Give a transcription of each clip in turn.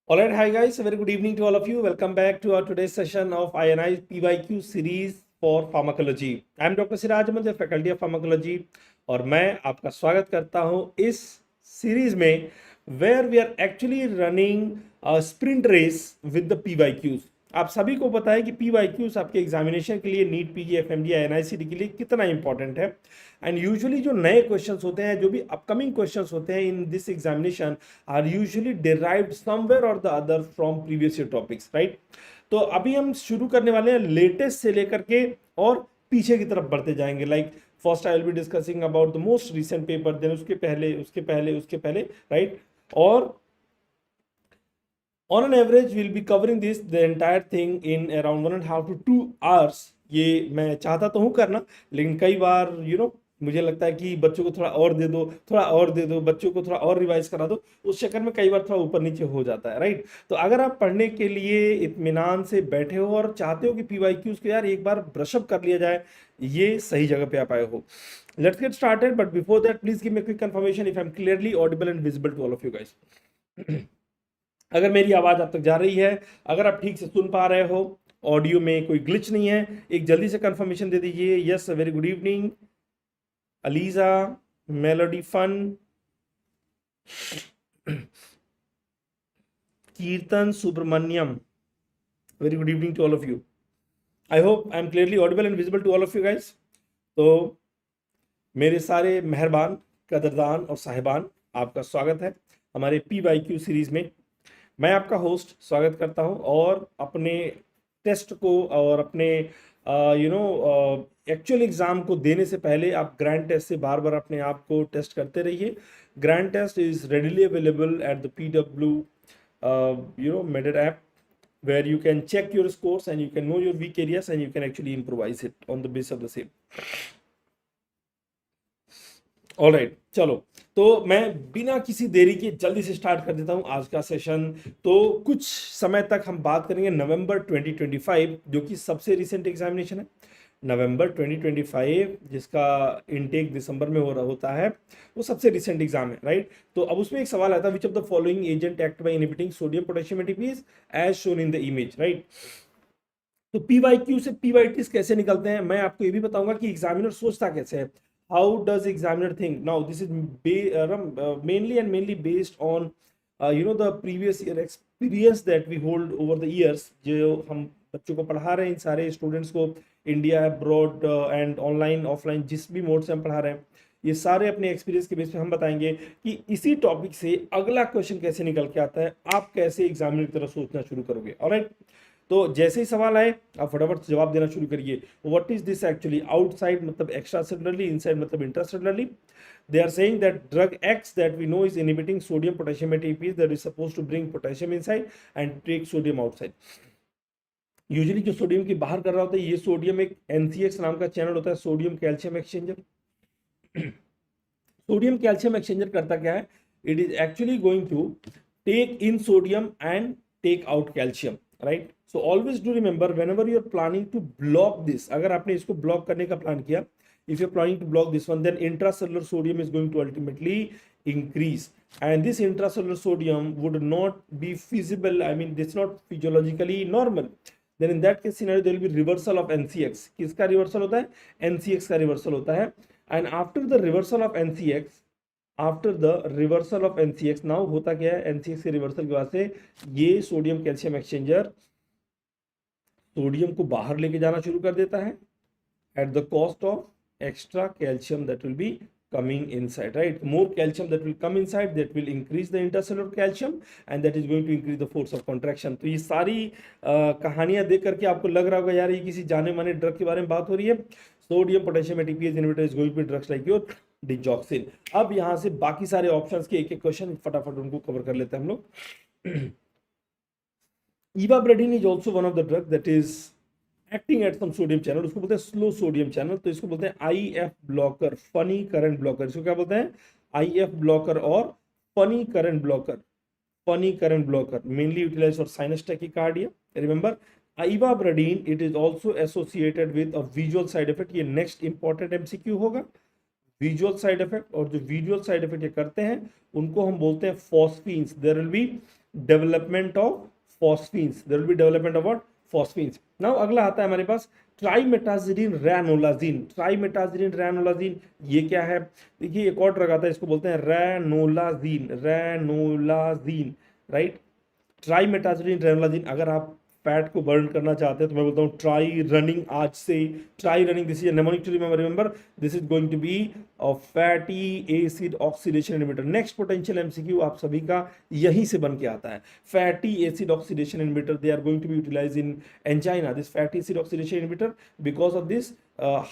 All right, hi guys, a very good evening to all of you. Welcome back to our today's session of INICET PYQ series for Pharmacology. I am Dr. Siraj Sir, Faculty of Pharmacology, और मैं आपका स्वागत करता हूं इस series में where we are actually running a sprint race with the PYQs. आप सभी को पता है कि PYQs आपके एग्जामिनेशन के लिए नीट पीजी एफएमजी एनआईसीटी के लिए कितना इंपॉर्टेंट है. एंड यूजुअली जो नए क्वेश्चंस होते हैं, जो भी अपकमिंग क्वेश्चंस होते हैं in this examination are usually derived somewhere or the other from previous year topics, right. तो अभी हम शुरू करने वाले हैं लेटेस्ट से लेकर के और पीछे की तरफ बढ़ते जाएंगे. Like first I will be discussing about the most recent paper, then उसके पहले, राइट. और on an average we'll be covering this the entire thing in around 1.5 to 2 hours. ये मैं चाहता तो हूँ करना, लेकिन कई बार मुझे लगता है कि बच्चों को थोड़ा और दे दो, बच्चों को थोड़ा और रिवाइज करा दो, उस चक्कर में कई बार थोड़ा ऊपर नीचे हो जाता है, राइट. तो अगर आप पढ़ने के लिए इत्मीनान से बैठे हो और चाहते हो कि पीवाईक्यूज को यार एक बार ब्रशअप कर लिया जाए, ये सही जगह पे आप आए हो. Let's get started, but before that please give me quick confirmation if I am clearly audible and visible to all of you guys. अगर मेरी आवाज आप तक जा रही है, अगर आप ठीक से सुन पा रहे हो, ऑडियो में कोई ग्लिच नहीं है, एक जल्दी से कंफर्मेशन दे दीजिए. Yes, very good evening Aliza, Melody Fun, Kirtan Subramaniam, very good evening to all of you. I hope I am clearly audible and visible to all of you guys. तो मेरे सारे मेहरबान, कदरदान और साहिबान, आपका स्वागत है हमारे PYQ सीरीज में. मैं आपका होस्ट स्वागत करता हूं और अपने टेस्ट को और अपने एक्चुअल एग्जाम को देने से पहले आप ग्रैंड टेस्ट से बार बार अपने आप को टेस्ट करते रहिए. Grand test is readily available at the PW MedEd app, where you can check your scores and you can know your weak areas and you can actually improvise it on the basis of the same. All right, चलो. तो मैं बिना किसी देरी के जल्दी से start कर देता हूं आज का सेशन. तो कुछ समय तक हम बात करेंगे नवंबर 2025, जो कि सबसे रिसेंट एग्जामिनेशन है. नवंबर 2025 जिसका इनटेक दिसंबर में होता है, वो सबसे रिसेंट एग्जाम है, राइट. तो अब उसमें एक सवाल आता है, which of the following agent act by inhibiting sodium potassium ATPase as shown in the image, right. तो पीवाईक्यू से पीवाईटीज कैसे निकलते हैं, मैं आपको ये भी बताऊंगा कि एग्जामिनर सोचता कैसे है. How does examiner think? Now this is mainly based on the previous year experience that we hold over the years. जो हम बच्चों को पढ़ा रहे हैं, इन सारे स्टूडेंट्स को India abroad and online offline जिस भी मोड से हम पढ़ा रहे हैं, ये सारे अपने एक्सपीरियंस के बेस पे हम बताएंगे कि इसी टॉपिक से अगला क्वेश्चन कैसे निकल के आता है, आप कैसे एग्जामिनर की तरह सोचना शुरू करोगे. ऑलराइट. तो जैसे ही सवाल आए आप फटाफट जवाब देना शुरू करिए. What is this actually? Outside मतलब एक्स्ट्रा सेलुलरली, इनसाइड मतलब intracellularly. They are saying that drug X that we know is inhibiting sodium potassium ATPase that is supposed to bring potassium inside and take sodium outside. Usually जो sodium की बाहर कर रहा होता है, ये sodium एक NCX नाम का चैनल होता है, sodium calcium exchanger. Sodium calcium exchanger करता क्या है? It is actually going to take in sodium and take out calcium, right. So always do remember whenever you are planning to block this, अगर आपने इसको block करने का plan किया, if you are planning to block this one, then intracellular sodium is going to ultimately increase, and this intracellular sodium would not be feasible. I mean, it's not physiologically normal. Then in that case scenario there will be reversal of NCX. किसका reversal होता है? NCX का reversal होता है. And after the reversal of NCX, now होता क्या है? NCX के रिवर्सल के बाद से ये सोडियम कैल्शियम एक्सचेंजर सोडियम को बाहर लेके जाना शुरू कर देता है at the cost of extra calcium that will be coming inside, right. More calcium that will come inside, that will increase the intercellular calcium and that is going to increase the force of contraction. तो ये सारी कहानियां देख करके आपको लग रहा होगा यार ये किसी जाने माने ड्रग के बारे में बात हो रही है. Sodium potassium ATPase inhibitor is going to be drugs like your digoxin. अब यहाँ से बाकी सारे ऑप्शंस के एक एक क्वेश्चन फटाफट उनको कवर कर लेते हैं हम लोग. Ivabradine is also one of the drugs that is acting at some sodium channel. उसको बोलते हैं स्लो सोडियम चैनल. तो इसको बोलते हैं IF blocker, funny current blocker. इसको क्या बोलते हैं? IF ब्लॉकर और funny current blocker. Funny current blocker mainly utilize for sinus tachycardia. Remember Ivabradine, it is also associated with a visual side effect. ये नेक्स्ट इंपॉर्टेंट MCQ होगा. Visual side effect, और जो visual side effect ये करते हैं उनको हम बोलते हैं phosphenes. There will be development of phosphenes, there will be development of what, phosphenes. Now अगला आता है हमारे पास ट्राइमेटाजिडिन रैनोलाजिन। ट्राइमेटाजिडिन रैनोलाजिन ये क्या है? देखिए एक और ड्रग आता है, इसको बोलते हैं रैनोलाजिन, रैनोलाजिन, राइट। ट्राइमेटाजिडिन रैनोलाजिन। अगर आप फैट को बर्न करना चाहते हैं तो मैं बोलता हूँ ट्राई रनिंग, आज से try running. This is mnemonic to remember, remember this is going to be a fatty acid oxidation inhibitor. Next potential MCQ आप सभी का यहीं से बन के आता है। Fatty acid oxidation inhibitor, they are going to be utilized in angina. This fatty acid oxidation inhibitor, because of this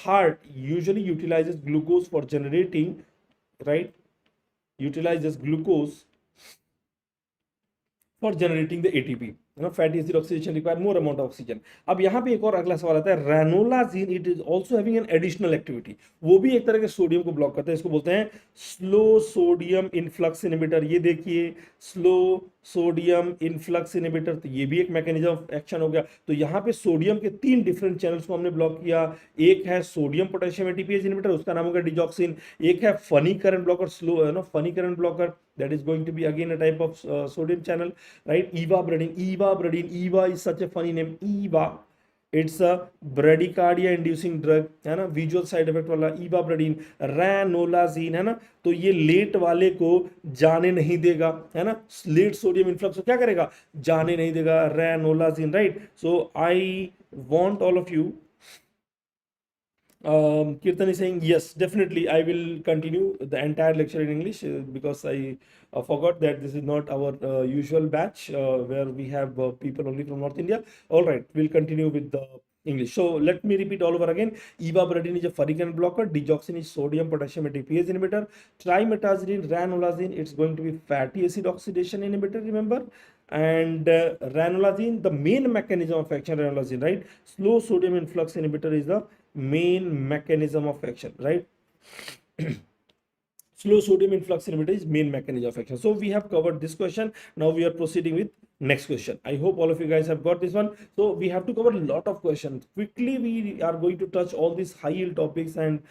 heart usually utilizes glucose for generating, right, utilizes glucose for generating the ATP. Fatty acid oxidation require more amount of oxygen. अब यहाँ पे एक और अगला सवाल आता है, ranolazine it is also having an additional activity. वो भी एक तरह के सोडियम को ब्लॉक करता है, इसको बोलते हैं स्लो सोडियम इनफ्लक्स इनहिबिटर। ये देखिए स्लो सोडियम इनफ्लक्स इनहिबिटर, तो ये भी एक मैकेनिज्म ऑफ एक्शन हो गया। तो यहाँ पे सोडियम के 3 डिफरेंट चैनल्स को हमने ब्लॉक किया। एक है सोडियम पोटेशियम एटीपीएज इनहिबिटर, उसका नाम होगा डिजॉक्सिन। एक है funny current blocker, slow funny current blocker, that is going to be again a type of sodium channel, right? Ivabradine, Eva is such a funny name, Eva, it's a bradycardia inducing drug है ना, visual side effect वाला Ivabradine। रैनोलाजिन है ना, तो ये late वाले को जाने नहीं देगा, है ना, लेट सोडियम इन्फ्लक्स को क्या करेगा, जाने नहीं देगा, ranolazine, right. So I want all of you, Kirtan is saying yes, definitely I will continue the entire lecture in English because I forgot that this is not our usual batch where we have people only from North India. All right, we'll continue with the English. So let me repeat all over again. Ivabradine is a ferritin blocker. Digoxin is sodium potassium ATPase inhibitor. Trimetazidine, ranolazine, it's going to be fatty acid oxidation inhibitor, remember. And ranolazine, the main mechanism of action, ranolazine, right? Slow sodium influx inhibitor is the main mechanism of action, right? Slow sodium influx inhibitor is main mechanism of action. So we have covered this question. Now we are proceeding with next question. I hope all of you guys have got this one. So we have to cover a lot of questions quickly. We are going to touch all these high yield topics and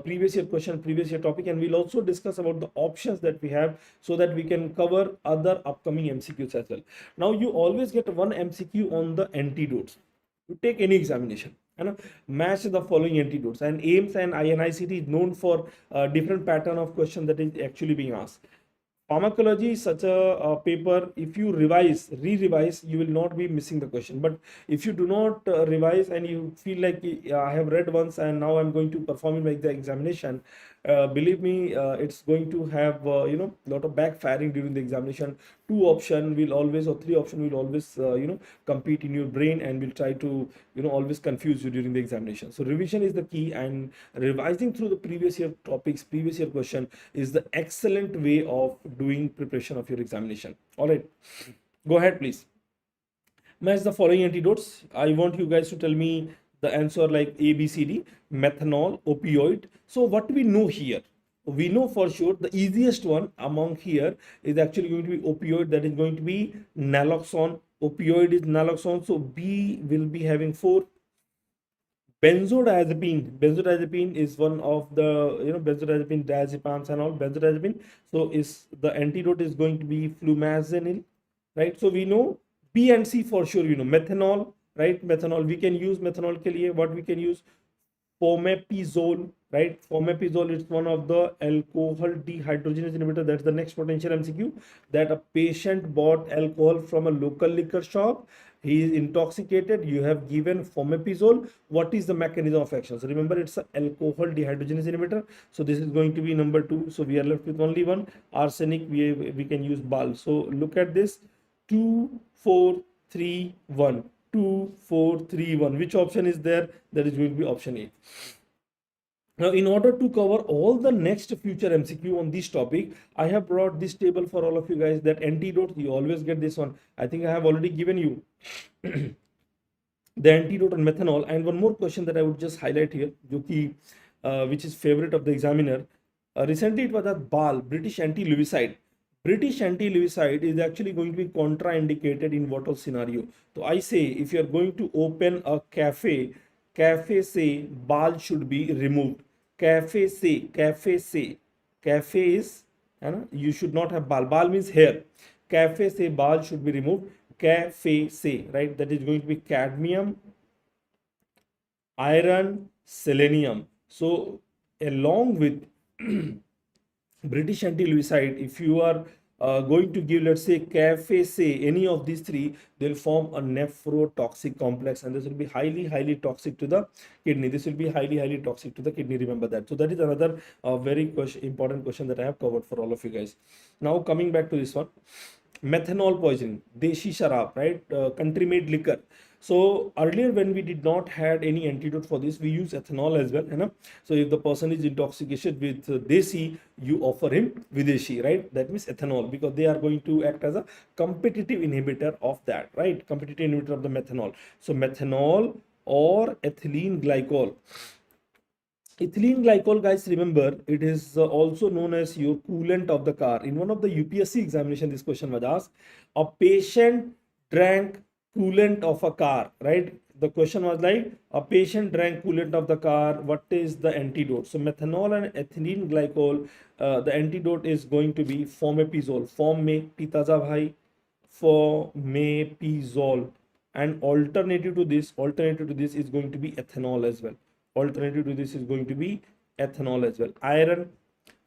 previous year question, previous year topic, and we'll also discuss about the options that we have so that we can cover other upcoming MCQs as well. Now you always get one MCQ on the antidotes. You take any examination, match the following antidotes, and AIMS and INICET is known for different pattern of question that is actually being asked. Pharmacology is such a paper, if you revise, re-revise, you will not be missing the question. But if you do not revise and you feel like I have read once and now I'm going to perform in the examination, believe me, it's going to have lot of backfiring during the examination. 2 option will always, or 3 option will always compete in your brain and will try to always confuse you during the examination. So revision is the key, and revising through the previous year topics, previous year question is the excellent way of doing preparation of your examination. All right, go ahead please. Match the following antidotes. I want you guys to tell me the answer like A, B, C, D. Methanol, opioid. So what we know here, we know for sure the easiest one among here is actually going to be opioid, that is going to be naloxone. Opioid is naloxone, so B will be having 4. Benzodiazepine is one of the benzodiazepine, diazepams and all, benzodiazepine. So is the antidote is going to be flumazenil, right? So we know B and C for sure. Methanol, right? Methanol, we can use methanol ke liye what we can use, fomepizole, right? Fomepizole is one of the alcohol dehydrogenase inhibitor. That's the next potential MCQ, that a patient bought alcohol from a local liquor shop. He is intoxicated. You have given fomepizole. What is the mechanism of action? So remember, it's an alcohol dehydrogenase inhibitor. So this is going to be number 2. So we are left with only one. Arsenic, we can use BAL. So look at this, 2, 4, 3, 1. 2, 4, 3, 1. Which option is there? That is going to be option A. Now, in order to cover all the next future MCQ on this topic, I have brought this table for all of you guys. That antidote, you always get this one. I think I have already given you the antidote on methanol. And one more question that I would just highlight here, which is favorite of the examiner. Recently, it was a BAL, British anti-lewiside. British anti-lewiside is actually going to be contraindicated in what all scenario? So I say, if you are going to open a cafe say BAL should be removed. Cafe is, है ना, you should not have bal means hair, cafe से bal should be removed, cafe से, right, that is going to be cadmium, iron, selenium. So along with British anti-Lewisite, if you are going to give, let's say, cafe say any of these three, they'll form a nephrotoxic complex, and this will be highly toxic to the kidney. This will be highly toxic to the kidney. Remember that. So that is another very important question that I have covered for all of you guys. Now coming back to this one, methanol poisoning, deshi sharab, right? Country made liquor. So earlier when we did not had any antidote for this, we use ethanol as well, you know. So if the person is intoxicated with desi, you offer him videshi, right? That means ethanol, because they are going to act as a competitive inhibitor of that, right? Competitive inhibitor of the methanol. So methanol or ethylene glycol. Ethylene glycol, guys, remember, it is also known as your coolant of the car. In one of the UPSC examination, this question was asked. A patient drank coolant of a car, right? The question was like, a patient drank coolant of the car, what is the antidote? So methanol and ethylene glycol, the antidote is going to be fomepizole. Form में pitaza bhai, fomepizole. And alternative to this is going to be ethanol as well. Alternative to this is going to be ethanol as well. Iron,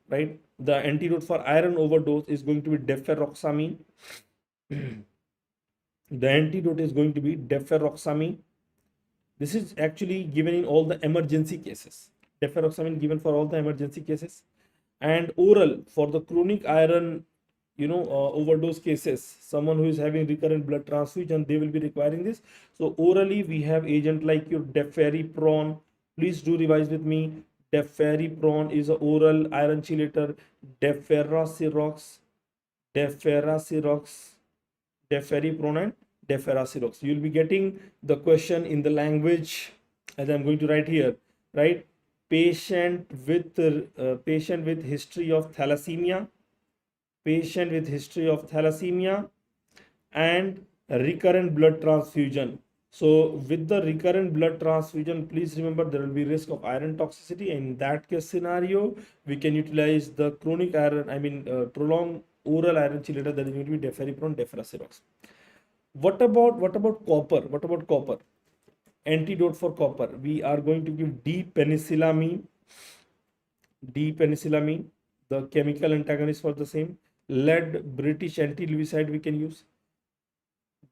right? The antidote for iron overdose is going to be deferoxamine. The antidote is going to be deferoxamine. This is actually given in all the emergency cases. Deferoxamine given for all the emergency cases. And oral for the chronic iron, overdose cases. Someone who is having recurrent blood transfusion, they will be requiring this. So orally, we have agent like your deferriprone. Please do revise with me. Deferriprone is an oral iron chelator. Deferrasirox, deferriprone and deferrasirox. You will be getting the question in the language as I'm going to write here, right? Patient with history of thalassemia, and recurrent blood transfusion. So with the recurrent blood transfusion, please remember there will be risk of iron toxicity. In that case scenario, we can utilize the chronic iron, prolonged oral iron chelator, that is going to be deferriprone, deferrasirox. What about copper? Antidote for copper, we are going to give D-penicillamine, the chemical antagonist for the same. Lead, British anti-Lewisite we can use.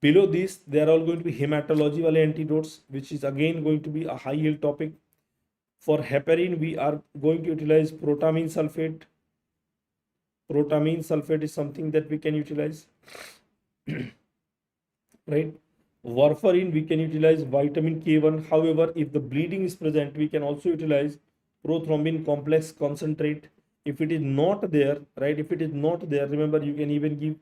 Below this, they are all going to be hematology wale antidotes, which is again going to be a high yield topic. For heparin, we are going to utilize protamine sulfate. Protamine sulfate is something that we can utilize. Right? Warfarin, we can utilize vitamin K1. However, if the bleeding is present, we can also utilize prothrombin complex concentrate. If it is not there, right? Remember, you can even give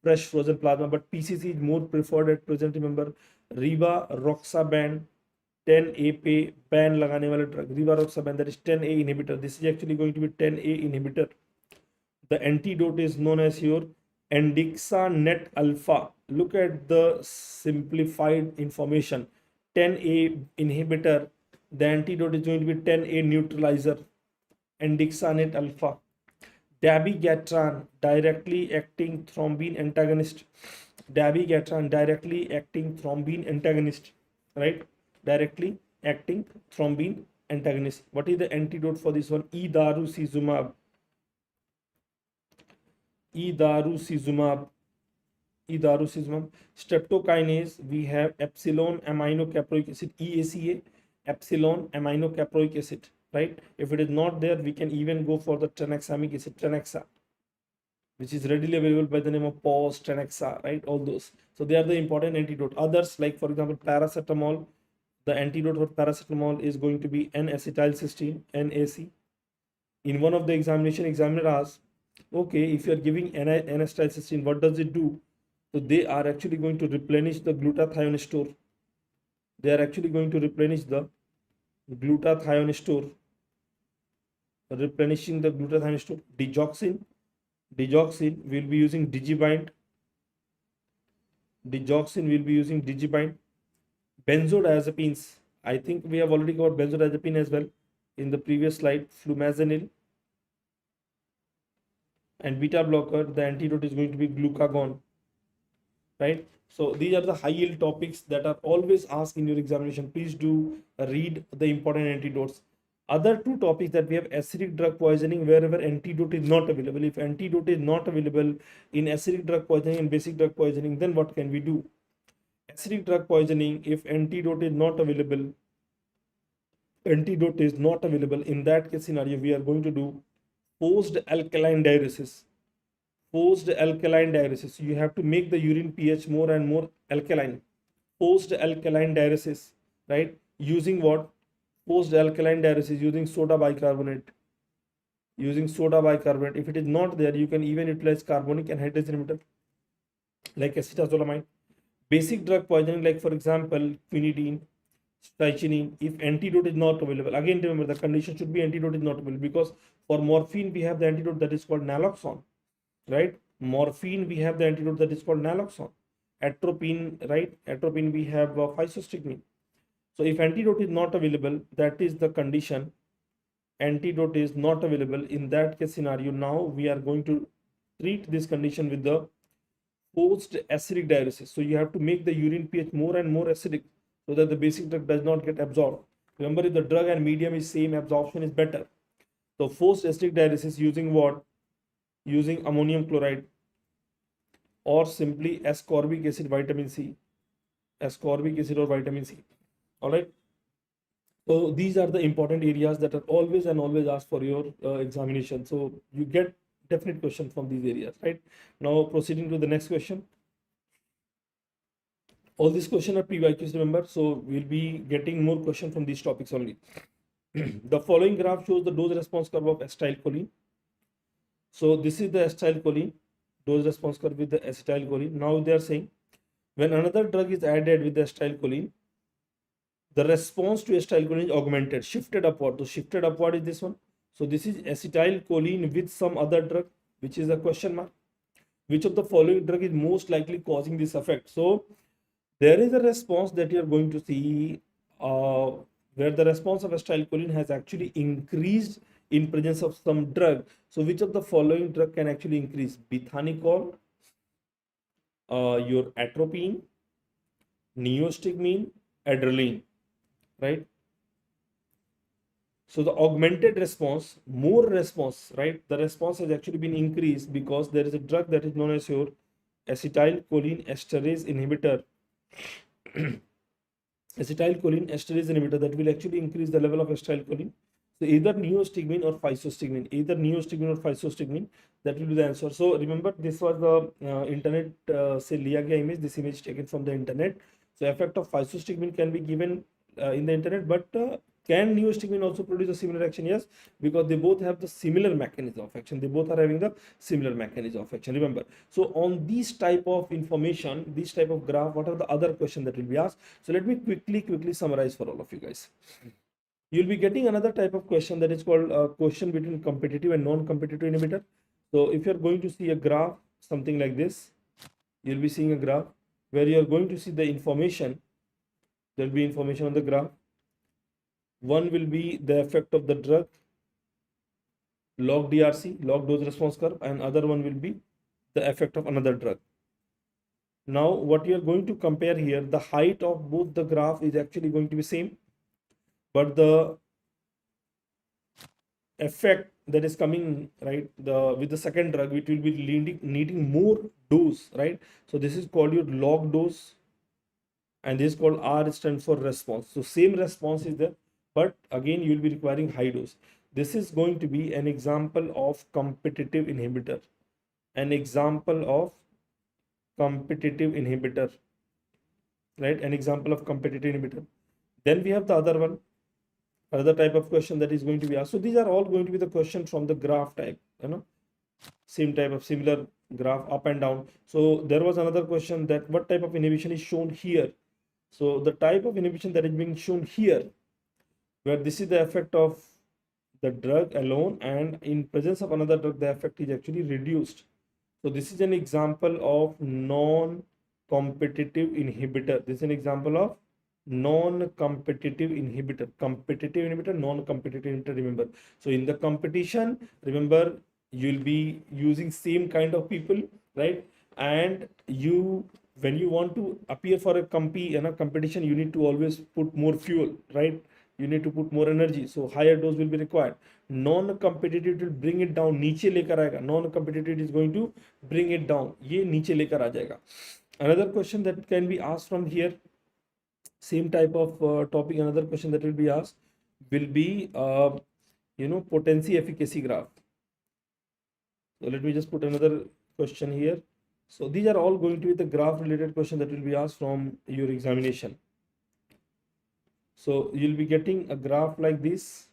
fresh frozen plasma, but PCC is more preferred at present. Remember, rivaroxaban 10A ban lagane wala drug. Rivaroxaban, that is 10A inhibitor. This is actually going to be 10A inhibitor. The antidote is known as your Andixanet alpha. Look at the simplified information. 10A inhibitor. The antidote is going to be 10A neutralizer. Andixanet alpha. Dabigatran, directly acting thrombin antagonist. Right? Directly acting thrombin antagonist. What is the antidote for this one? Edarucizumab. Streptokinase, we have epsilon aminocaproic acid, EACA, epsilon aminocaproic acid, right? If it is not there, we can even go for the tranexamic acid, Tranexa, which is readily available by the name of POS, Tranexa, right? All those. So they are the important antidote. Others, like for example, paracetamol. The antidote for paracetamol is going to be N-acetylcysteine, NAC. In one of the examiner asked, okay, if you are giving N-acetylcysteine, what does it do? So they are actually going to replenish the glutathione store. Replenishing the glutathione store. Digoxin, we'll be using Digibind. Benzodiazepines, I think we have already covered benzodiazepine as well. in the previous slide, flumazenil, and beta blocker, the antidote is going to be glucagon, right? So these are the high yield topics that are always asked in your examination. Please do read the important antidotes. Other two topics that we have: acidic drug poisoning, wherever antidote is not available. If antidote is not available in acidic drug poisoning and basic drug poisoning, then what can we do? Acidic drug poisoning, if antidote is not available, in that case scenario, we are going to do forced alkaline diuresis. Forced alkaline diuresis. You have to make the urine pH more and more alkaline. Forced alkaline diuresis, right? Using what? Forced alkaline diuresis using soda bicarbonate. If it is not there, you can even utilize carbonic anhydrase inhibitor like acetazolamide. Basic drug poisoning, like for example, quinidine, strychnine, if antidote is not available. Again, remember the condition should be antidote is not available, because for morphine we have the antidote that is called naloxone, right? Morphine we have the antidote that is called naloxone. Atropine, right? Atropine we have physostigmine. So if antidote is not available, that is the condition. Antidote is not available. In that case scenario, now we are going to treat this condition with the forced acidic diuresis. So you have to make the urine pH more and more acidic so that the basic drug does not get absorbed. Remember, if the drug and medium is same, absorption is better. So forced acidic diuresis using what? Using ammonium chloride or simply ascorbic acid, vitamin C. Ascorbic acid or vitamin C. All right. So these are the important areas that are always asked for your examination. So you get definite question from these areas, right? Now proceeding to the next question. All these questions are PYQs, remember. So we'll be getting more questions from these topics only. The following graph shows the dose response curve of acetylcholine. So this is the acetylcholine dose response curve with the acetylcholine. Now they are saying when another drug is added with the acetylcholine, the response to acetylcholine is augmented, shifted upward. So shifted upward is this one. So this is acetylcholine with some other drug, which is a question mark. Which of the following drug is most likely causing this effect? So there is a response that you are going to see where the response of acetylcholine has actually increased in presence of some drug. So which of the following drug can actually increase? Bethanicol, your atropine, neostigmine, adrenaline, right? So the augmented response, more response, right? The response has actually been increased because there is a drug that is known as your acetylcholine esterase inhibitor. Acetylcholine esterase inhibitor that will actually increase the level of acetylcholine. So either neostigmine or physostigmine, that will be the answer. So remember, this was the internet say liya gaya image, this image taken from the internet. So effect of physostigmine can be given in the internet, but can neostigmine also produce a similar action? Yes, because they both have the similar mechanism of action. They both are having the similar mechanism of action. Remember. So on these type of information, this type of graph, what are the other questions that will be asked? So let me quickly summarize for all of you guys. You'll be getting another type of question that is called a question between competitive and non-competitive inhibitor. So if you're going to see a graph, something like this, you'll be seeing a graph where you're going to see the information. There'll be information on the graph. One will be the effect of the drug, log DRC, log dose response curve, and other one will be the effect of another drug. Now what you are going to compare here, the height of both the graph is actually going to be same, but the effect that is coming, right, with the second drug, it will be needing more dose, right? So this is called your log dose, and this is called R stands for response. So same response is there, but again you will be requiring high dose. This is going to be an example of competitive inhibitor, right? An example of competitive inhibitor. Then we have the other one, another type of question that is going to be asked. So these are all going to be the question from the graph type, same type of similar graph up and down. So there was another question that what type of inhibition is shown here. So the type of inhibition that is being shown here, where this is the effect of the drug alone, and in presence of another drug, the effect is actually reduced. So this is an example of non-competitive inhibitor. This is an example of non-competitive inhibitor. Competitive inhibitor, non-competitive inhibitor, remember. So in the competition, remember, you'll be using same kind of people, right? And you, when you want to appear for a competition, you need to always put more fuel, right? You need to put more energy, so higher dose will be required. Non-competitive will bring it down, नीचे लेकर आएगा. Non-competitive is going to bring it down, ये नीचे लेकर आ जाएगा. Another question that can be asked from here, same type of topic, another question that will be asked will be potency efficacy graph. So let me just put another question here. So these are all going to be the graph related question that will be asked from your examination. So you'll be getting a graph like this,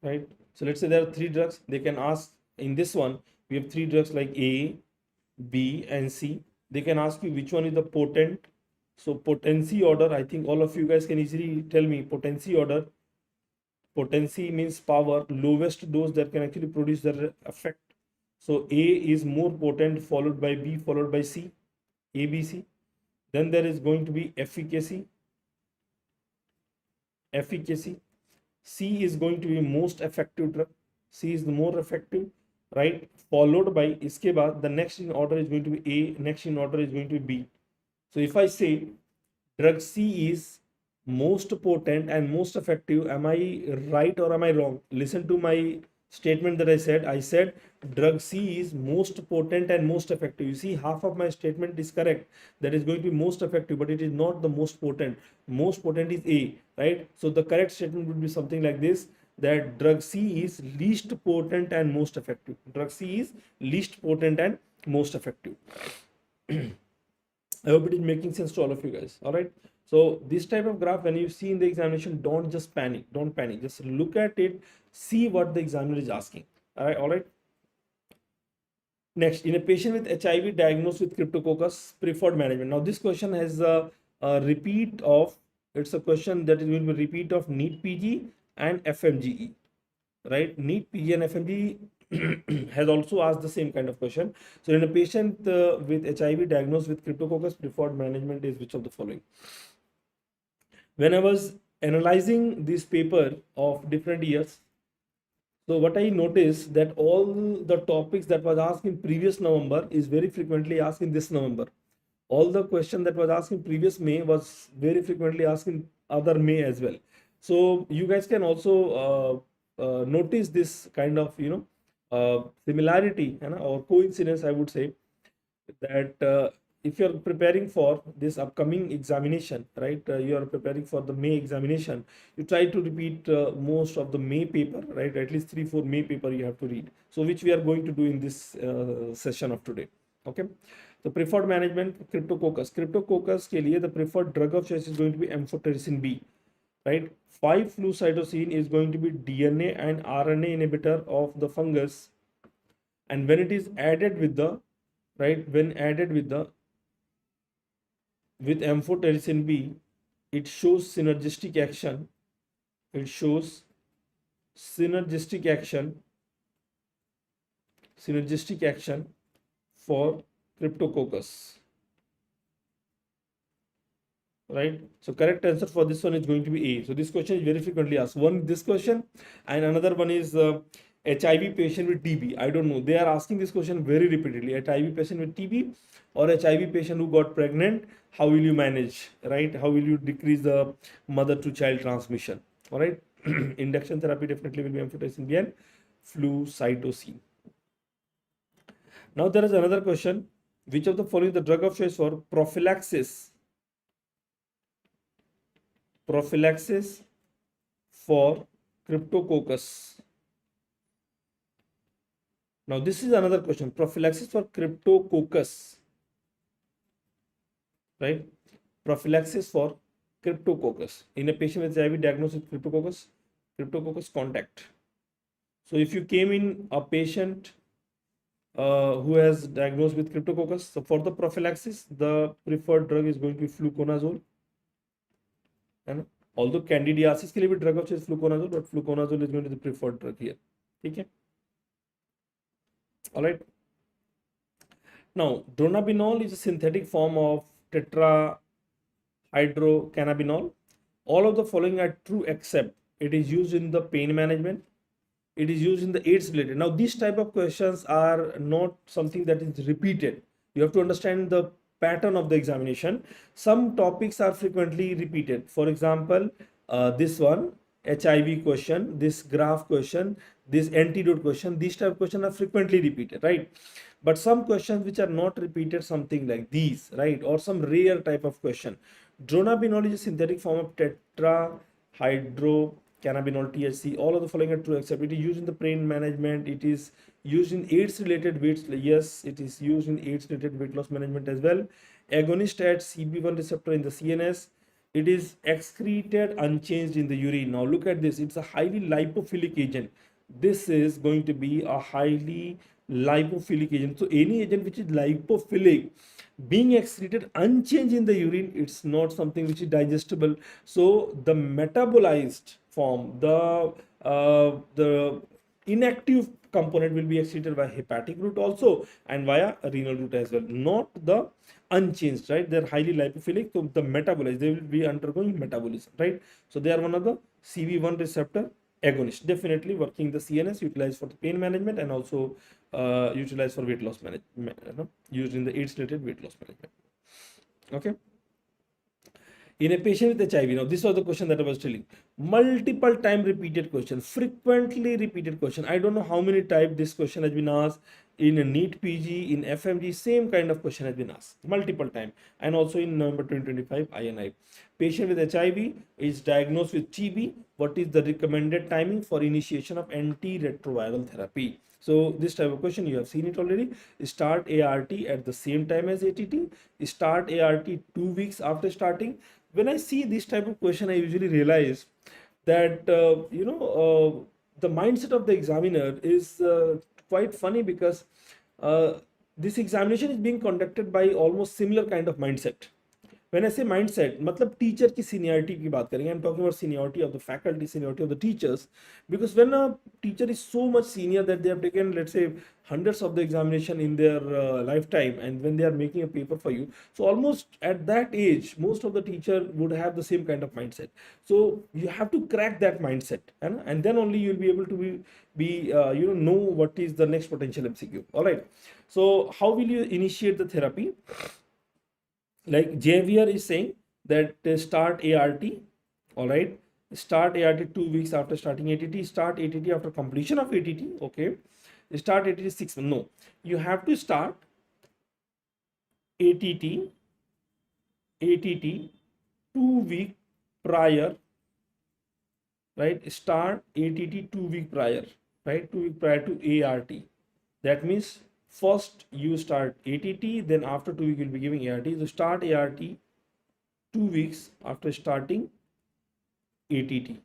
right? So let's say there are 3 drugs. They can ask, in this one we have 3 drugs like A, B and C. They can ask you which one is the potent. So potency order, I think all of you guys can easily tell me potency order. Potency means power, lowest dose that can actually produce the effect. So A is more potent, followed by B, followed by C, A, B, C. Then there is going to be efficacy. C is going to be most effective drug. C is the more effective, right? Followed by, iske baad, the next in order is going to be A, next in order is going to be B. So if I say drug C is most potent and most effective, am I right or am I wrong? Listen to my statement that I said drug C is most potent and most effective. You see, half of my statement is correct, that is going to be most effective, but it is not the most potent. Most potent is A, right? So the correct statement would be something like this, that drug C is least potent and most effective. Drug C is least potent and most effective. I hope it is making sense to all of you guys. All right. So this type of graph, when you see in the examination, don't just panic. Don't panic. Just look at it, see what the examiner is asking. All right. All right. Next, in a patient with HIV diagnosed with Cryptococcus, preferred management. Now this question has a repeat of, it's a question that is going to be repeat of NEET PG and FMGE, right? NEET PG and FMGE has also asked the same kind of question. So in a patient with HIV diagnosed with Cryptococcus, preferred management is which of the following? When I was analyzing this paper of different years, so what I noticed that all the topics that was asked in previous November is very frequently asked in this November. All the question that was asked in previous May was very frequently asked in other May as well. So you guys can also notice this kind of similarity or coincidence, I would say, that if you're preparing for this upcoming examination, right, you are preparing for the May examination, you try to repeat most of the May paper, right? At least 3-4 May paper you have to read, so which we are going to do in this session of today. Okay, so preferred management, Cryptococcus के लिए the preferred drug of choice is going to be amphotericin B, right? 5-flu cytosine is going to be DNA and RNA inhibitor of the fungus, and when it is added with the, right, when added with amphotericin B, it shows synergistic action. It shows synergistic action for Cryptococcus, right? So correct answer for this one is going to be A. So this question is very frequently asked. One, this question, and another one is HIV patient with TB. I don't know. They are asking this question very repeatedly. HIV patient with TB or HIV patient who got pregnant, how will you manage, right? How will you decrease the mother to child transmission? All right. Induction therapy definitely will be amphotericin B and flucytosine. Now there is another question. Which of the following is the drug of choice for prophylaxis for Cryptococcus? Now this is another question. Prophylaxis for Cryptococcus, right? Prophylaxis for Cryptococcus in a patient with HIV diagnosed with Cryptococcus contact. So if you came in a patient who has diagnosed with Cryptococcus, so for the prophylaxis, the preferred drug is going to be fluconazole. And although candidiasis के लिए भी drug of choice fluconazole, but fluconazole is going to be the preferred drug here. ठीक है? All right. Now, dronabinol is a synthetic form of tetrabenazine, hydrocannabinol. All of the following are true except it is used in the pain management, it is used in the AIDS related. Now these type of questions are not something that is repeated. You have to understand the pattern of the examination. Some topics are frequently repeated. For example, this one, HIV question, this graph question, this antidote question, these type of questions are frequently repeated, right? But some questions which are not repeated, something like these, right? Or some rare type of question. Dronabinol is a synthetic form of tetrahydrocannabinol THC. All of the following are true except it is used in the pain management. It is used in AIDS related weight. Yes, it is used in AIDS related weight loss management as well. Agonist at CB1 receptor in the CNS. It is excreted unchanged in the urine. Now look at this. It's a highly lipophilic agent. This is going to be a highly lipophilic agent. So any agent which is lipophilic being excreted unchanged in the urine, it's not something which is digestible. So the metabolized form, the inactive component will be excreted by hepatic route also and via renal route as well, not the unchanged, right? They're highly lipophilic, so the metabolized, they will be undergoing metabolism, right? So they are one of the CB1 receptor agonist, definitely working the CNS, utilized for the pain management and also utilized for weight loss management, used in the AIDS related weight loss management. Okay. In a patient with HIV, now this was the question that I was telling. Multiple time repeated question, frequently repeated question. I don't know how many times this question has been asked in a NEET PG, in FMG, same kind of question has been asked multiple time, and also in November 2025 INI. Patient with HIV is diagnosed with TB. What is the recommended timing for initiation of antiretroviral therapy? So this type of question, you have seen it already. Start ART at the same time as ATT. Start ART 2 weeks after starting. When I see this type of question, I usually realize that the mindset of the examiner is quite funny, because this examination is being conducted by almost similar kind of mindset. When I say mindset, मतलब teacher की seniority की बात करेंगे. I'm talking about seniority of the faculty, seniority of the teachers, because when a teacher is so much senior that they have taken, let's say, hundreds of the examination in their lifetime, and when they are making a paper for you, so almost at that age, most of the teacher would have the same kind of mindset. So you have to crack that mindset, and then only you'll be able to know what is the next potential MCQ. All right. So how will you initiate the therapy? Like Javier is saying that start ART, all right, start ART 2 weeks after starting ATT, start ATT after completion of ATT, okay, start ATT 6 months. No, you have to start ATT 2 week prior, right? Start ATT 2 week prior, right? 2 week prior to ART. That means first you start ATT, then after 2 weeks you'll be giving ART. So start ART 2 weeks after starting ATT.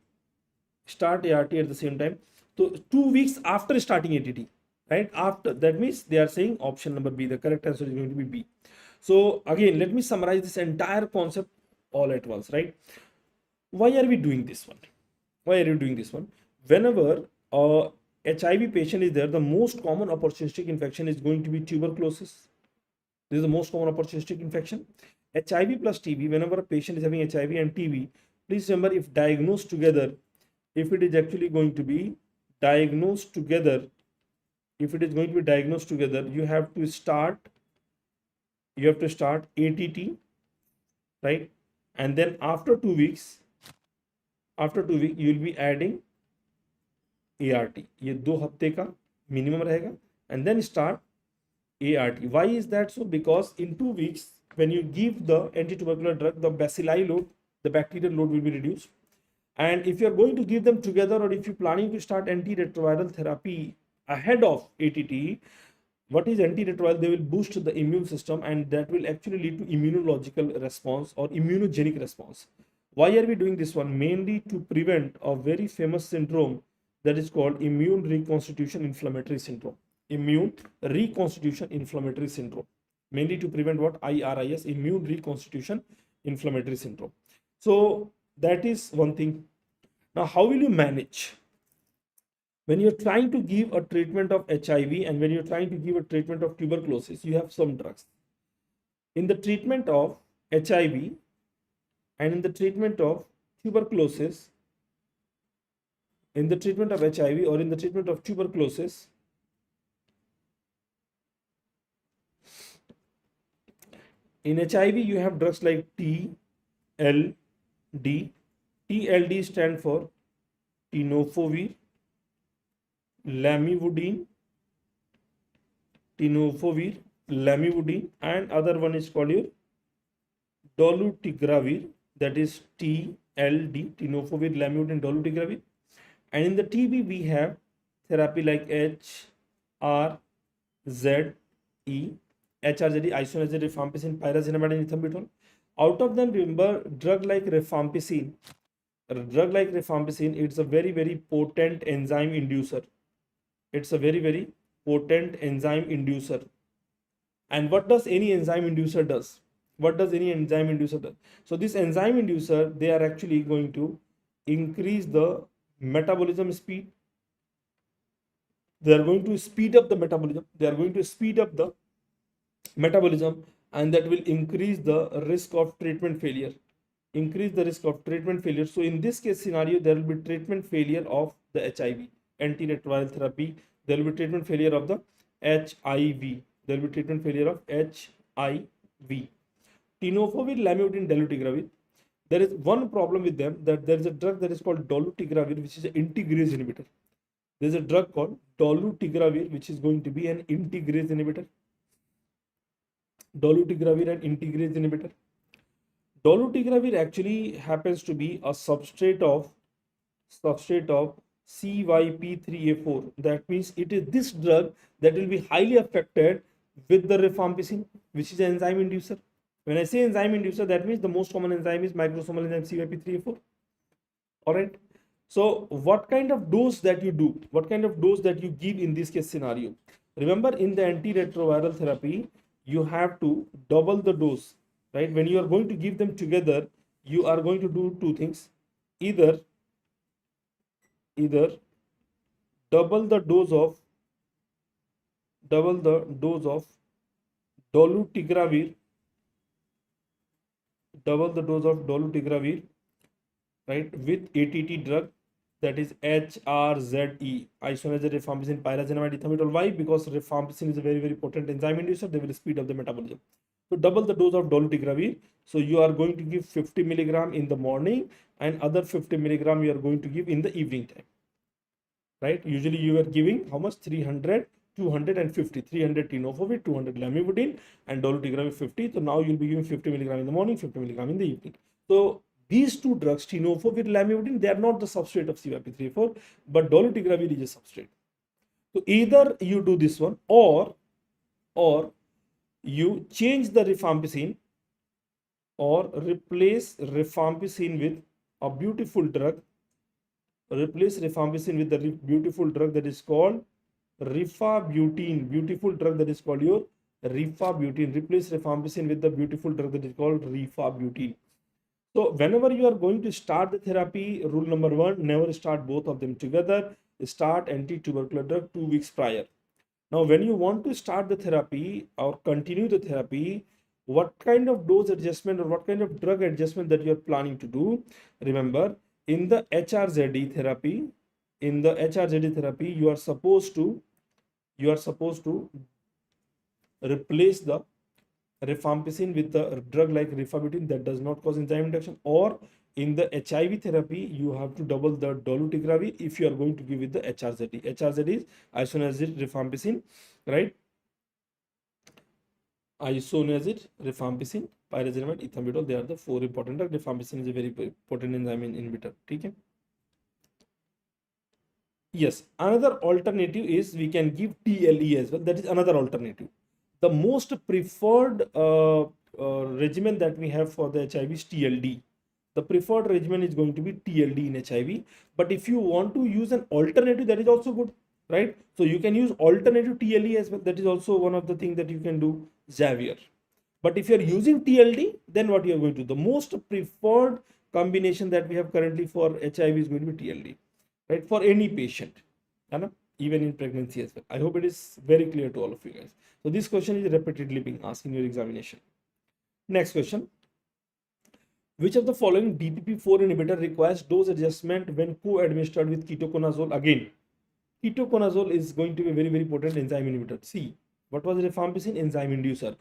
Start ART at the same time. So 2 weeks after starting ATT, right? After that means they are saying option number B. The correct answer is going to be B. So again, let me summarize this entire concept all at once, right? Why are we doing this one? Why are you doing this one? Whenever HIV patient is there, the most common opportunistic infection is going to be tuberculosis. This is the most common opportunistic infection. HIV plus TB, whenever a patient is having HIV and TB, please remember, if diagnosed together, if it is actually going to be diagnosed together, you have to start ATT, right? And then after 2 weeks, you will be adding ART. ये 2 हफ्ते का minimum रहेगा, and then start ART. Why is that so? Because in 2 weeks, when you give the antitubercular drug, the bacilli load, the bacterial load will be reduced. And if you are going to give them together, or if you're planning to start antiretroviral therapy ahead of ATT, what is antiretroviral? They will boost the immune system, and that will actually lead to immunological response or immunogenic response. Why are we doing this one? Mainly to prevent a very famous syndrome that is called immune reconstitution inflammatory syndrome. Immune reconstitution inflammatory syndrome. Mainly to prevent what? IRIS, immune reconstitution inflammatory syndrome. So that is one thing. Now, how will you manage? When you're trying to give a treatment of HIV and when you're trying to give a treatment of tuberculosis, you have some drugs. In the treatment of HIV, and in the treatment of tuberculosis, in the treatment of HIV or in the treatment of tuberculosis, in HIV you have drugs like TLD. TLD stand for tenofovir, lamivudine, tenofovir, lamivudine, and other one is called your dolutegravir, that is TLD, tenofovir, lamivudine, dolutegravir. And in the TB we have therapy like HRZE, isoniazid, rifampicin, pyrazine, and ethambutol. Out of them, remember, drug like rifampicin, it's a very, very potent enzyme inducer. It's a very, very potent enzyme inducer. And what does any enzyme inducer does? What does any enzyme inducer do? So this enzyme inducer, they are actually going to increase the metabolism speed. They are going to speed up the metabolism. They are going to speed up the metabolism, and that will increase the risk of treatment failure. Increase the risk of treatment failure. So in this case scenario, there will be treatment failure of the HIV, antiretroviral therapy. There will be treatment failure of the HIV. There will be treatment failure of HIV. Tenofovir, lamivudine, dolutegravir. There is one problem with them, that there is a drug that is called dolutegravir, which is an integrase inhibitor. There is a drug called dolutegravir, which is going to be an integrase inhibitor. Dolutegravir and integrase inhibitor. Dolutegravir actually happens to be a substrate of CYP3A4. That means it is this drug that will be highly affected with the rifampicin, which is an enzyme inducer. When I say enzyme inducer, that means the most common enzyme is microsomal enzyme CYP3A4. All right. So what kind of dose that you do? What kind of dose that you give in this case scenario? Remember, in the antiretroviral therapy, you have to double the dose, right? When you are going to give them together, you are going to do two things. Either double the dose of dolutegravir, right, with ATT drug, that is HRZE, isoniazid, rifampicin, pyrazine, ethambutol. Why? Because rifampicin is a very, very potent enzyme inducer. They will speed up the metabolism. So double the dose of dolutegravir. So you are going to give 50 milligram in the morning, and other 50 milligram you are going to give in the evening time, right? Usually you are giving how much? 300, 250, 300 tenofovir, 200 lamivudine, and dolutegravir 50. So now you'll be giving 50 milligram in the morning, 50 milligram in the evening. So these two drugs, tenofovir, lamivudine, they are not the substrate of CYP3A4, but dolutegravir is a substrate. So either you do this one, or you change the rifampicin, or replace rifampicin with a beautiful drug. Replace rifampicin with the beautiful drug that is called rifabutine. Beautiful drug that is called your rifabutine. Replace rifampicin with the beautiful drug that is called rifabutine. So whenever you are going to start the therapy, rule number one, never start both of them together. Start anti-tubercular drug 2 weeks prior. Now, when you want to start the therapy or continue the therapy, what kind of dose adjustment or what kind of drug adjustment that you are planning to do? Remember, in the HRZE therapy, you are supposed to replace the rifampicin with the drug like rifabutine that does not cause enzyme induction. Or in the HIV therapy, you have to double the dolutegravir if you are going to give with the HRZE. HRZE is isoniazid, rifampicin, right? Isoniazid, rifampicin, pyrazine, ethambutol. They are the four important drugs. Rifampicin is a very potent enzyme inhibitor. Okay. Yes, another alternative is we can give TLE as well. That is another alternative. The most preferred regimen that we have for the HIV is TLD. The preferred regimen is going to be TLD in HIV. But if you want to use an alternative, that is also good, right? So you can use alternative TLE as well. That is also one of the things that you can do, Xavier. But if you are using TLD, then what you are going to do? The most preferred combination that we have currently for HIV is going to be TLD, right? For any patient, even in pregnancy as well. I hope it is very clear to all of you guys. So this question is repeatedly being asked in your examination. Next question. Which of the following DPP4 inhibitor requires dose adjustment when co-administered with ketoconazole? Again, ketoconazole is going to be a very, very potent enzyme inhibitor. See, what was rifampicin? Enzyme inducer.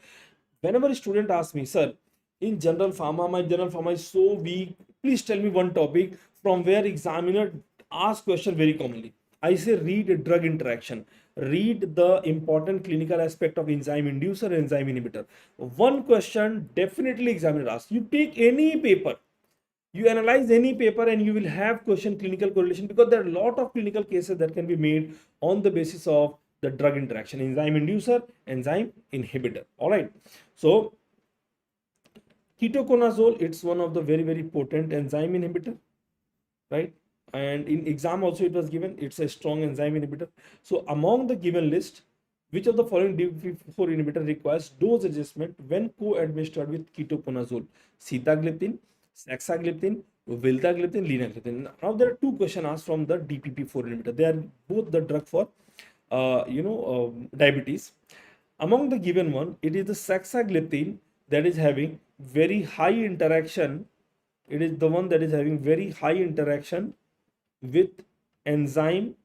Whenever a student asks me, sir, in general pharma, my general pharma is so weak, please tell me one topic from where examiner asks question very commonly. I say read drug interaction. Read the important clinical aspect of enzyme inducer, enzyme inhibitor. One question definitely examiner asks. You take any paper, you analyze any paper, and you will have question clinical correlation, because there are a lot of clinical cases that can be made on the basis of the drug interaction, enzyme inducer, enzyme inhibitor. All right. So ketoconazole, it's one of the very, very potent enzyme inhibitor, right? And in exam also it was given, it's a strong enzyme inhibitor. So among the given list, which of the following DPP4 inhibitor requires dose adjustment when co-administered with ketoconazole? Sitagliptin, saxagliptin, vildagliptin, linagliptin. Now there are two questions asked from the DPP4 inhibitor. They are both the drug for diabetes. Among the given one, it is the saxagliptin that is having very high interaction. It is the one that is having very high interaction with enzyme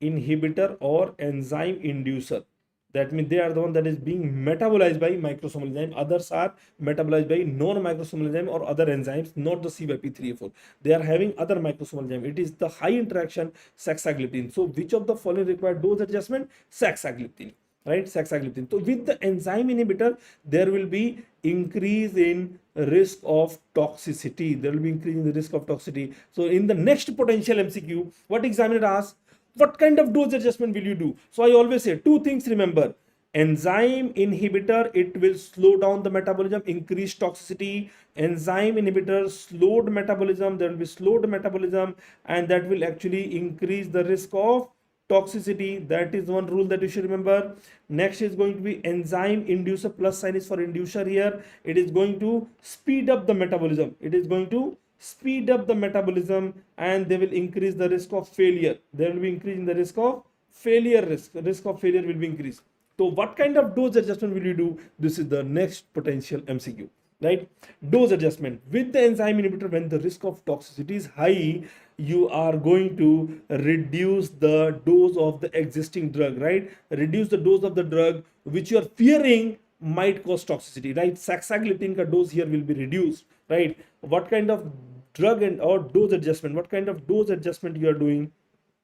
inhibitor or enzyme inducer. That means they are the one that is being metabolized by microsomal enzyme. Others are metabolized by non-microsomal enzyme or other enzymes, not the CYP3A4. They are having other microsomal enzyme. It is the high interaction saxagliptin. So which of the following required dose adjustment? Saxagliptin, right? Saxagliptin. So with the enzyme inhibitor, there will be increase in risk of toxicity. There will be increase in the risk of toxicity. So in the next potential MCQ, what examiner asks, what kind of dose adjustment will you do? So I always say two things, remember. Enzyme inhibitor, it will slow down the metabolism, increase toxicity. Enzyme inhibitor, slowed metabolism, there will be slowed metabolism, and that will actually increase the risk of toxicity. That is one rule that you should remember. Next is going to be enzyme inducer, plus sign is for inducer here. It is going to speed up the metabolism. It is going to speed up the metabolism, and they will increase the risk of failure. There will be increase in the risk of failure. Risk of failure will be increased. So what kind of dose adjustment will you do? This is the next potential MCQ, right? Dose adjustment with the enzyme inhibitor when the risk of toxicity is high, you are going to reduce the dose of the existing drug, right? Reduce the dose of the drug which you are fearing might cause toxicity, right? Saxagliptin ka dose here will be reduced, right? What kind of drug and or dose adjustment, what kind of dose adjustment you are doing?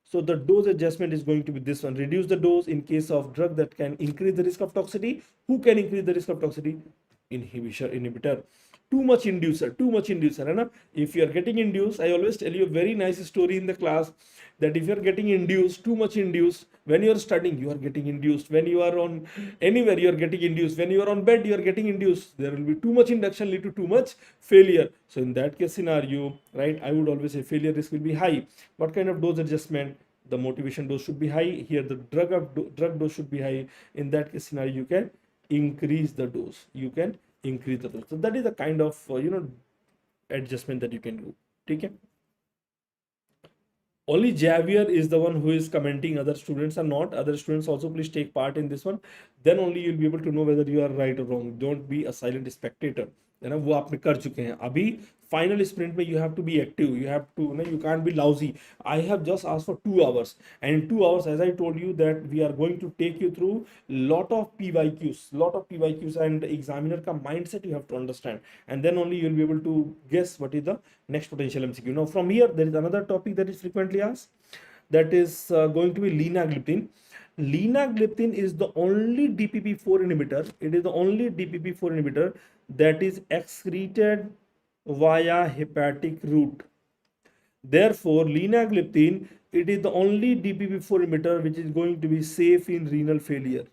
So the dose adjustment is going to be this one. Reduce the dose in case of drug that can increase the risk of toxicity. Who can increase the risk of toxicity? Inhibitor. Too much inducer, है ना? If you are getting induced, I always tell you a very nice story in the class that if you are getting induced, too much induced, when you are studying, you are getting induced. When you are on anywhere, you are getting induced. When you are on bed, you are getting induced. There will be too much induction lead to too much failure. So in that case scenario, right, I would always say failure risk will be high. What kind of dose adjustment? The motivation dose should be high. Here the drug dose should be high. In that case scenario, you can increase the dose. So that is the kind of adjustment that you can do. Okay. Only Javier is the one who is commenting. Other students are not. Other students also please take part in this one. Then only you'll be able to know whether you are right or wrong. Don't be a silent spectator. है ना, वो आपने कर चुके हैं. अभी final sprint में you have to be active. You can't be lousy. I have just asked for 2 hours, and in 2 hours, as I told you, that we are going to take you through lot of PYQs, and the examiner ka mindset you have to understand, and then only you'll be able to guess what is the next potential MCQ. Now from here there is another topic that is frequently asked, that is going to be linagliptin. Linagliptin is the only DPP4 inhibitor. It is the only DPP4 inhibitor that is excreted via hepatic route. Therefore, linagliptin, it is the only DPP4 inhibitor which is going to be safe in renal failure.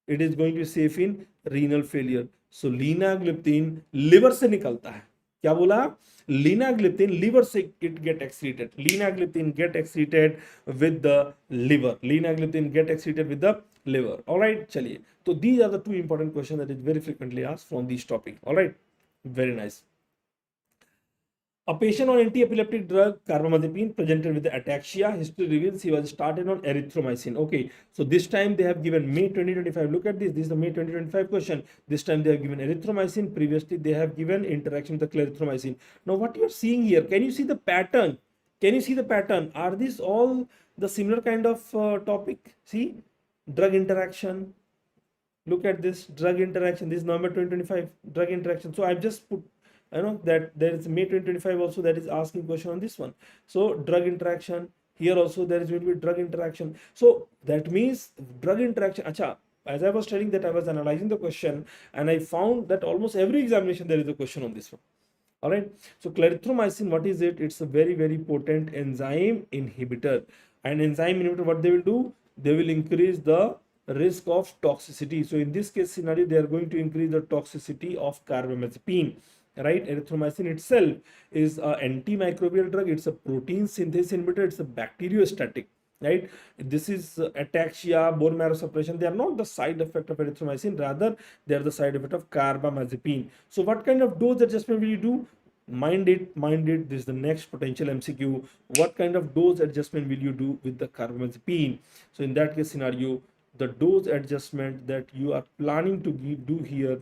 It is going to be safe in renal failure. So linagliptin liver से निकलता है. क्या बोला? Linagliptin liver से it get excreted. Linagliptin get excreted with the liver. Linagliptin get excreted with the liver. All right, चलिए. So these are the 2 important questions that is very frequently asked from this topic. All right, very nice. A patient on anti-epileptic drug carbamazepine presented with ataxia. History reveals he was started on erythromycin. Okay, so this time they have given May 2025. Look at this. This is the May 2025 question. This time they have given erythromycin. Previously they have given interaction with the clarithromycin. Now what you are seeing here? Can you see the pattern? Can you see the pattern? Are these all the similar kind of topic? See, drug interaction. Look at this drug interaction. This is November 2025 drug interaction. So I've just put, I know that there is May 2025 also that is asking question on this one. So drug interaction, here also there is going to be drug interaction. So that means drug interaction. Acha, as I was telling that I was analyzing the question and I found that almost every examination there is a question on this one. All right. So clarithromycin, what is it? It's a very, very potent enzyme inhibitor. And enzyme inhibitor, what they will do? They will increase the risk of toxicity. So in this case scenario, they are going to increase the toxicity of carbamazepine. Right, erythromycin itself is an antimicrobial drug. It's a protein synthesis inhibitor. It's a bacteriostatic. Right, this is ataxia, bone marrow suppression. They are not the side effect of erythromycin, rather they are the side effect of carbamazepine. So what kind of dose adjustment will you do? Mind it. This is the next potential MCQ. What kind of dose adjustment will you do with the carbamazepine? So in that case scenario, the dose adjustment that you are planning to do here,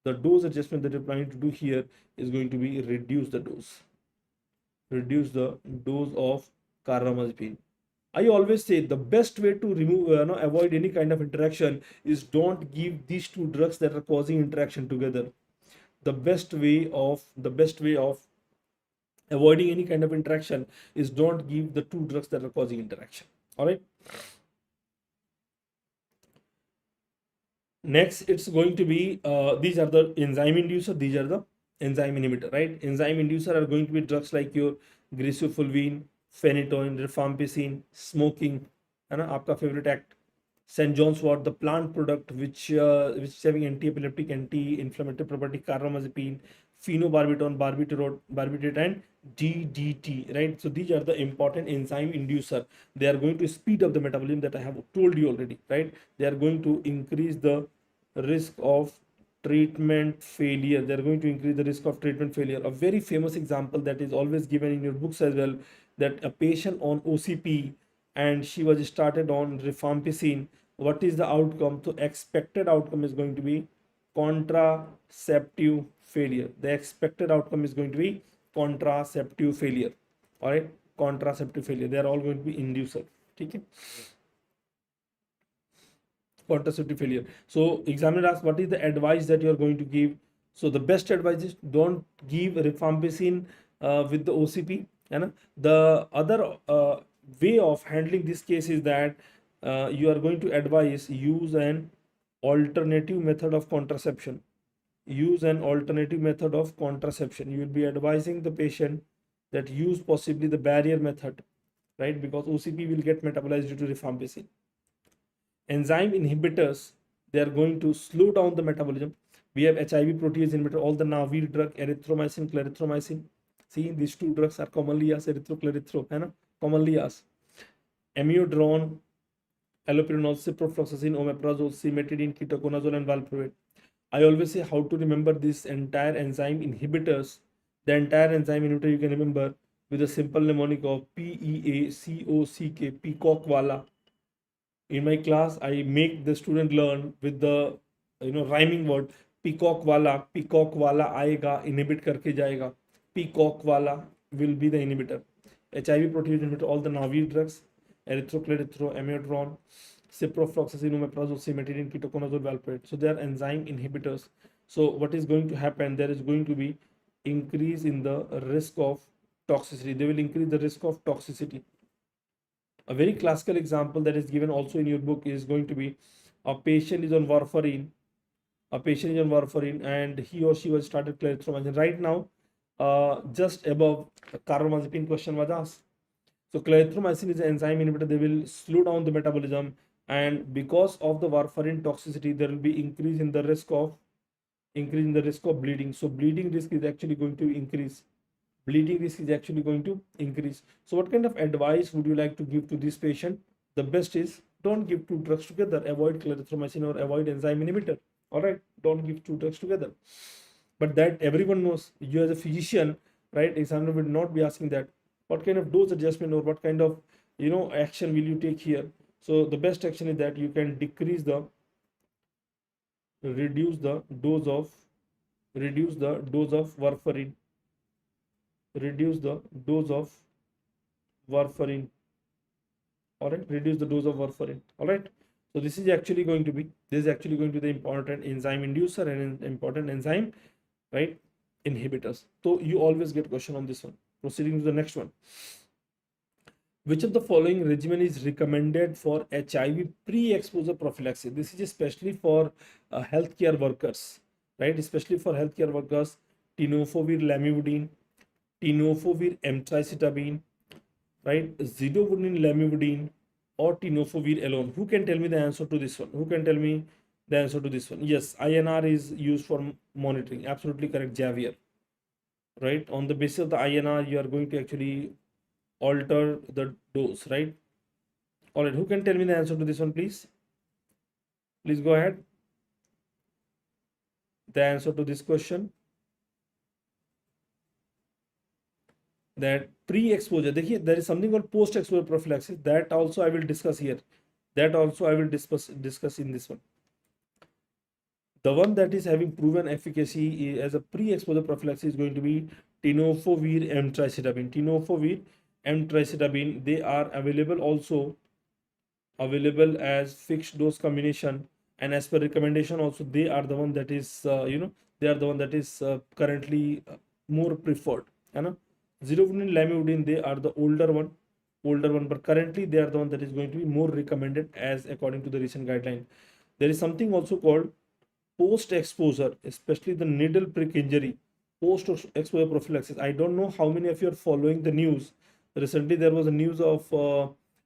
the dose adjustment that you're planning to do here is going to be reduce the dose of carbamazepine. I always say the best way to remove, avoid any kind of interaction is don't give these two drugs that are causing interaction together. The best way of avoiding any kind of interaction is don't give the two drugs that are causing interaction. All right. Next, it's going to be these are the enzyme inducer, these are the enzyme inhibitor, right? Enzyme inducer are going to be drugs like your grisofulvine, phenytoin, rifampicin, smoking, and आपका favorite act, St. John's wort, the plant product which is having anti-epileptic, anti-inflammatory property, carbamazepine, phenobarbital, barbiturate, and DDT, right? So these are the important enzyme inducer. They are going to speed up the metabolism that I have told you already, right? They are going to increase the risk of treatment failure. They are going to increase the risk of treatment failure. A very famous example that is always given in your books as well, that a patient on OCP and she was started on rifampicin. What is the outcome? So expected outcome is going to be contraceptive failure. The expected outcome is going to be contraceptive failure. All right, contraceptive failure. They are all going to be inducer. Okay. Contraceptive failure. So examiner asks, what is the advice that you are going to give? So the best advice is don't give rifampicin with the OCP. And the other way of handling this case is that you are going to advise use an alternative method of contraception. Use an alternative method of contraception. You will be advising the patient that use possibly the barrier method, right? Because OCP will get metabolized due to rifampicin. Enzyme inhibitors, they are going to slow down the metabolism. We have HIV protease inhibitor, all the Navir drug, erythromycin, clarithromycin. See, these two drugs are commonly asked, erythro, commonly asked. Amiodarone, allopurinol, ciprofloxacin, omeprazole, cimetidine, ketoconazole, and valproate. I always say how to remember this entire enzyme inhibitors. The entire enzyme inhibitor you can remember with a simple mnemonic of PEACOCK, PEACOCK walla. In my class, I make the student learn with the rhyming word PEACOCK walla आएगा, inhibit करके जाएगा. PEACOCK walla will be the inhibitor. HIV protease inhibitor, all the Navir drugs, erythro, amiodarone, ciprofloxacin, omeprazole, cimetidine, ketoconazole, valproate. So they are enzyme inhibitors. So what is going to happen? There is going to be increase in the risk of toxicity. They will increase the risk of toxicity. A very classical example that is given also in your book is going to be a patient is on warfarin. And he or she was started clarithromycin. Right now, just above carbamazepine question was asked. So clarithromycin is an enzyme inhibitor. They will slow down the metabolism, and because of the warfarin toxicity, there will be increase in the risk of bleeding. So bleeding risk is actually going to increase. So what kind of advice would you like to give to this patient? The best is don't give two drugs together. Avoid clarithromycin or avoid enzyme inhibitor. All right, don't give two drugs together. But that everyone knows. You as a physician, right? Examiner will not be asking that. What kind of dose adjustment or what kind of, action will you take here? So the best action is that you can reduce the dose of warfarin, reduce the dose of warfarin. All right, reduce the dose of warfarin. All right, so this is actually going to be the important enzyme inducer and important enzyme, right, inhibitors. So you always get question on this one. Proceeding to the next one. Which of the following regimen is recommended for HIV pre-exposure prophylaxis? This is especially for healthcare workers, right? Especially for healthcare workers. Tenofovir lamivudine, tenofovir emtricitabine, right? Zidovudine lamivudine, or tenofovir alone. Who can tell me the answer to this one? Who can tell me the answer to this one? Yes, INR is used for monitoring. Absolutely correct, Javier. Right? On the basis of the INR, you are going to actually alter the dose, right? All right, who can tell me the answer to this one, please? Please go ahead. The answer to this question, that pre-exposure, there is something called post-exposure prophylaxis, that also I will discuss here. That also I will discuss in this one. The one that is having proven efficacy as a pre-exposure prophylaxis is going to be tenofovir emtricitabine. Tenofovir emtricitabine, they are available as fixed dose combination, and as per recommendation also they are the one that is currently more preferred. Zidovudine lamivudine, they are the older one, but currently they are the one that is going to be more recommended as according to the recent guideline. There is something also called post exposure, especially the needle prick injury, post exposure prophylaxis. I don't know how many of you are following the news. Recently there was a news of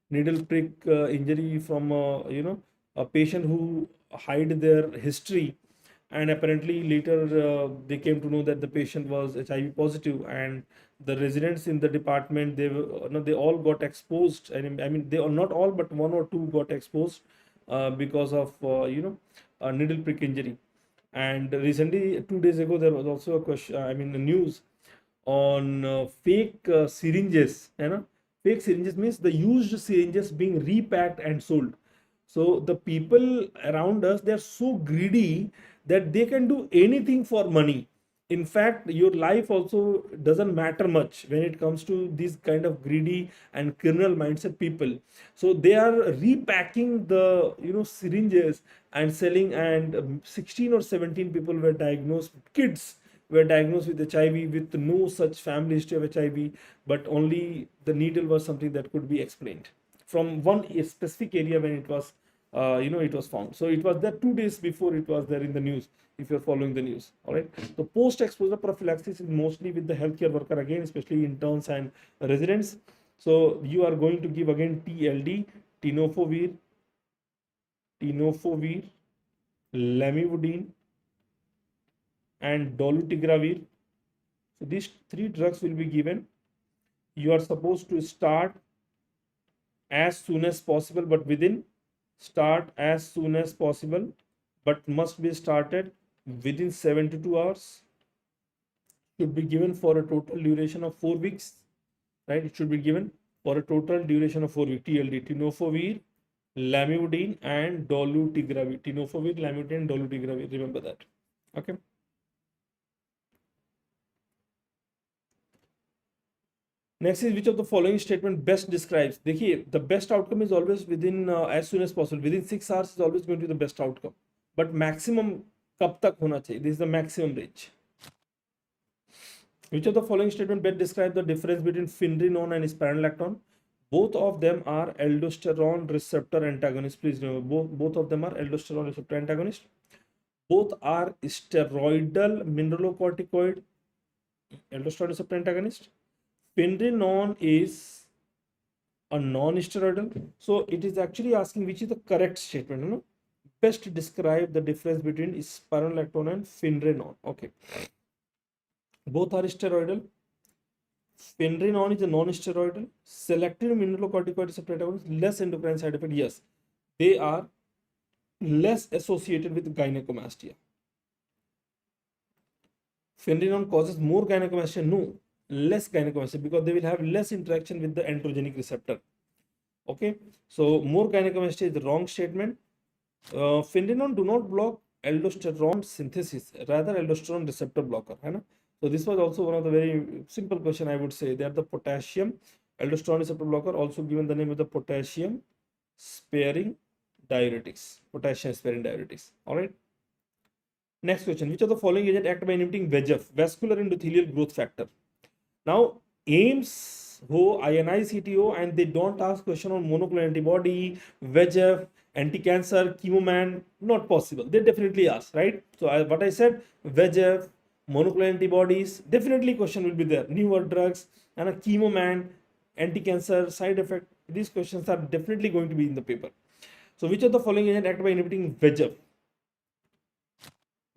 needle prick injury from a patient who hid their history, and apparently later they came to know that the patient was HIV positive, and the residents in the department, they all got exposed. And I mean, they are not all, but one or two got exposed because of needle prick injury. And recently, 2 days ago, there was also a question, a news on fake syringes. Fake syringes means the used syringes being repacked and sold. So the people around us, they are so greedy that they can do anything for money. In fact, your life also doesn't matter much when it comes to these kind of greedy and criminal mindset people. So they are repacking the syringes and selling, and 16 or 17 people were diagnosed, kids were diagnosed with HIV with no such family history of HIV, but only the needle was something that could be explained from one specific area when it was it was found. So it was there 2 days before it was there in the news, if you're following the news. All right, so post exposure prophylaxis is mostly with the healthcare worker, again especially interns and residents. So you are going to give again TLD, tenofovir lamivudine and dolutegravir. So these 3 drugs will be given. You are supposed to start as soon as possible, but must be started within 72 hours. Should be given for a total duration of 4 weeks, right? It should be given for a total duration of 4 weeks. TLD, tenofovir lamivudine and dolutegravir. Tenofovir lamivudine and dolutegravir, remember that. Okay. Next is, which of the following statement best describes? देखिए, the best outcome is always within as soon as possible. Within 6 hours is always going to be the best outcome. But maximum कब तक होना चाहिए? This is the maximum range. Which of the following statement best describe the difference between finerenone and spironolactone? Both of them are aldosterone receptor antagonists. Please remember, both of them are aldosterone receptor antagonists. Both are steroidal mineralocorticoid, aldosterone receptor antagonist. Finerenone is a non-steroidal. So it is actually asking which is the correct statement. Best describe the difference between spironolactone and finerenone. Okay. Both are steroidal. Finerenone is a non-steroidal. Selective mineralocorticoid receptor antagonist, less endocrine side effect. Yes, they are less associated with gynecomastia. Finerenone causes more gynecomastia. No. less gynecomastia because they will have less interaction with the androgenic receptor. Okay, so more gynecomastia is the wrong statement. Findenone do not block aldosterone synthesis, rather aldosterone receptor blocker, है ना? So this was also one of the very simple question I would say. They are the potassium aldosterone receptor blocker, also given the name of the potassium sparing diuretics. Potassium sparing diuretics. All right. Next question: which of the following agent act by inhibiting VEGF, vascular endothelial growth factor? Now, AIMS who INICET and they don't ask question on monoclonal antibody, VEGF, anti-cancer, chemoman, not possible. They definitely ask, right? So what I said, VEGF, monoclonal antibodies, definitely question will be there. Newer drugs and a chemoman, anti-cancer, side effect. These questions are definitely going to be in the paper. So which of the following agent act by inhibiting VEGF?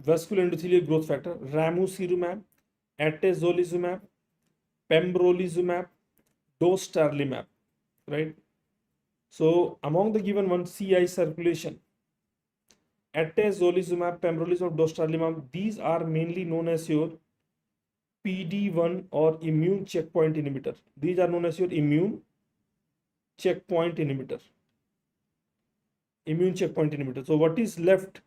Vascular endothelial growth factor: ramucirumab, atezolizumab, pembrolizumab, dostarlimab, right? So among the given one, CI circulation, atezolizumab, pembrolizumab, dostarlimab, these are mainly known as your PD-1 or immune checkpoint inhibitor. These are known as your immune checkpoint inhibitor. Immune checkpoint inhibitor. So what is left?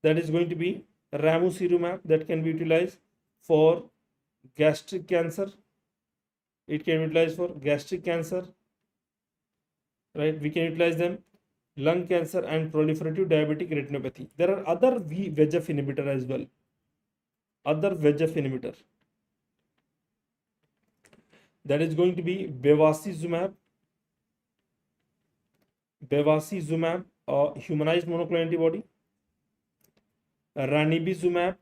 That is going to be ramucirumab, that can be utilized for gastric cancer. It can be utilized for gastric cancer, right? We can utilize them lung cancer and proliferative diabetic retinopathy. There are other VEGF inhibitor as well. Other VEGF inhibitor. That is going to be bevacizumab, humanized monoclonal antibody, ranibizumab,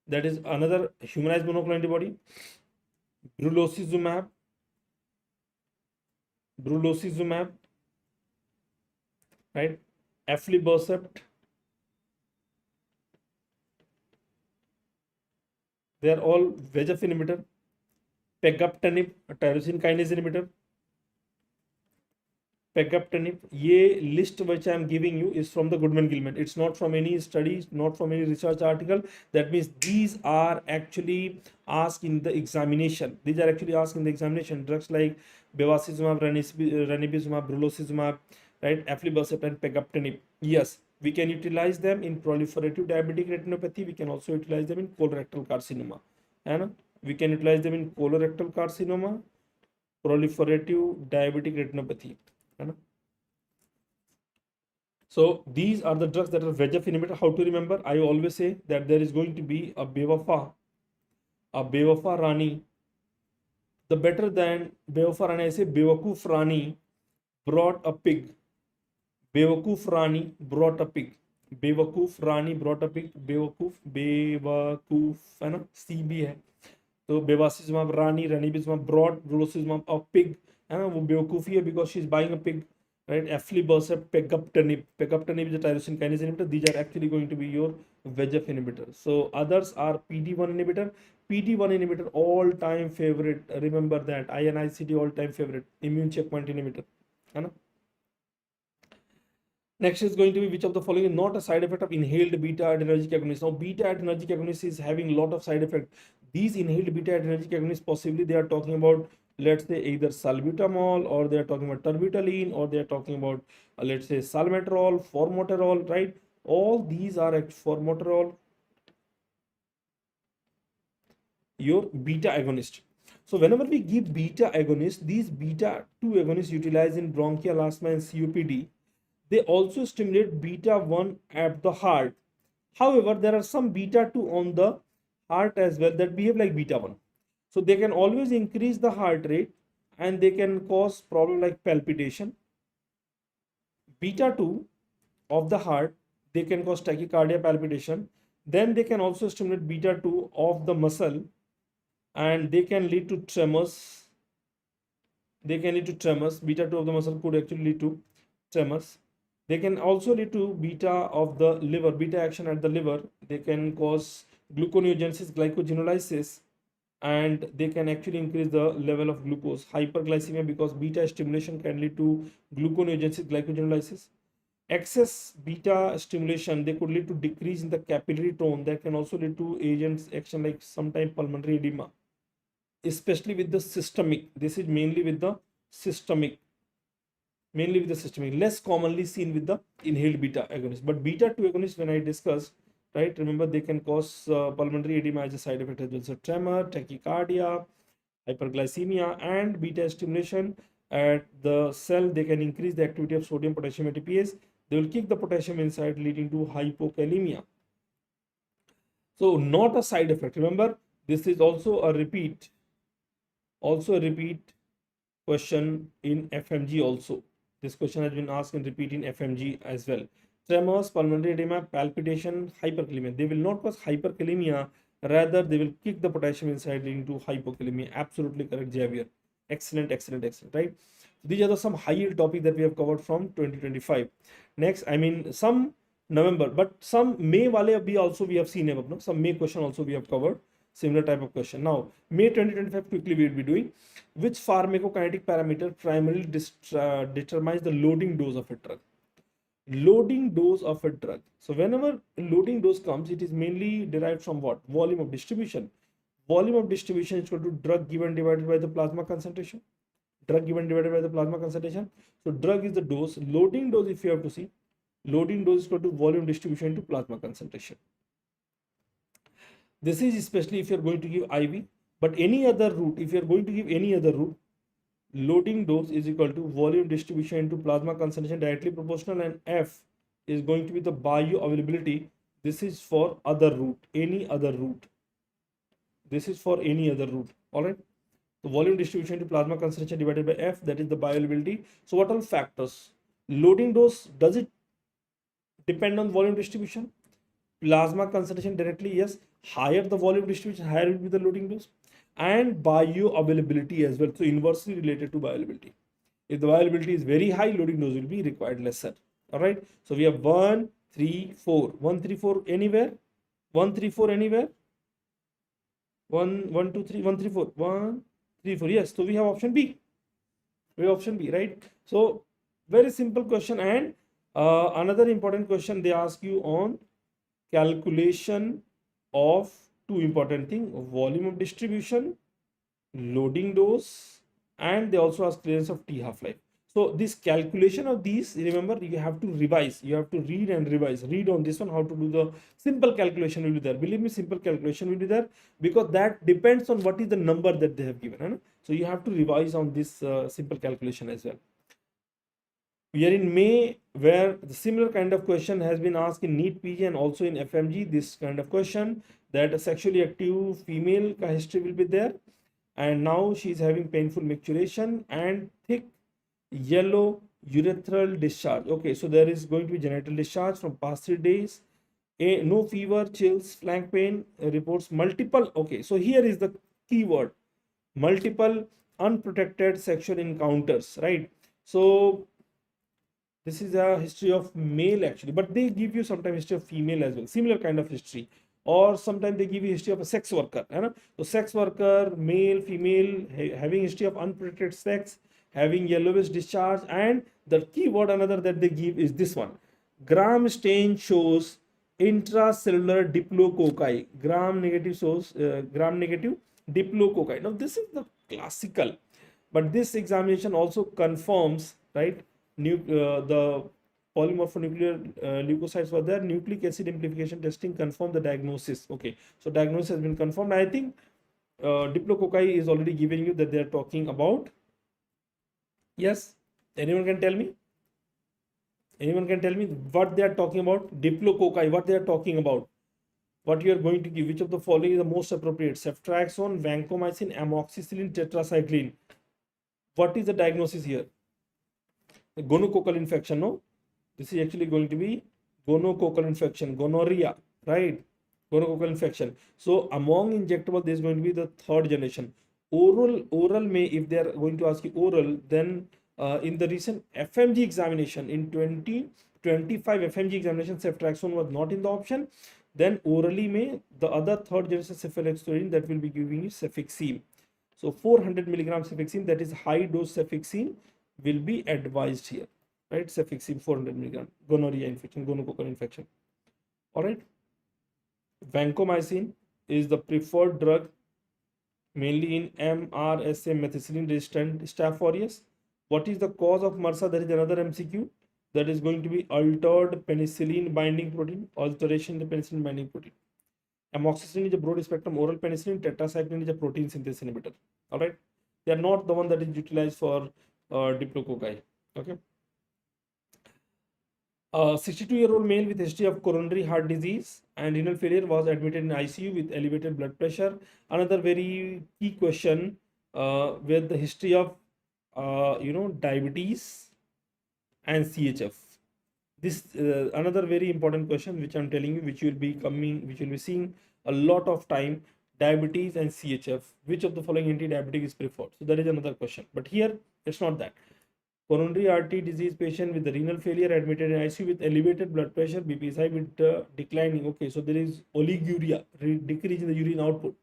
that is another humanized monoclonal antibody, brulocizumab, right? Aflibercept. They are all VEGF inhibitor. Pegaptanib, a tyrosine kinase inhibitor. Pegaptanib, ये list which I am giving you is from the Goodman-Gilman. It's not from any studies, not from any research article. That means these are actually asked in the examination. These are actually asked in the examination. Drugs like bevacizumab, ranibizumab, brulocizumab, right? Aflibercept and pegaptanib. Yes, we can utilize them in proliferative diabetic retinopathy. We can also utilize them in colorectal carcinoma. And we can utilize them in colorectal carcinoma, proliferative diabetic retinopathy. So these are the drugs that are VEGF inhibitor. How to remember? I always say that there is going to be a Bewafa Rani. The better than Bewafa Rani, I say Bewakoof Rani brought a pig. Bewakoof Rani brought a pig. Bewakoof Rani brought a pig. Bewakoof, है ना? CB है. तो bevacizumab Rani, ranibizumab brought brulocizumab a pig. है ना? वो बेवकूफ़ी है because she is buying a pig. Right, aflibercept, pegaptanib is a tyrosine kinase inhibitor. These are actually going to be your VEGF inhibitors. So others are PD-1 inhibitor, all-time favorite. Remember that INICET all-time favorite, immune checkpoint inhibitor. Next is going to be which of the following is not a side effect of inhaled beta-adrenergic agonist. Now, beta-adrenergic agonist is having a lot of side effects. These inhaled beta-adrenergic agonists, possibly they are talking about, let's say, either salbutamol, or they are talking about terbutaline, or they are talking about, let's say, salmeterol, formoterol, right? All these are formoterol, your beta agonist. So whenever we give beta agonist, these beta 2 agonists utilized in bronchial asthma and COPD, they also stimulate beta 1 at the heart. However, there are some beta 2 on the heart as well that behave like beta 1. So they can always increase the heart rate and they can cause problem like palpitation. Beta 2 of the heart, they can cause tachycardia, palpitation. Then they can also stimulate beta 2 of the muscle and they can lead to tremors. Beta 2 of the muscle could actually lead to tremors. They can also lead to beta of the liver, beta action at the liver. They can cause gluconeogenesis, glycogenolysis, and they can actually increase the level of glucose, hyperglycemia, because beta stimulation can lead to gluconeogenesis, glycogenolysis. Excess beta stimulation, they could lead to decrease in the capillary tone. That can also lead to agents action like sometimes pulmonary edema, especially with the systemic. This is mainly with the systemic, less commonly seen with the inhaled beta agonist. But beta 2 agonists, when I discussed, right, remember they can cause pulmonary edema as a side effect as well. So tremor, tachycardia, hyperglycemia, and beta stimulation at the cell, they can increase the activity of sodium potassium ATPase. They will kick the potassium inside, leading to hypokalemia. So not a side effect. Remember, this is also a repeat question in FMG also. This question has been asked in repeat in FMG as well. Tremors, pulmonary edema, palpitation, hyperkalemia. They will not cause hyperkalemia, rather they will kick the potassium inside, leading to hypokalemia. Absolutely correct, Javier. Excellent, right? These are some high-yield topics that we have covered from 2025. Next, I mean some November, but some May wale abhi also we have seen above, no? Some May question also we have covered, similar type of question. Now, May 2025 quickly we will be doing. Which pharmacokinetic parameter primarily determines the loading dose of a drug? Loading dose of a drug. So whenever loading dose comes, it is mainly derived from what? Volume of distribution. Volume of distribution is equal to drug given divided by the plasma concentration. Drug given divided by the plasma concentration. So drug is the dose. Loading dose, if you have to see, loading dose is equal to volume distribution into plasma concentration. This is especially if you are going to give IV, but any other route, if you are going to give any other route, loading dose is equal to volume distribution into plasma concentration directly proportional, and F is going to be the bioavailability. This is for other route, any other route. This is for any other route. All right. So volume distribution to plasma concentration divided by F, that is the bioavailability. So what are factors? Loading dose, does it depend on volume distribution? Plasma concentration directly, yes. Higher the volume distribution, higher will be the loading dose. And bioavailability as well. So inversely related to bioavailability. If the bioavailability is very high, loading dose will be required lesser. All right. So we have 1, 3, 4. 1, 3, 4 anywhere. 1, 3, 4 anywhere. 1, 1, 2, 3, 1, 3, 4. 1, 3, 4. Yes. So we have option B. We have option B, right? So very simple question. And another important question they ask you on calculation of two important things: volume of distribution, loading dose, and they also ask clearance of T half-life. So this calculation of these, remember, you have to revise, you have to read and revise. Read on this one, how to do the simple calculation will be there. Believe me, simple calculation will be there, because that depends on what is the number that they have given. So you have to revise on this simple calculation as well. We are in May, where the similar kind of question has been asked in NEET PG and also in FMG. This kind of question, that a sexually active female history will be there, and now she is having painful micturition and thick yellow urethral discharge. Okay, so there is going to be genital discharge from past 3 days. No fever, chills, flank pain, reports multiple. Okay, so here is the keyword: multiple unprotected sexual encounters, right? So this is a history of male actually, but they give you sometimes history of female as well, similar kind of history. Or sometimes they give you history of a sex worker. So sex worker, male, female, having history of unprotected sex, having yellowish discharge, and the keyword another that they give is this one: gram stain shows intracellular diplococci. Gram negative shows gram negative diplococci. Now this is the classical, but this examination also confirms, right? The polymorphonuclear leukocytes were there. Nucleic acid amplification testing confirmed the diagnosis. Okay, so diagnosis has been confirmed. I think diplococci is already giving you that they are talking about. Yes, anyone can tell me? Anyone can tell me what they are talking about? Diplococci, what they are talking about? What you are going to give? Which of the following is the most appropriate? Ceftriaxone, vancomycin, amoxicillin, tetracycline. What is the diagnosis here? Gonococcal infection, no? This is actually going to be gonococcal infection, gonorrhea, right? Gonococcal infection. So among injectable, this is going to be the third generation. Oral may, if they are going to ask you oral, then in the recent FMG examination, in 2025 FMG examination, ceftriaxone was not in the option. Then orally may, the other third generation cephalosporin that will be giving you cefixime. So 400 milligram cefixime, that is high dose cefixime, will be advised here. right? Cefixime 400 milligram, gonorrhea infection, gonococcal infection. All right. Vancomycin is the preferred drug mainly in MRSA methicillin resistant Staph aureus. What is the cause of MRSA? There is another MCQ. That is going to be altered penicillin binding protein, alteration in the penicillin binding protein. Amoxicillin is a broad spectrum oral penicillin. Tetracycline is a protein synthesis inhibitor. All right. They are not the one that is utilized for diplococci. Okay. 62-year-old male with history of coronary heart disease and renal failure was admitted in ICU with elevated blood pressure. Another very key question with the history of diabetes and CHF. This another very important question which I'm telling you, which will be seeing a lot of time. Diabetes and CHF, which of the following anti-diabetic is preferred? So that is another question, but here it's not that. Coronary artery disease patient with the renal failure admitted in ICU with elevated blood pressure, BP is high with declining. Okay, so there is oliguria, decrease in the urine output.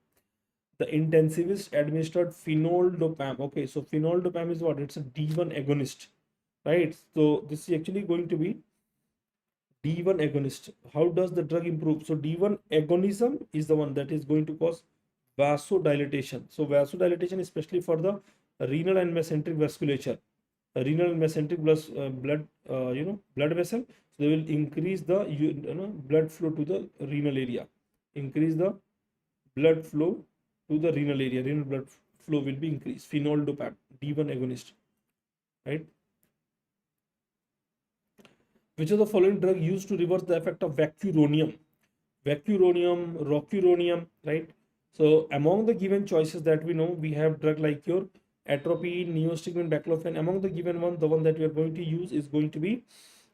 The intensivist administered phenoldopam. Okay, so phenoldopam is what? It's a D1 agonist, right? So this is actually going to be D1 agonist. How does the drug improve? So D1 agonism is the one that is going to cause vasodilatation. So vasodilatation, especially for the renal and mesenteric vasculature, renal and mesenteric blood vessel. So they will increase the blood flow to the renal area. Increase the blood flow to the renal area. Renal blood flow will be increased. Phenoldopam, D1 agonist, right? Which of the following drug used to reverse the effect of vacuronium? Vacuronium, rocuronium, right? So among the given choices that we know, we have drug like your atropine, neostigmine, baclofen. Among the given one, the one that we are going to use is going to be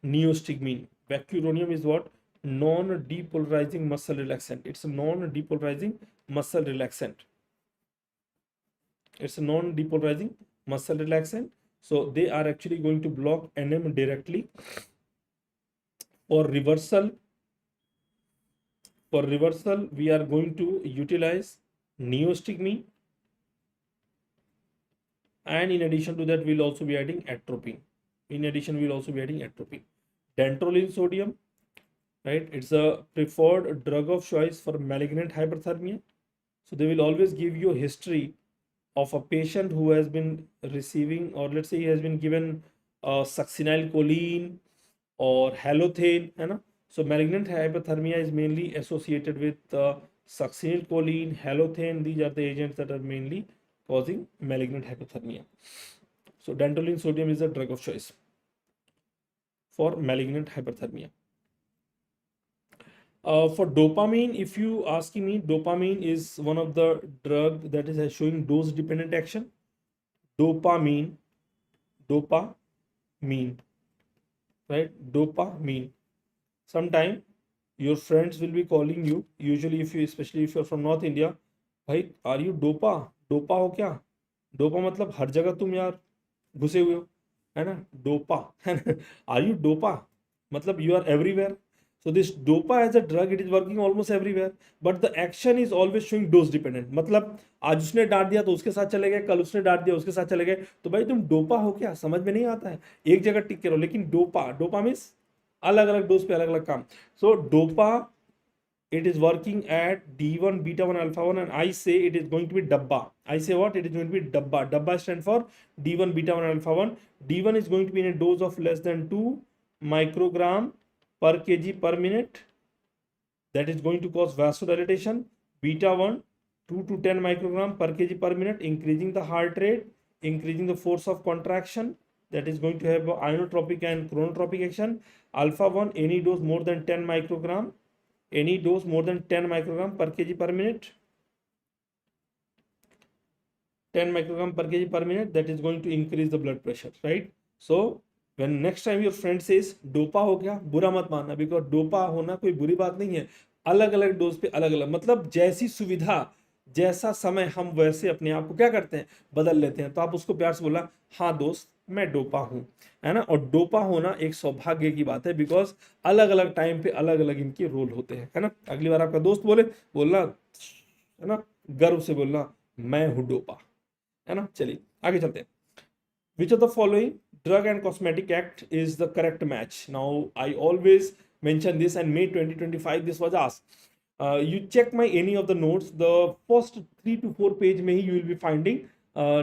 neostigmine. Vacuronium is what? Non-depolarizing muscle relaxant. It's a non-depolarizing muscle relaxant. It's a non-depolarizing muscle relaxant. So they are actually going to block NM directly. For reversal, we are going to utilize neostigmine, and in addition to that, we'll also be adding atropine. Dantrolene sodium, right? It's a preferred drug of choice for malignant hyperthermia. So they will always give you a history of a patient who has been receiving, or let's say he has been given succinylcholine or halothane, है ना? So malignant hyperthermia is mainly associated with succinylcholine, halothane. These are the agents that are mainly causing malignant hyperthermia. So dantrolene sodium is a drug of choice for malignant hyperthermia. For dopamine, if you ask me, dopamine is one of the drug that is showing dose dependent action. Dopamine, right? Dopamine. Sometime your friends will be calling you, usually especially if you're from North India, भाई are you dopa हो क्या? Dopa मतलब हर जगह तुम यार घुसे हुए हो, है ना? डोपा, है ना? Are you dopa मतलब you are everywhere. So this dopa as a drug, it is working almost everywhere, but the action is always showing dose dependent. मतलब आज उसने डांट दिया तो उसके साथ चले गए, कल उसने डांट दिया उसके साथ चले गए, तो भाई तुम डोपा हो क्या? समझ में नहीं आता है, एक जगह टिक के रहो. लेकिन डोपा मीन्स अलग अलग डोज पे अलग अलग काम. So dopa, it is working at D1, beta 1, alpha 1, and I say it is going to be dabba. I say what? It is going to be dabba. Dabba stands for D1, beta 1, alpha 1. D1 is going to be in a dose of less than 2 microgram per kg per minute. That is going to cause vasodilatation. Beta 1, 2 to 10 microgram per kg per minute, increasing the heart rate, increasing the force of contraction. That is going to have inotropic and chronotropic action. Alpha 1, any dose more than 10 microgram. Any dose more than 10 microgram per kg per minute. 10 microgram per kg per minute, that is going to increase the blood pressure, right? So when next time your friend says dopa हो गया, बुरा मत मानना, because dopa होना कोई बुरी बात नहीं है. अलग अलग डोज पे अलग अलग, मतलब जैसी सुविधा, जैसा समय, हम वैसे अपने आप को क्या करते हैं, बदल लेते हैं. तो आप उसको प्यार से बोला, हाँ दोस्त मैं डोपा हूं, है ना? और डोपा होना एक सौभाग्य की बात है, बिकॉज अलग अलग टाइम पे अलग अलग इनके रोल होते हैं, है ना? अगली बार आपका दोस्त बोलना, है ना, गर्व से बोलना मैं हूं डोपा, है ना? चलिए आगे चलते हैं. Which of the following Drug and Cosmetic Act is the correct match. Now, I always mention this, and May 2025 this was asked. You check my any of the notes, the first 3 to 4 page may you will be finding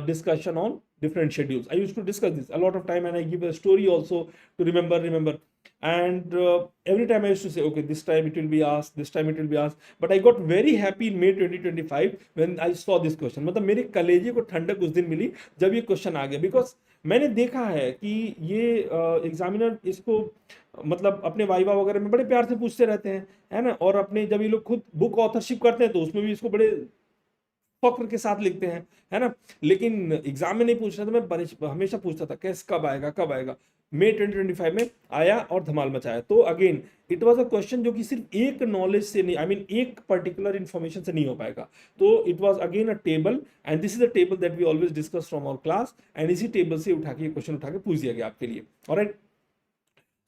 discussion on different schedules. I used to discuss this a lot of time, and I give a story also to remember. And every time I used to say, okay, this time it will be asked, this time it will be asked. But I got very happy in May 2025 when I saw this question. मतलब मेरे कलेजे को ठंडक उस दिन मिली जब ये question आ गया, बिकॉज मैंने देखा है कि ये एग्जामिनर इसको मतलब अपने वाइवा वगैरह में बड़े प्यार से पूछते रहते हैं, है ना, और अपने जब ये लोग खुद बुक ऑथरशिप करते हैं तो उसमें भी इसको बड़े फक्र के साथ लिखते हैं, है ना। लेकिन एग्जाम में नहीं पूछना, तो मैं हमेशा पूछता था कैसे कब आएगा कब आएगा। मई 2025 में आया और धमाल मचाया। तो again it was a question जो कि सिर्फ एक नॉलेज से नहीं, आई मीन एक पर्टिकुलर इंफॉर्मेशन से नहीं हो पाएगा। तो it was again a table, and this is the table that we always discuss from our class, and इसी टेबल से उठा के क्वेश्चन उठा के पूछ दिया गया आपके लिए। Alright,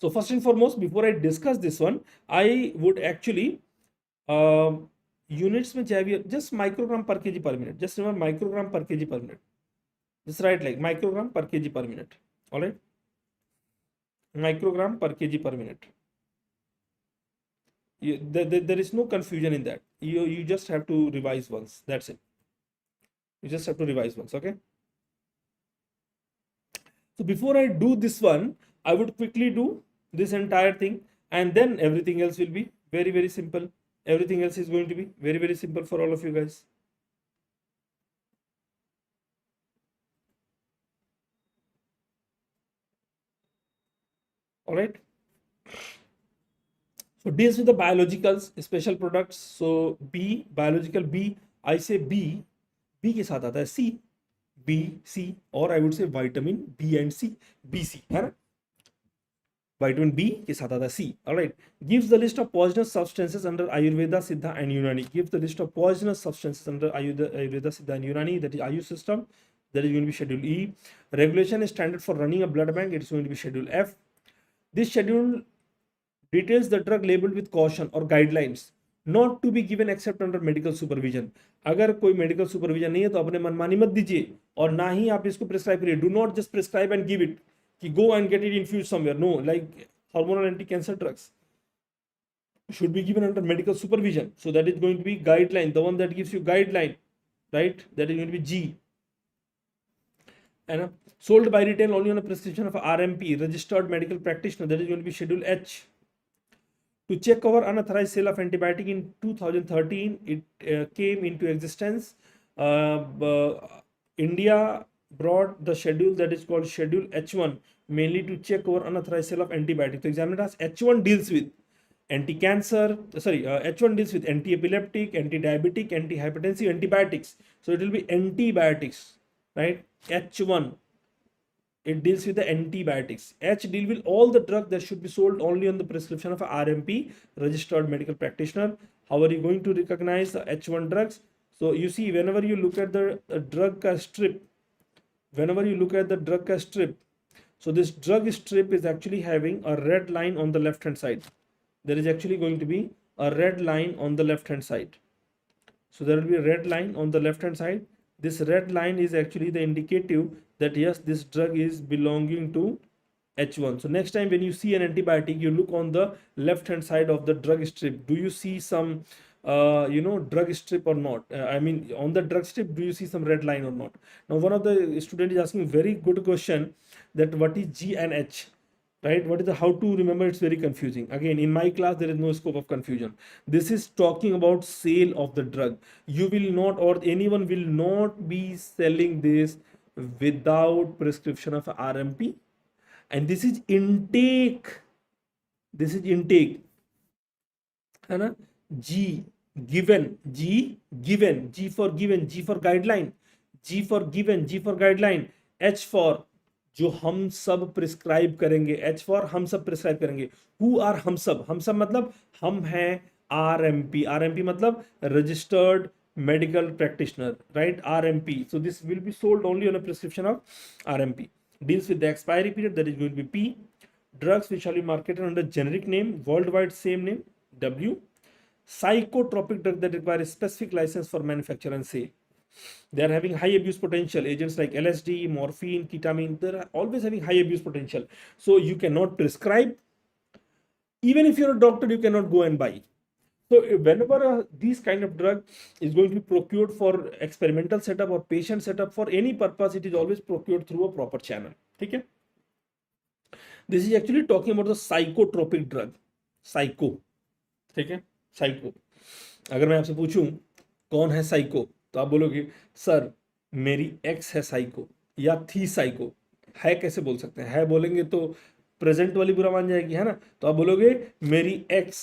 so first and foremost, before I discuss this one, I would actually units में चाहिए just microgram per kg per minute. Just remember microgram per kg per minute. Just write like microgram per kg per minute. All right, microgram per kg per minute. There is no confusion in that. You just have to revise once. That's it. You just have to revise once. Okay. So before I do this one, I would quickly do this entire thing, and then everything else will be very, very simple. Everything else is going to be very, very simple for all of you guys. All right. So deals with the biologicals, special products. So B, biological B, I say B के साथ आता है C, B, C, और I would say vitamin B and C, BC, है ना? Vitamin B के साथ आता है C. All right. Gives the list of poisonous substances under Ayurveda, Siddha and Unani. Gives the list of poisonous substances under Ayurveda, Siddha and Unani. That is Ayush system. That is going to be Schedule E. Regulation is standard for running a blood bank. It is going to be Schedule F. This schedule details the drug labeled with caution or guidelines not to be given except under medical supervision. अगर कोई medical supervision नहीं है तो अपने मनमानी मत दीजिए, और ना ही आप इसको प्रिस्क्राइब करिए. Do not just prescribe and give it कि go and get it infused somewhere. No, like hormonal anti-cancer drugs should be given under medical supervision. So that is going to be guideline, the one that gives you guideline, right? That is going to be G. And sold by retail only on a prescription of a RMP, registered medical practitioner. That is going to be Schedule H. To check our unauthorized sale of antibiotic in 2013, it came into existence. India brought the schedule that is called Schedule H1, mainly to check our unauthorized sale of antibiotic. So examiner asks, H1 deals with anti-cancer, H1 deals with anti-epileptic, anti-diabetic, anti-hypertensive, antibiotics. So it will be antibiotics, right? H1, it deals with the antibiotics. H deal with all the drugs that should be sold only on the prescription of a RMP, registered medical practitioner. How are you going to recognize the H1 drugs? So you see, whenever you look at the drug strip, so this drug strip is actually having a red line on the left hand side. There is actually going to be a red line on the left hand side. So there will be a red line on the left hand side. This red line is actually the indicative that yes, this drug is belonging to H1. So next time when you see an antibiotic, you look on the left hand side of the drug strip. Do you see some drug strip or not? I mean, on the drug strip, do you see some red line or not? Now one of the student is asking very good question, that what is G and H, right? What is the how to remember? It's very confusing. Again, in my class there is no scope of confusion. This is talking about sale of the drug. You will not, or anyone will not be selling this without prescription of RMP, and this is intake. This is intake, है ना? G given, G given, G for given, G for guideline, G for given, G for guideline, H for जो हम सब prescribe करेंगे, H for हम सब prescribe करेंगे. Who are हम सब? हम सब मतलब हम हैं RMP. RMP मतलब registered medical practitioner, right? RMP. So this will be sold only on a prescription of RMP. Deals with the expiry period, that is going to be P. Drugs which shall be marketed under generic name, worldwide same name, W. Psychotropic drug that require a specific license for manufacture and sale. They are having high abuse potential. Agents like LSD, morphine, ketamine, they are always having high abuse potential. So you cannot prescribe. Even if you're a doctor, you cannot go and buy. So whenever these kind of drug is going to be procured for experimental setup or patient setup for any purpose, it is always procured through a proper channel. ठीक है? This is actually talking about the psychotropic drug. Psycho. ठीक है? Psycho. अगर मैं आपसे पूछूं कौन है साइको, तो आप बोलोगे सर मेरी एक्स है साइको या थी साइको. है कैसे बोल सकते हैं? है बोलेंगे तो प्रेजेंट वाली बुरा मान जाएगी, है ना. तो आप बोलोगे मेरी एक्स,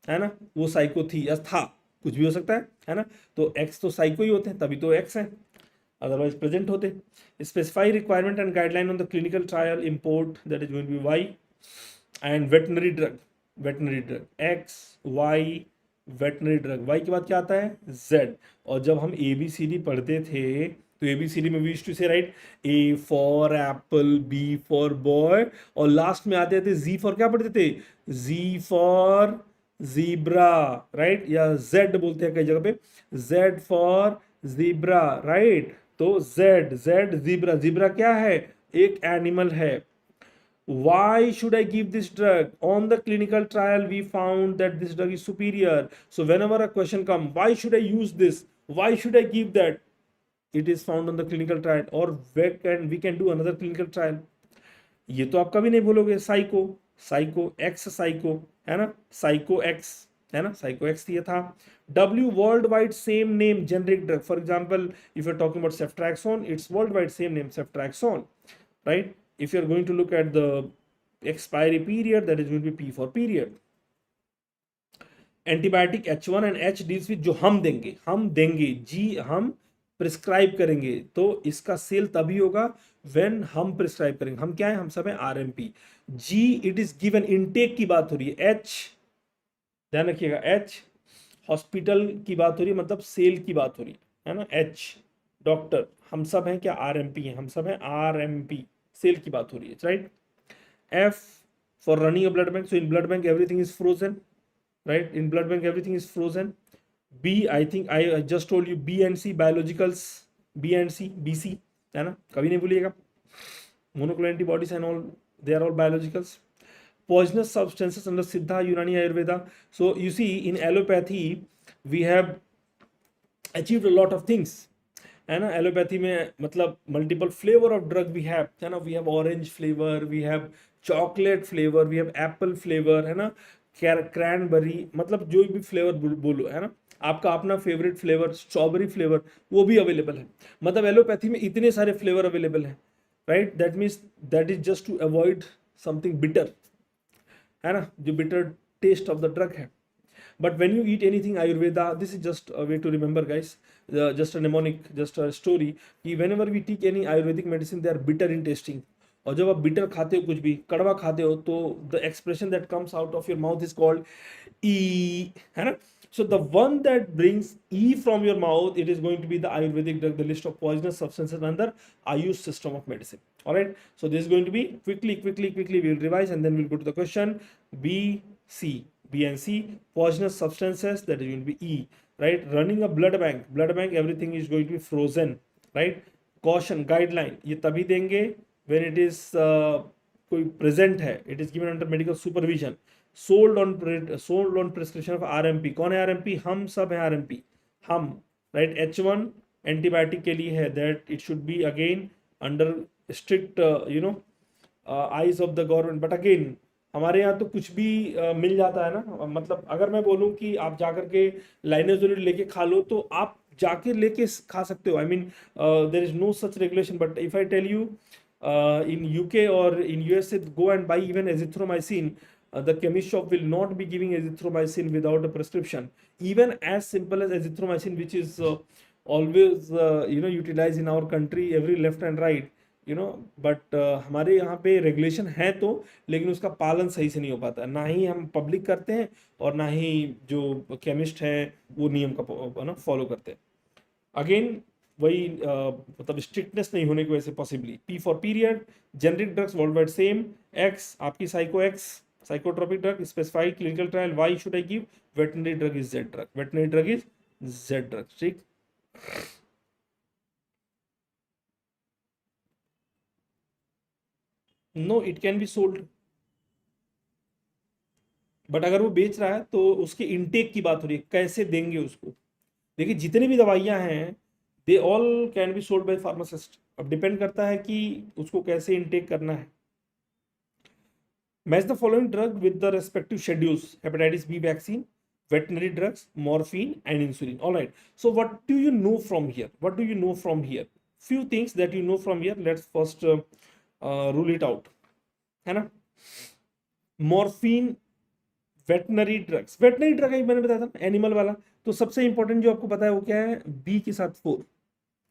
है ना, वो साइको थी या था, कुछ भी हो सकता है ना. तो एक्स तो साइको ही होते हैं, तभी तो एक्स है, अदरवाइज प्रेजेंट होते. Specify requirement and guideline on the clinical trial import, that is going to be Y. And veterinary drug X Y, veterinary drug Y के बाद क्या आता है? जेड. और जब हम ABCD पढ़ते थे तो ABCD में वी यूज्ड टू से right A for Apple, B for boy, और लास्ट में आते थे Z फॉर क्या पढ़ते थे? Z फॉर जीब्रा, राइट, या Z बोलते हैं कई जगह पे, Z फॉर जीब्रा, राइट. तो Z जीब्रा क्या है? एक एनिमल है. Why should I give this drug? On the clinical trial, we found that this drug is superior. So whenever a question comes, why should I use this? Why should I give that? It is found on the clinical trial, or we can do another clinical trial. ये तो आप कभी नहीं बोलोगे. Psycho x psycho, है ना, psycho x, है ना, साइको एक्स ये था. W world wide same name generic drug. For example if you are talking about ceftriaxone, it's world wide same name ceftriaxone, right. If you're going to look at the expiry period, that is going to be P for period. Antibiotic H1 and H deals with जो हम देंगे जी, हम prescribe करेंगे, तो इसका cell तभी होगा when हम प्रिस्क्राइब करेंगे. हम क्या है? हम सब है RMP. जी इट इज गिवन, इनटेक की बात हो रही है. H ध्यान रखिएगा, H हॉस्पिटल की बात हो रही है, मतलब सेल की बात हो रही है ना. H डॉक्टर, हम सब हैं क्या? RMP हैं, हम सब हैं RMP, सेल की बात हो रही है, right. F for running a blood bank, so in blood bank everything is frozen, right, in blood bank everything is frozen. B, I think I just told you, B and C biologicals, B and C, BC, है ना, कभी नहीं भूलिएगा. monoclonal antibodies and all, they are all biologicals. Poisonous substances under Siddha, Unani, Ayurveda. So you see in allopathy we have achieved a lot of things, है ना. Allopathy में मतलब multiple flavour of drug we have, है ना. We have orange flavour, we have chocolate flavour, we have apple flavour, है ना, cranberry, मतलब जो भी फ्लेवर बोलो, है ना. आपका अपना फेवरेट फ्लेवर स्ट्रॉबेरी फ्लेवर वो भी अवेलेबल है. मतलब एलोपैथी में इतने सारे फ्लेवर अवेलेबल हैं, right. That means that is just to avoid something bitter, है ना, जो bitter taste of the drug है. But when you eat anything Ayurveda, this is just a way to remember, guys. Just a mnemonic, just a story. कि whenever we take any Ayurvedic medicine, they are bitter in tasting. और जब आप bitter खाते हो, कुछ भी कड़वा खाते हो, तो the expression that comes out of your mouth is called E, है ना. So the one that brings E from your mouth, it is going to be the Ayurvedic drug, the list of poisonous substances under Ayush system of medicine. All right. So this is going to be quickly. We will revise and then we'll go to the question. B, C. B and C, poisonous substances, that is going to be E, right. Running a blood bank, everything is going to be frozen, right. Caution, guideline, ये तभी देंगे when it is कोई present है, it is given under medical supervision. Sold on prescription of RMP. कौन है RMP? हम सब हैं RMP, हम, right. H1 एंटीबायोटिक के लिए है, that it should be again under strict eyes of the government. But again हमारे यहाँ तो कुछ भी मिल जाता है ना. मतलब अगर मैं बोलूँ कि आप जाकर के लाइनोजोलिड लेके खा लो, तो आप जाके लेके खा सकते हो. I mean there is no such regulation. But if I tell you in UK or in USA, go and buy even azithromycin. The chemist shop will not be giving azithromycin without a prescription. Even as simple as azithromycin, which is always utilized in our country, every left and right, but हमारे यहाँ पे regulation है तो, लेकिन उसका पालन सही से नहीं हो पाता. ना ही हम पब्लिक करते हैं और ना ही जो केमिस्ट हैं वो नियम का फॉलो करते हैं. अगेन वही मतलब स्ट्रिक्टनेस नहीं होने की वजह से possibly. P for period, generic drugs world wide same. X आपकी psychotropic drug, specified clinical trial. Why should I give? Veterinary drug is Z drug. ठीक. No, it can be sold, but अगर वो बेच रहा है तो उसके इनटेक की बात हो रही है, कैसे देंगे उसको। देखिए जितनी भी दवाइयां हैं, they all can be sold by pharmacist. अब डिपेंड करता है कि उसको कैसे इनटेक करना है। Match the following drug with the respective schedules: hepatitis B vaccine, veterinary drugs, morphine and insulin. All right, so what do you know from here? What do you know from here? Few things that you know from here. Let's first rule it out, है ना। Morphine, veterinary drugs, veterinary drug मैंने बताया था animal वाला। तो सबसे important जो आपको पता है वो क्या है, बी के साथ 4,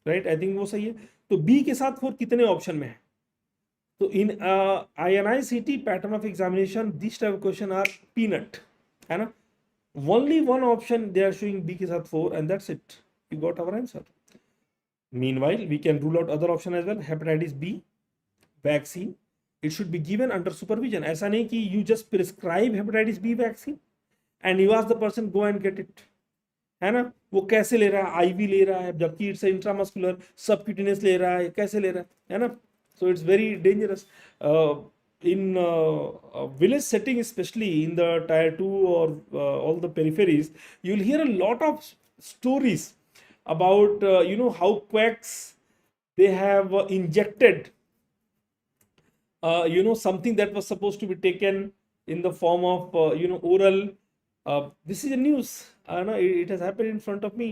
राइट, आई थिंक वो सही है। तो बी के साथ 4 कितने ऑप्शन में है? तो in INICET pattern of examination this type of question are peanut, है ना। Only one option they are showing B के साथ 4 and that's it. You got our answer. Meanwhile, we can rule out other option as well. Hepatitis B vaccine. It should be given under supervision. ऐसा नहीं कि you just prescribe hepatitis B vaccine and you ask the person go and get it. है ना, वो कैसे ले रहा है, आईवी ले रहा है, जबकि इट्स इंट्रामस्कुलर सबक्यूटेनियस ले रहा है, कैसे ले रहा है ना। So it's very dangerous in village setting, especially in the tier 2 or all the peripheries. You'll hear a lot of stories about how quacks, they have injected something that was supposed to be taken in the form of oral. This is a news. No, it has happened in front of me.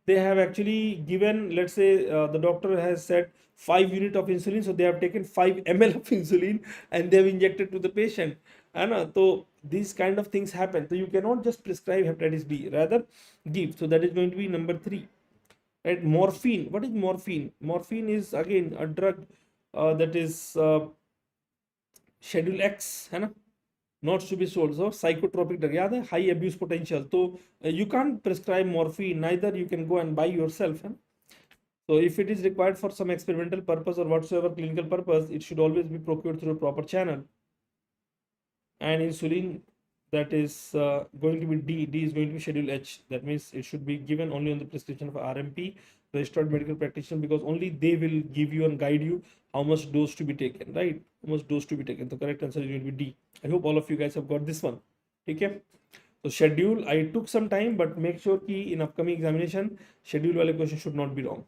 They have actually given, let's say the doctor has said 5 unit of insulin, so they have taken 5 ml of insulin and they have injected to the patient. So these kind of things happen. So you cannot just prescribe hepatitis B, rather give. So that is going to be number 3. Right? Morphine. What is morphine? Morphine is again a drug that is schedule X, है ना, not to be sold. So psychotropic drug, याद है, high abuse potential. So you can't prescribe morphine, neither you can go and buy yourself, है? So if it is required for some experimental purpose or whatsoever clinical purpose, it should always be procured through a proper channel. And insulin, that is going to be D. D is going to be schedule H. That means it should be given only on the prescription of RMP, registered medical practitioner, because only they will give you and guide you how much dose to be taken, right? How much dose to be taken. The correct answer is going to be D. I hope all of you guys have got this one. Okay. So schedule, I took some time, but make sure कि in upcoming examination, schedule वाले question should not be wrong.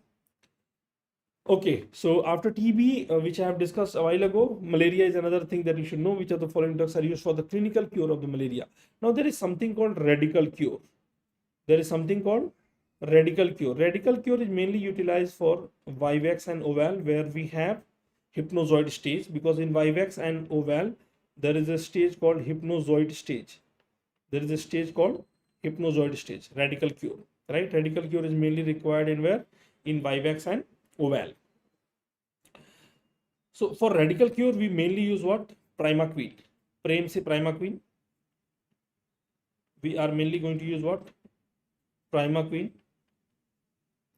Okay, so after TB, which I have discussed a while ago, malaria is another thing that you should know. Which of the following drugs are used for the clinical cure of the malaria? Now there is something called radical cure. There is something called radical cure. Radical cure is mainly utilized for Vivax and Oval, where we have hypnozoid stage, because in Vivax and Oval, there is a stage called hypnozoid stage. There is a stage called hypnozoid stage, radical cure, right? Radical cure is mainly required in where? In Vivax and Oval. So for radical cure, we mainly use what? Primaquine. Prem se Primaquine. We are mainly going to use what? Primaquine.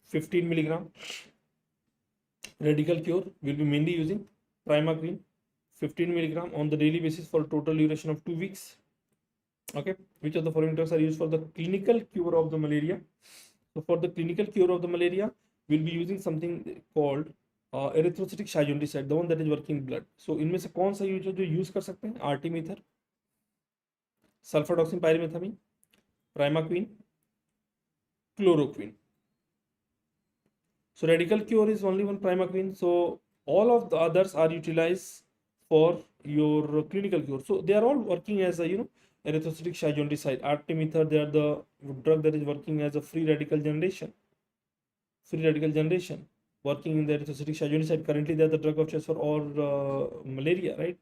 15 milligram. Radical cure, will be mainly using Primaquine. 15 milligram on the daily basis for a total duration of 2 weeks. Okay. Which of the following drugs are used for the clinical cure of the malaria? So for the clinical cure of the malaria, we'll be using something called erythrocytic schizontide, the one that is working in blood. So इनमें से कौन सा use जो use कर सकते हैं? Artemether, sulfadoxine pyrimethamine, primaquine, chloroquine. So radical cure is only one primaquine. So all of the others are utilized for your clinical cure. So they are all working as a erythrocytic schizontide. Artemether, they are the drug that is working as a free radical generation. Free radical generation working in the erythrocytic schizontide. Currently, they are the drug of choice for all malaria, right?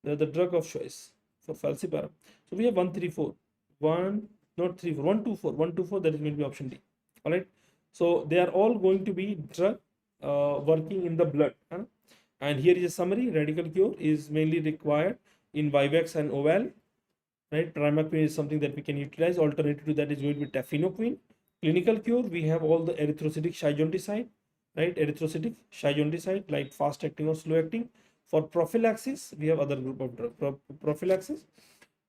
They are the drug of choice for falciparum. So we have 1, 3, 4. 1, not 3, 4. 1, 2, 4. 1, 2, 4. That is going to be option D. All right. So they are all going to be drug working in the blood. Huh? And here is a summary. Radical cure is mainly required in Vivax and Oval. Right? Primaquine is something that we can utilize. Alternative to that is going to be tafenoquine. Clinical cure, we have all the erythrocytic schizontide. Right? Erythrocytic schizontide, like fast acting or slow acting. For prophylaxis, we have other group of drug. Prophylaxis,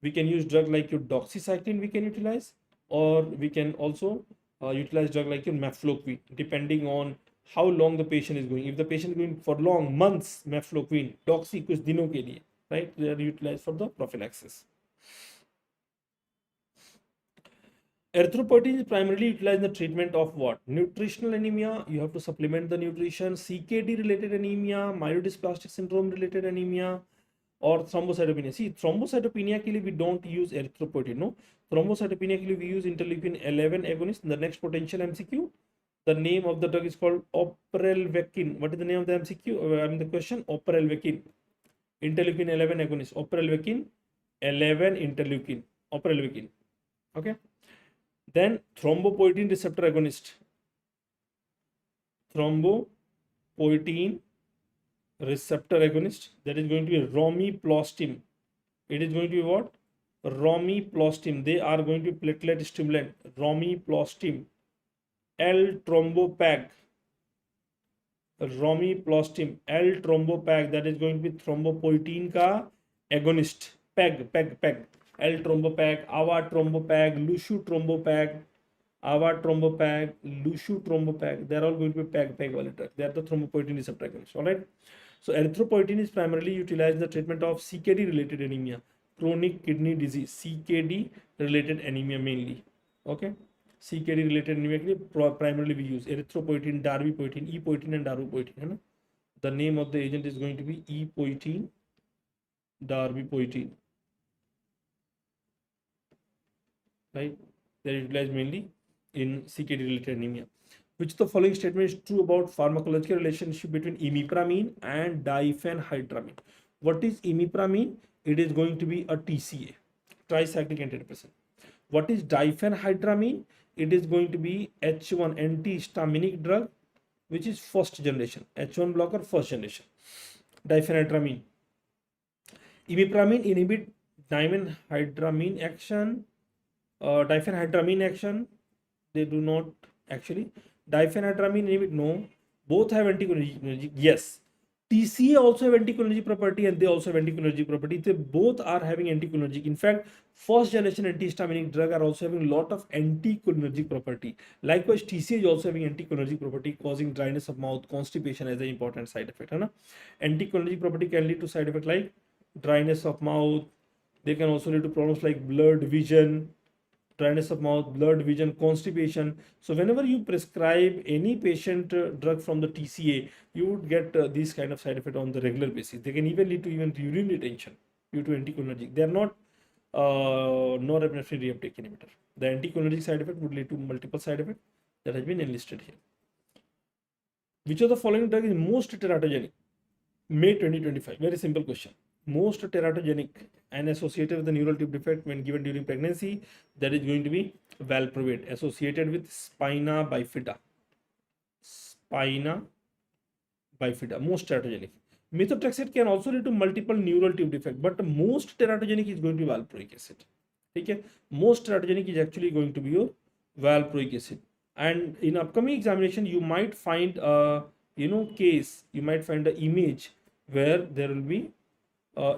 we can use drug like your doxycycline we can utilize, or we can also utilize drug like your mefloquine, depending on how long the patient is going. If the patient is going for long months, mefloquine, doxy कुछ दिनों के लिए, right? They are utilized for the prophylaxis. Erythropoietin is primarily utilized in the treatment of what? Nutritional anemia. You have to supplement the nutrition. CKD related anemia, myelodysplastic syndrome related anemia, or thrombocytopenia. See, thrombocytopenia के लिए we don't use erythropoietin. No, thrombocytopenia के लिए we use interleukin 11 agonist. The next potential MCQ. The name of the drug is called oprelvecin. What is the name of the MCQ? I mean the question. Oprelvecin. Interleukin 11 agonist. Oprelvecin 11 interleukin. Oprelvecin. Okay. Then thrombopoietin receptor agonist. Thrombopoietin receptor agonist. That is going to be romiplastim. It is going to be what? Romiplastim. They are going to be platelet stimulant. Romiplastim. L-thrombopag. Romiplastim. L-thrombopag. That is going to be thrombopoietin ka agonist. Peg. L-thrombopag, ava-thrombopag, lushu-thrombopag, ava-thrombopag, lushu-thrombopag. They are all going to be peg volatile. They are the thrombopoietin receptor agonists. All right. So erythropoietin is primarily utilized in the treatment of CKD related anemia, chronic kidney disease, CKD related anemia mainly. Okay. CKD related anemia primarily we use erythropoietin, darbepoetin, epoetin and darbepoetin. The name of the agent is going to be epoetin, darbepoetin. Right, they are utilized mainly in CKD related anemia. Which of the following statement is true about pharmacological relationship between imipramine and diphenhydramine? What is imipramine? It is going to be a TCA, tricyclic antidepressant. What is diphenhydramine? It is going to be H1 antihistaminic drug, which is first generation, H1 blocker first generation. Diphenhydramine. Imipramine inhibit diphenhydramine action. Diphenhydramine action, they do not actually. Diphenhydramine inhibit, no. Both have anticholinergic, yes. TCA also have anticholinergic property and they also have anticholinergic property. They both are having anticholinergic. In fact, first generation antihistaminic drug are also having a lot of anticholinergic property. Likewise, TCA is also having anticholinergic property, causing dryness of mouth, constipation as an important side effect. Anticholinergic property can lead to side effect like dryness of mouth. They can also lead to problems like blurred vision, dryness of mouth, blurred vision, constipation. So whenever you prescribe any patient drug from the TCA, you would get these kind of side effect on the regular basis. They can even lead to even urine retention due to anticholinergic. They are not norepinephrine reuptake inhibitor. The anticholinergic side effect would lead to multiple side effects that has been enlisted here. Which of the following drug is most teratogenic? May 2025. Very simple question. Most teratogenic and associated with the neural tube defect when given during pregnancy, that is going to be valproate, associated with spina bifida. Spina bifida, most teratogenic. Methotrexate can also lead to multiple neural tube defect, but most teratogenic is going to be valproic acid. Okay, most teratogenic is actually going to be your valproic acid. And in upcoming examination, you might find a case, you might find an image where there will be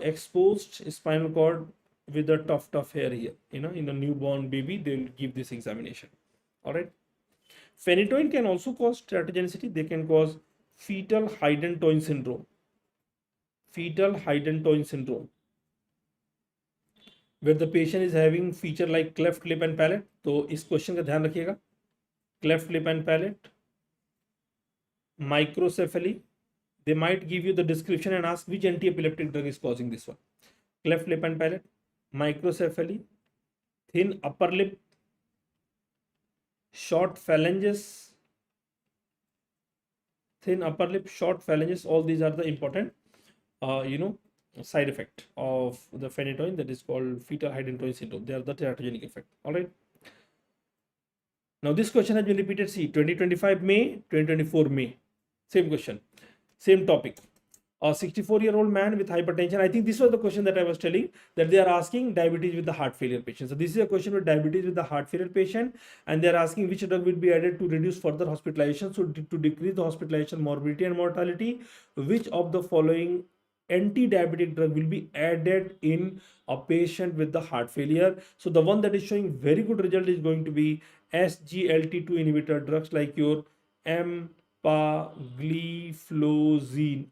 exposed spinal cord with a tough hair here. In a newborn baby, they will give this examination. All right. Phenytoin can also cause teratogenicity. They can cause fetal Hayden-Toyne syndrome. Fetal Hayden-Toyne syndrome, where the patient is having feature like cleft lip and palate. तो इस question का ध्यान रखिएगा. Cleft lip and palate, microcephaly. They might give you the description and ask which anti-epileptic drug is causing this one. Cleft lip and palate, microcephaly, thin upper lip, short phalanges, thin upper lip, short phalanges. All these are the important, side effect of the phenytoin, that is called fetal Hayden-Toyne syndrome. They are the teratogenic effect. All right. Now this question has been repeated. See, 2025 May, 2024 May. Same question. Same topic. A 64-year-old man with hypertension. I think this was the question that I was telling, that they are asking diabetes with the heart failure patient. So this is a question with diabetes with the heart failure patient, and they are asking which drug will be added to reduce further hospitalization. So to decrease the hospitalization, morbidity and mortality, which of the following anti-diabetic drug will be added in a patient with the heart failure? So the one that is showing very good result is going to be SGLT2 inhibitor drugs like your empagliflozin,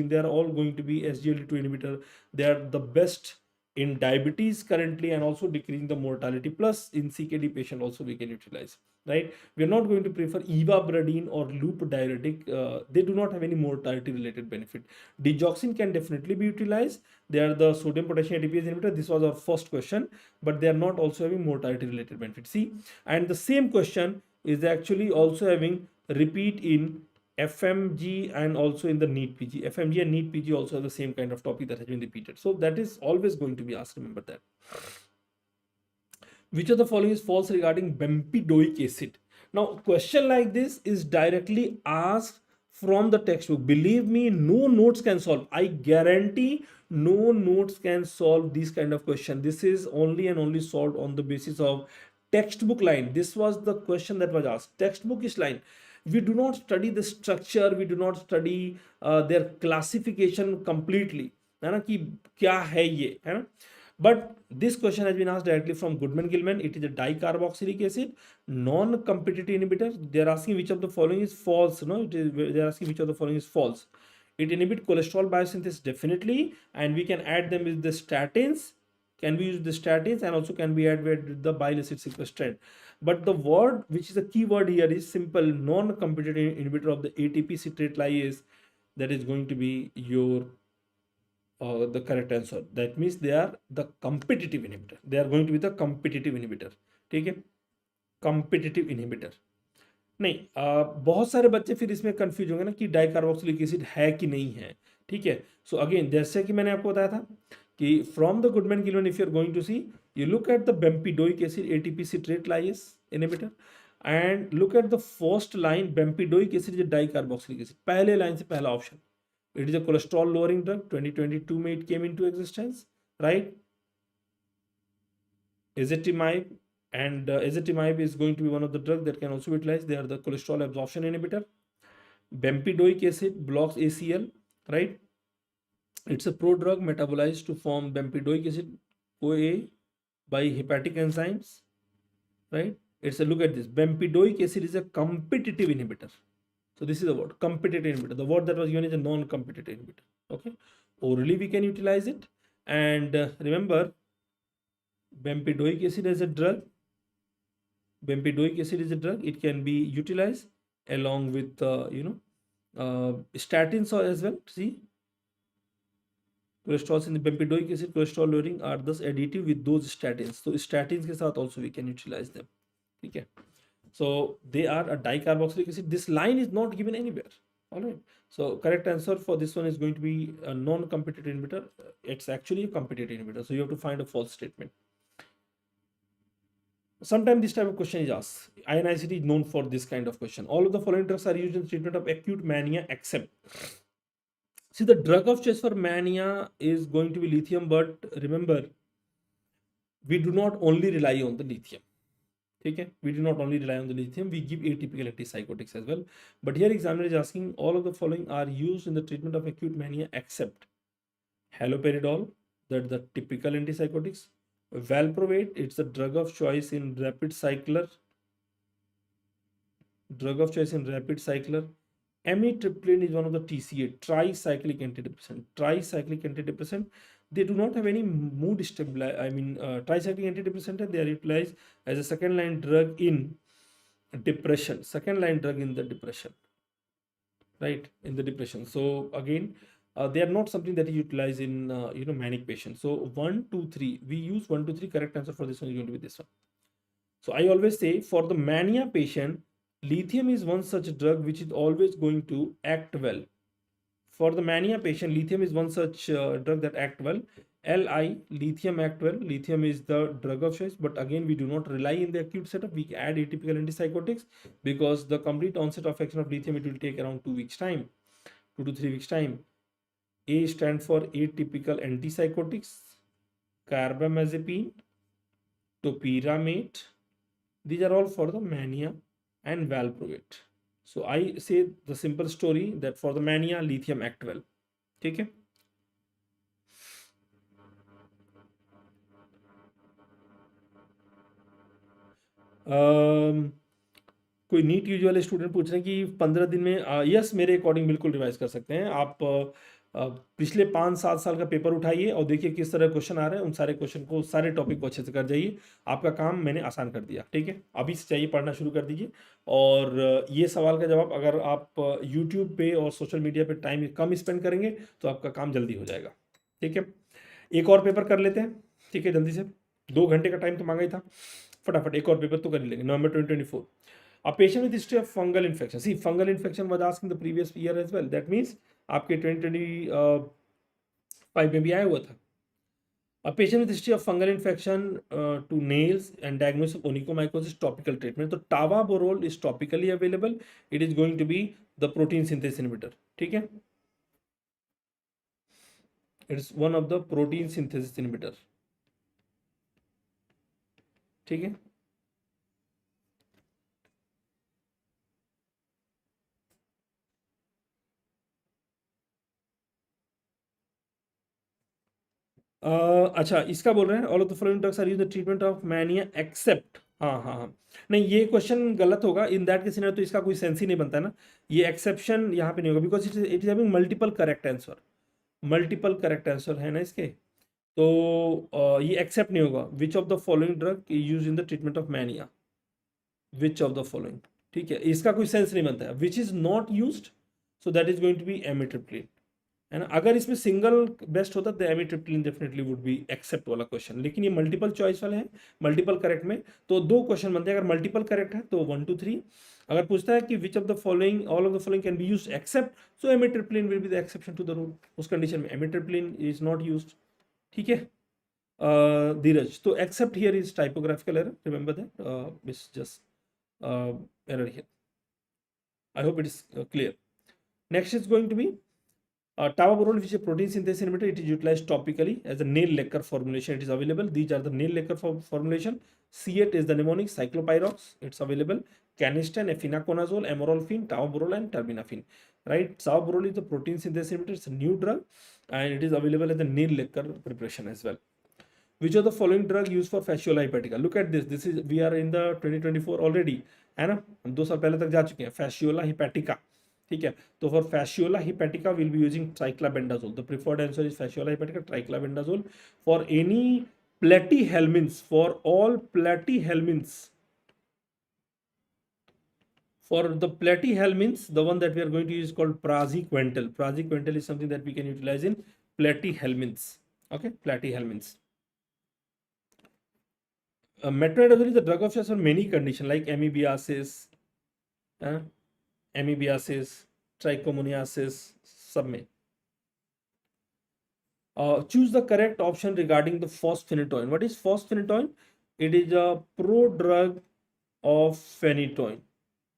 they are all going to be SGLT2 inhibitor. They are the best in diabetes currently, and also decreasing the mortality. Plus in CKD patient also we can utilize, right? We are not going to prefer Ivabradine or loop diuretic. They do not have any mortality related benefit. Digoxin can definitely be utilized. They are the sodium potassium ATPase inhibitor. This was our first question, but they are not also having mortality related benefit. See, and the same question is actually also having repeat in FMG and also in the NEET PG. FMG and NEET PG also have the same kind of topic that has been repeated. So that is always going to be asked. Remember that. Which of the following is false regarding bempedoic acid? Now, question like this is directly asked from the textbook. Believe me, no notes can solve. I guarantee no notes can solve this kind of question. This is only and only solved on the basis of textbook line. This was the question that was asked. Textbookish line. We do not study the structure. We do not study their classification completely. है ना, कि क्या है ये, है ना? But this question has been asked directly from Goodman-Gilman. It is a dicarboxylic acid, non-competitive inhibitor. They are asking which of the following is false. No, they are asking which of the following is false. It inhibits cholesterol biosynthesis definitely, and we can add them with the statins. Can we use the statins, and also can be added with the bile acid sequestrant. But the word which is a key word here is simple non-competitive inhibitor of the ATP citrate lyase. That is going to be your the correct answer. That means they are the competitive inhibitor. They are going to be the competitive inhibitor. ठीक है, competitive inhibitor. नहीं, बहुत सारे बच्चे फिर इसमें confuse होंगे ना कि डाइकार्बोक्सिलिक एसिड है कि नहीं है. ठीक है, सो अगेन जैसे कि मैंने आपको बताया था कि from the Goodman Gilman if you are going to see, you look at the bempedoic acid ATP citrate lyase inhibitor and look at the first line. Bempedoic acid is a dicarboxylic acid. पहले line से पहला option. It is a cholesterol lowering drug. 2022 में it came into existence, right? Ezetimibe, and ezetimibe is going to be one of the drugs that can also be utilized. They are the cholesterol absorption inhibitor. Bempedoic acid blocks ACL, right? It's a prodrug metabolized to form bempedoic acid CoA by hepatic enzymes, right? It's a look at this. Bempedoic acid is a competitive inhibitor. So this is the word competitive inhibitor. The word that was given is a non-competitive inhibitor. Okay, orally we can utilize it, and remember, bempedoic acid is a drug. Bempedoic acid is a drug. It can be utilized along with statins as well. See, cholesterol in the bempedoic acid, cholesterol lowering are thus additive with those statins. So statins के साथ also we can utilize them. Okay, so they are a dicarboxylic acid. This line is not given anywhere. All right. So correct answer for this one is going to be a non-competitive inhibitor. It's actually a competitive inhibitor. So you have to find a false statement. Sometimes this type of question is asked. INICET is known for this kind of question. All of the following drugs are used in treatment of acute mania except. See, the drug of choice for mania is going to be lithium, but remember, we do not only rely on the lithium. Okay, we do not only rely on the lithium, we give atypical antipsychotics as well. But here examiner is asking all of the following are used in the treatment of acute mania except haloperidol, that's the typical antipsychotics. Valproate, it's the drug of choice in rapid cycler. Amitriptyline is one of the TCA, tricyclic antidepressant. They do not have any mood stabilizer. Tricyclic antidepressant, they are utilized as a second line drug in depression. Right, in the depression. So again, they are not something that is utilized in manic patients. So 1, 2, 3. We use 1, 2, 3. Correct answer for this one is going to be this one. So I always say for the mania patient, lithium is one such drug which is always going to act well. For the mania patient, lithium is one such drug that act well. Lithium act well. Lithium is the drug of choice, but again, we do not rely in the acute setup. We add atypical antipsychotics because the complete onset of action of lithium, it will take around 2 weeks time, 2 to 3 weeks time. A stand for atypical antipsychotics, carbamazepine, topiramate. These are all for the mania, and valproate. So I say the simple story that for the mania, lithium act well. Okay. कोई NEET UG वाले student पूछ रहे हैं कि 15 दिन में, yes मेरे according बिल्कुल रिवाइज कर सकते हैं आप। पिछले 5-7 साल का पेपर उठाइए और देखिए किस तरह क्वेश्चन आ रहे हैं, उन सारे क्वेश्चन को, सारे टॉपिक को अच्छे से कर जाइए। आपका काम मैंने आसान कर दिया, ठीक है। अभी से चाहिए पढ़ना शुरू कर दीजिए। और ये सवाल का जवाब अगर आप यूट्यूब पे और सोशल मीडिया पे टाइम कम स्पेंड करेंगे तो आपका काम जल्दी हो जाएगा, ठीक है। एक और पेपर कर लेते हैं, ठीक है, जल्दी से। 2 घंटे का टाइम तो मांगा ही था, फटाफट एक और पेपर तो कर ही लेंगे। नवंबर 2024, a patient with history of fungal infection. See, fungal infection was asked in the previous year as well. That means आपके 2025 में भी आया हुआ था। A patient with history of fungal infection to nails and diagnosis of onychomycosis topical treatment. तो tavaborole is topically available. It is going to be the protein synthesis inhibitor. ठीक है? It is one of the protein synthesis inhibitor. ठीक है? अच्छा, इसका बोल रहे हैं all of the following drugs are used in the treatment of mania except. हाँ हाँ हाँ, नहीं ये क्वेश्चन गलत होगा। इन दैट केस सिनेरियो तो इसका कोई सेंस ही नहीं बनता है ना। ये एक्सेप्शन यहाँ पे नहीं होगा because it is having multiple correct answer. Multiple correct answer है ना इसके, तो ये एक्सेप्ट नहीं होगा। Which of the following drug use in the treatment of mania, which of the following, ठीक है, इसका कोई सेंस नहीं बनता है। Which is not used, so that is going to be amitriptyline, है ना। अगर इसमें सिंगल बेस्ट होता तो amitriptyline definitely would be accept वाला क्वेश्चन, लेकिन ये मल्टीपल चॉइस वाले हैं। मल्टीपल करेक्ट में तो 2 क्वेश्चन बनते हैं। अगर मल्टीपल करेक्ट है तो 1 2 3। अगर पूछता है कि which of the following, all of the following can be used except, so amitriptyline will be the exception to the rule. उस कंडीशन में एमिट्रिप्लिन इज नॉट यूज्ड, ठीक है। धीरज, तो except here is typographical error, remember that, it's just error here. I hope it is clear. Next is going to be tavaborole, which is a protein synthesis inhibitor. It is utilized topically as a nail lacquer formulation. It is available. These are the nail lacquer formulation. C8 is the mnemonics, cyclopyrox. It's available. Canesten, efinaconazole, amorolfine, tavaborole, and terbinafine. Right? Tavaborole is the protein synthesis inhibitor. It's a new drug, and it is available as a nail lacquer preparation as well. Which of the following drug used for fasciola hepatica? Look at this. This is, we are in the 2024 already, है ना। हम 2 साल पहले तक जा चुके हैं। fasciola hepatica, ठीक है। तो for fasciola hepatica we'll be using triclabendazole. The preferred answer is fasciola hepatica, triclabendazole. For any platyhelminths, for all platyhelminths, for the platyhelminths, the one that we are going to use is called praziquantel. Praziquantel is something that we can utilize in platyhelminths. Okay, platyhelminths. Metronidazole is the drug of choice for many conditions like amoebiasis, trichomoniasis, सब में. Choose the correct option regarding the fosphenytoin. What is fosphenytoin? It is a prodrug of phenytoin.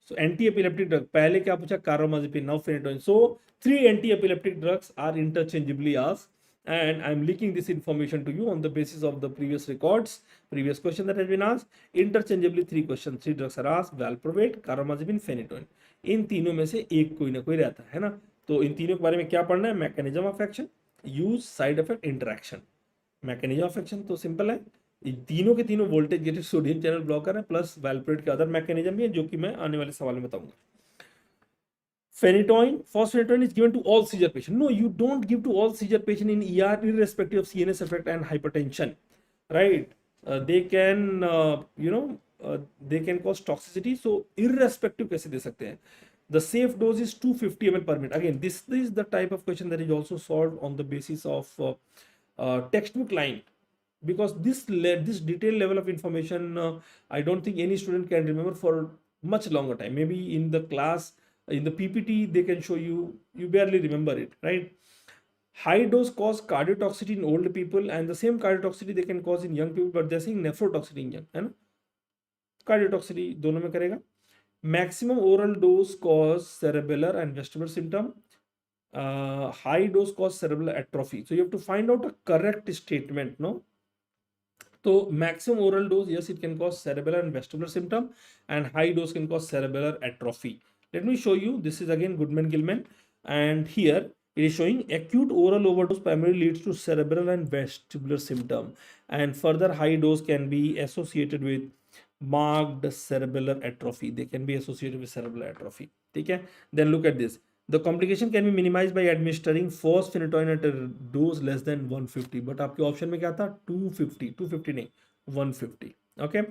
So anti-epileptic drug. पहले क्या पूछा? Carbamazepine, now phenytoin. So 3 anti-epileptic drugs are interchangeably asked. And I'm leaking this information to you on the basis of the previous records, previous question that has been asked. Interchangeably 3 questions, 3 drugs are asked: valproate, carbamazepine, phenytoin. इन तीनों में से एक कोई ना कोई रहता है ना। तो इन तीनों के बारे में क्या पढ़ना है? Mechanism of action, use, side effect, interaction. Mechanism of action तो सिंपल है, तीनों के तीनों voltage gated sodium channel blocker है, प्लस वैल्प्रोएट के अदर मैकेनिज्म भी है जो कि मैं आने वाले सवाल में बताऊंगा। Phenytoin, fosphenytoin is given to all seizure patients. No, you don't give to all seizure patients in ER irrespective of CNS effect and hypertension, right? They can, they can cause toxicity. So irrespective कैसे दे सकते हैं? The safe dose is 250 ml per minute. Again, this is the type of question that is also solved on the basis of textbook line. Because this detailed level of information, I don't think any student can remember for much longer time. Maybe in the class, in the PPT, they can show you, you barely remember it, right? High dose cause cardiotoxicity in old people, and the same cardiotoxicity they can cause in young people, but they're saying nephrotoxicity in young, है ना? Cardiotoxicity दोनों में करेगा. Maximum oral dose cause cerebellar and vestibular symptom. High dose cause cerebral atrophy. So you have to find out a correct statement, no? So maximum oral dose, yes, it can cause cerebellar and vestibular symptom, and high dose can cause cerebellar atrophy. Let me show you. This is again Goodman-Gilman, and here it is showing acute oral overdose primarily leads to cerebral and vestibular symptom, and further high dose can be associated with marked cerebellar atrophy. They can be associated with cerebellar atrophy. Okay. Then look at this. The complication can be minimized by administering phosphonatoin at a dose less than 150. But आपके option में क्या था 250, 250 नहीं 150. Okay.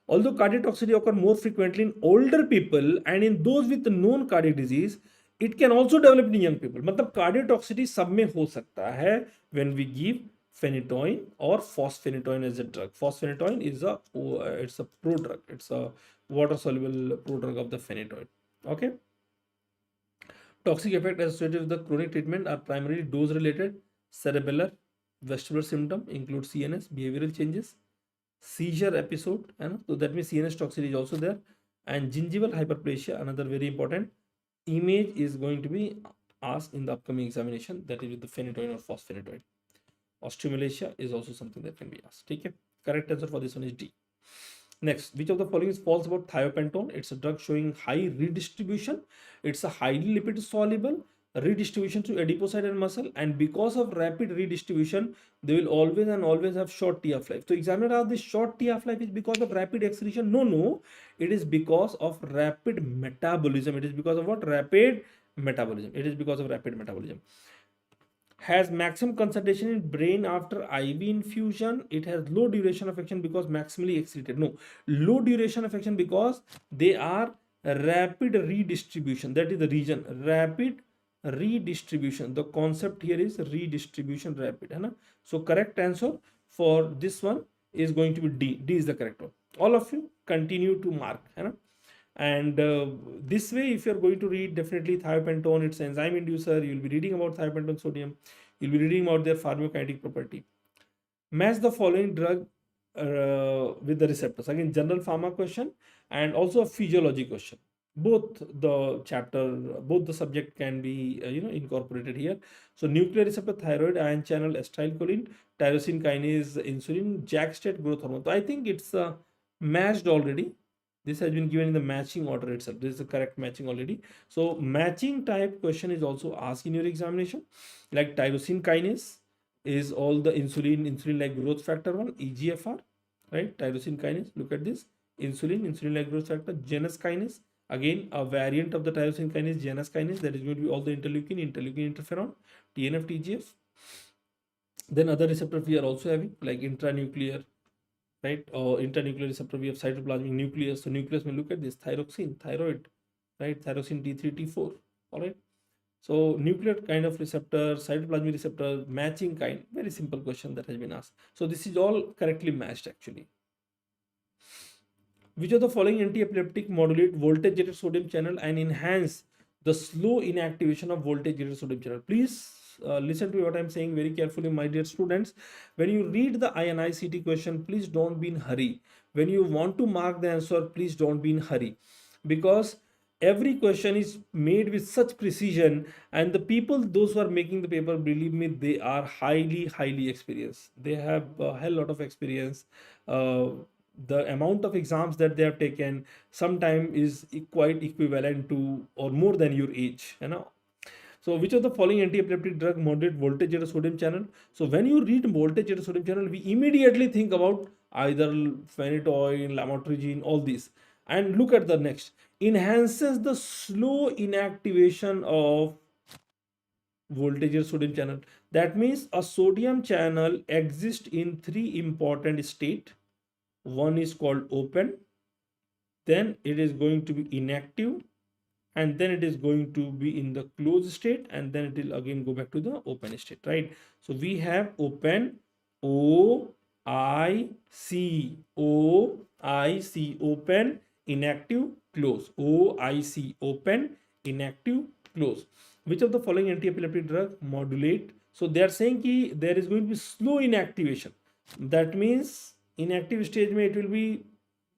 Although cardiac toxicity occur more frequently in older people and in those with known cardiac disease, it can also develop in young people. मतलब cardiac toxicity सब में हो सकता है when we give phenytoin or fosphenytoin as a drug. Fosphenytoin is it's a prodrug. It's a water soluble prodrug of the phenytoin. Okay. Toxic effect associated with the chronic treatment are primarily dose related. Cerebellar, vestibular symptom include CNS, behavioral changes, seizure episode, so that means CNS toxicity is also there, and gingival hyperplasia, another very important. Image is going to be asked in the upcoming examination, that is with the phenytoin or fosphenytoin. Osteomalacia is also something that can be asked. Okay, correct answer for this one is D. Next, which of the following is false about thiopentone? It's a drug showing high redistribution. It's a highly lipid soluble, redistribution to adipocyte and muscle, and because of rapid redistribution, they will always have short TF life. So examiner asked, this short TF life is because of rapid excretion? No, it is because of rapid metabolism. It is because of what? Rapid metabolism. It is because of rapid metabolism. Has maximum concentration in brain after IV infusion. It has low duration of action because maximally excreted. No, low duration of action because they are rapid redistribution. That is the reason. Rapid redistribution. The concept here is redistribution rapid. Hai na? So correct answer for this one is going to be D. D is the correct one. All of you continue to mark. Hai na? And this way, if you're going to read definitely thiopentone, it's enzyme inducer, you'll be reading about thiopentone sodium, you'll be reading about their pharmacokinetic property. Match the following drug with the receptors. Again, general pharma question and also a physiology question. Both the subject can be incorporated here. So nuclear receptor, thyroid, ion channel, acetylcholine, tyrosine kinase, insulin, JAK state, growth hormone. So I think it's matched already. This has been given in the matching order itself. This is the correct matching already. So matching type question is also asked in your examination. Like tyrosine kinase is all the insulin like growth factor 1, EGFR, right? Tyrosine kinase, look at this. Insulin like growth factor, Janus kinase. Again, a variant of the tyrosine kinase, Janus kinase, that is going to be all the interleukin interferon, TNF, TGF. Then other receptors we are also having like intranuclear, right? Or intranuclear receptor, we have cytoplasmic nucleus. So nucleus may look at this thyroxine, thyroid, right? Thyroxine T3, T4. All right. So nuclear kind of receptor, cytoplasmic receptor, matching kind. Very simple question that has been asked. So this is all correctly matched actually. Which of the following anti-epileptic modulate voltage-gated sodium channel and enhance the slow inactivation of voltage-gated sodium channel? Please listen to what I'm saying very carefully, my dear students. When you read the INICET question, please don't be in hurry. When you want to mark the answer, please don't be in hurry, because every question is made with such precision, and the people, those who are making the paper, believe me, they are highly experienced. They have a hell lot of experience. The amount of exams that they have taken sometimes is quite equivalent to or more than your age, So which of the following anti-epileptic drug moderate voltage at a sodium channel? So when you read voltage at a sodium channel, we immediately think about either phenytoin, lamotrigine, all these. And look at the next. Enhances the slow inactivation of voltage at sodium channel. That means a sodium channel exists in three important states. One is called open, then it is going to be inactive, and then it is going to be in the closed state, and then it will again go back to the open state, right? So we have open, OIC, open, inactive, close, OIC, open, inactive, close. Which of the following anti-epileptic drug modulate? So they are saying that there is going to be slow inactivation. That means inactive stage may it will be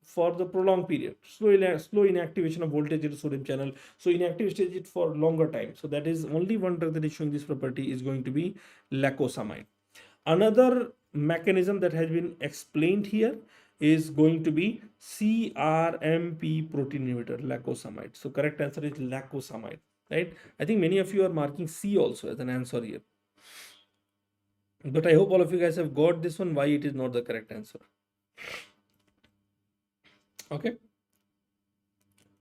for the prolonged period, slow inactivation of voltage in the sodium channel. So inactive stage it for longer time. So that is only one drug that is showing this property is going to be lacosamide. Another mechanism that has been explained here is going to be CRMP protein inhibitor, lacosamide. So correct answer is lacosamide, right? I think many of you are marking C also as an answer here. But I hope all of you guys have got this one, why it is not the correct answer. Okay.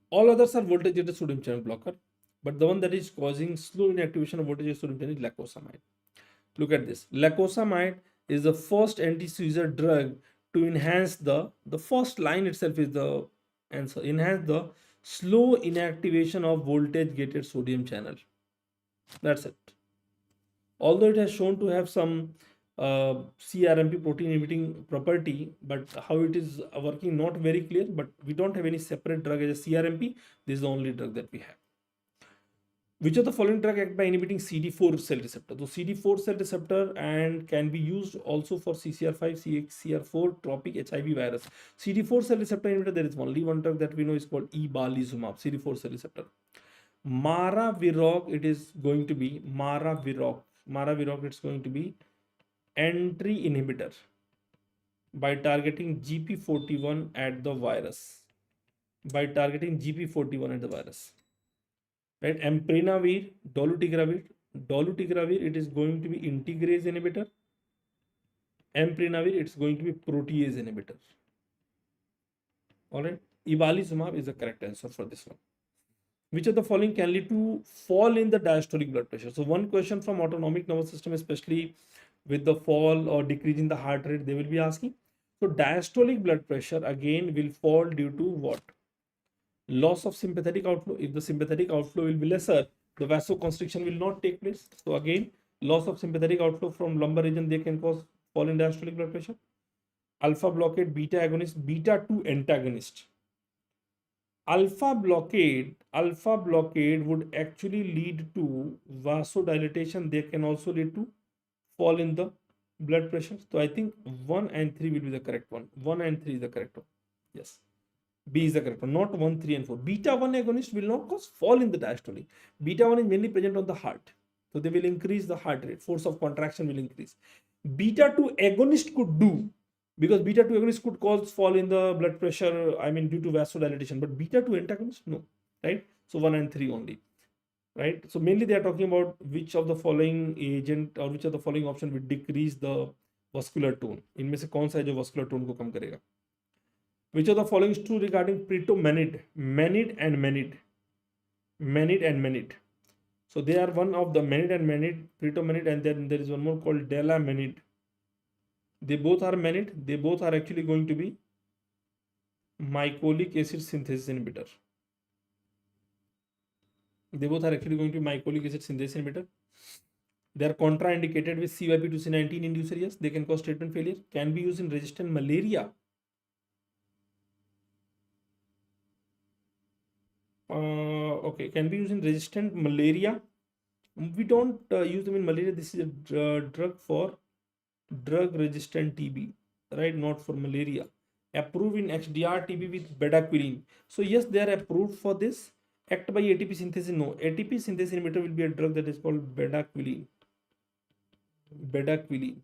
All others are voltage gated sodium channel blocker, but the one that is causing slow inactivation of voltage gated sodium channel is lacosamide. Look at this. Lacosamide is the first anti-seizure drug to enhance the first line itself is the answer. Enhance the slow inactivation of voltage gated sodium channel. That's it. Although it has shown to have some CRMP protein inhibiting property, but how it is working not very clear. But we don't have any separate drug as a CRMP. This is the only drug that we have. Which of the following drug act by inhibiting CD4 cell receptor? So CD4 cell receptor and can be used also for CCR5, CXCR4 tropic HIV virus. CD4 cell receptor inhibitor, there is only one drug that we know is called Ibalizumab, CD4 cell receptor. Maraviroc, it is going to be Maraviroc. Maraviroc, it's going to be entry inhibitor by targeting GP41 at the virus. By targeting GP41 at the virus. Right, Emprenavir, dolutegravir, it is going to be integrase inhibitor. Emprenavir, it's going to be protease inhibitor. All right, Ibalizumab is the correct answer for this one. Which of the following can lead to fall in the diastolic blood pressure? So one question from autonomic nervous system, especially with the fall or decrease in the heart rate, they will be asking. So diastolic blood pressure again will fall due to what? Loss of sympathetic outflow. If the sympathetic outflow will be lesser, the vasoconstriction will not take place. So again, loss of sympathetic outflow from lumbar region, they can cause fall in diastolic blood pressure. Alpha blockade, beta agonist, beta 2 antagonist. Alpha blockade would actually lead to vasodilatation. They can also lead to fall in the blood pressure. So I think 1 and 3 will be the correct one. 1 and 3 is the correct one. Yes. B is the correct one, not 1, 3 and 4. Beta 1 agonist will not cause fall in the diastole. Beta 1 is mainly present on the heart. So they will increase the heart rate. Force of contraction will increase. Beta 2 agonist could do, because beta 2 agonist could cause fall in the blood pressure, I mean due to vasodilatation. But beta 2 antagonist, no. Right? So 1 and 3 only. Right? So mainly they are talking about which of the following agent or which of the following option will decrease the vascular tone. इनमें से कौन सा है जो vascular tone को कम करेगा? Which of the following is true regarding pretomanid, manid and manid? Manid and manid. So they are one of the manid and manid, pretomanid, and then there is one more called delamanid. They both are manid. They both are actually going to be mycolic acid synthesis inhibitor. They both are actually going to be mycolic acid synthesis inhibitor. They are contraindicated with CYP2C19 inducer. Yes, they can cause treatment failure. Can be used in resistant malaria. Okay, can be used in resistant malaria. We don't use them in malaria. This is a drug for drug resistant TB, right? Not for malaria. Approved in XDR TB with bedaquiline. So yes, they are approved for this. Act by ATP synthesis. No, ATP synthesis inhibitor will be a drug that is called bedaquiline. Bedaquiline,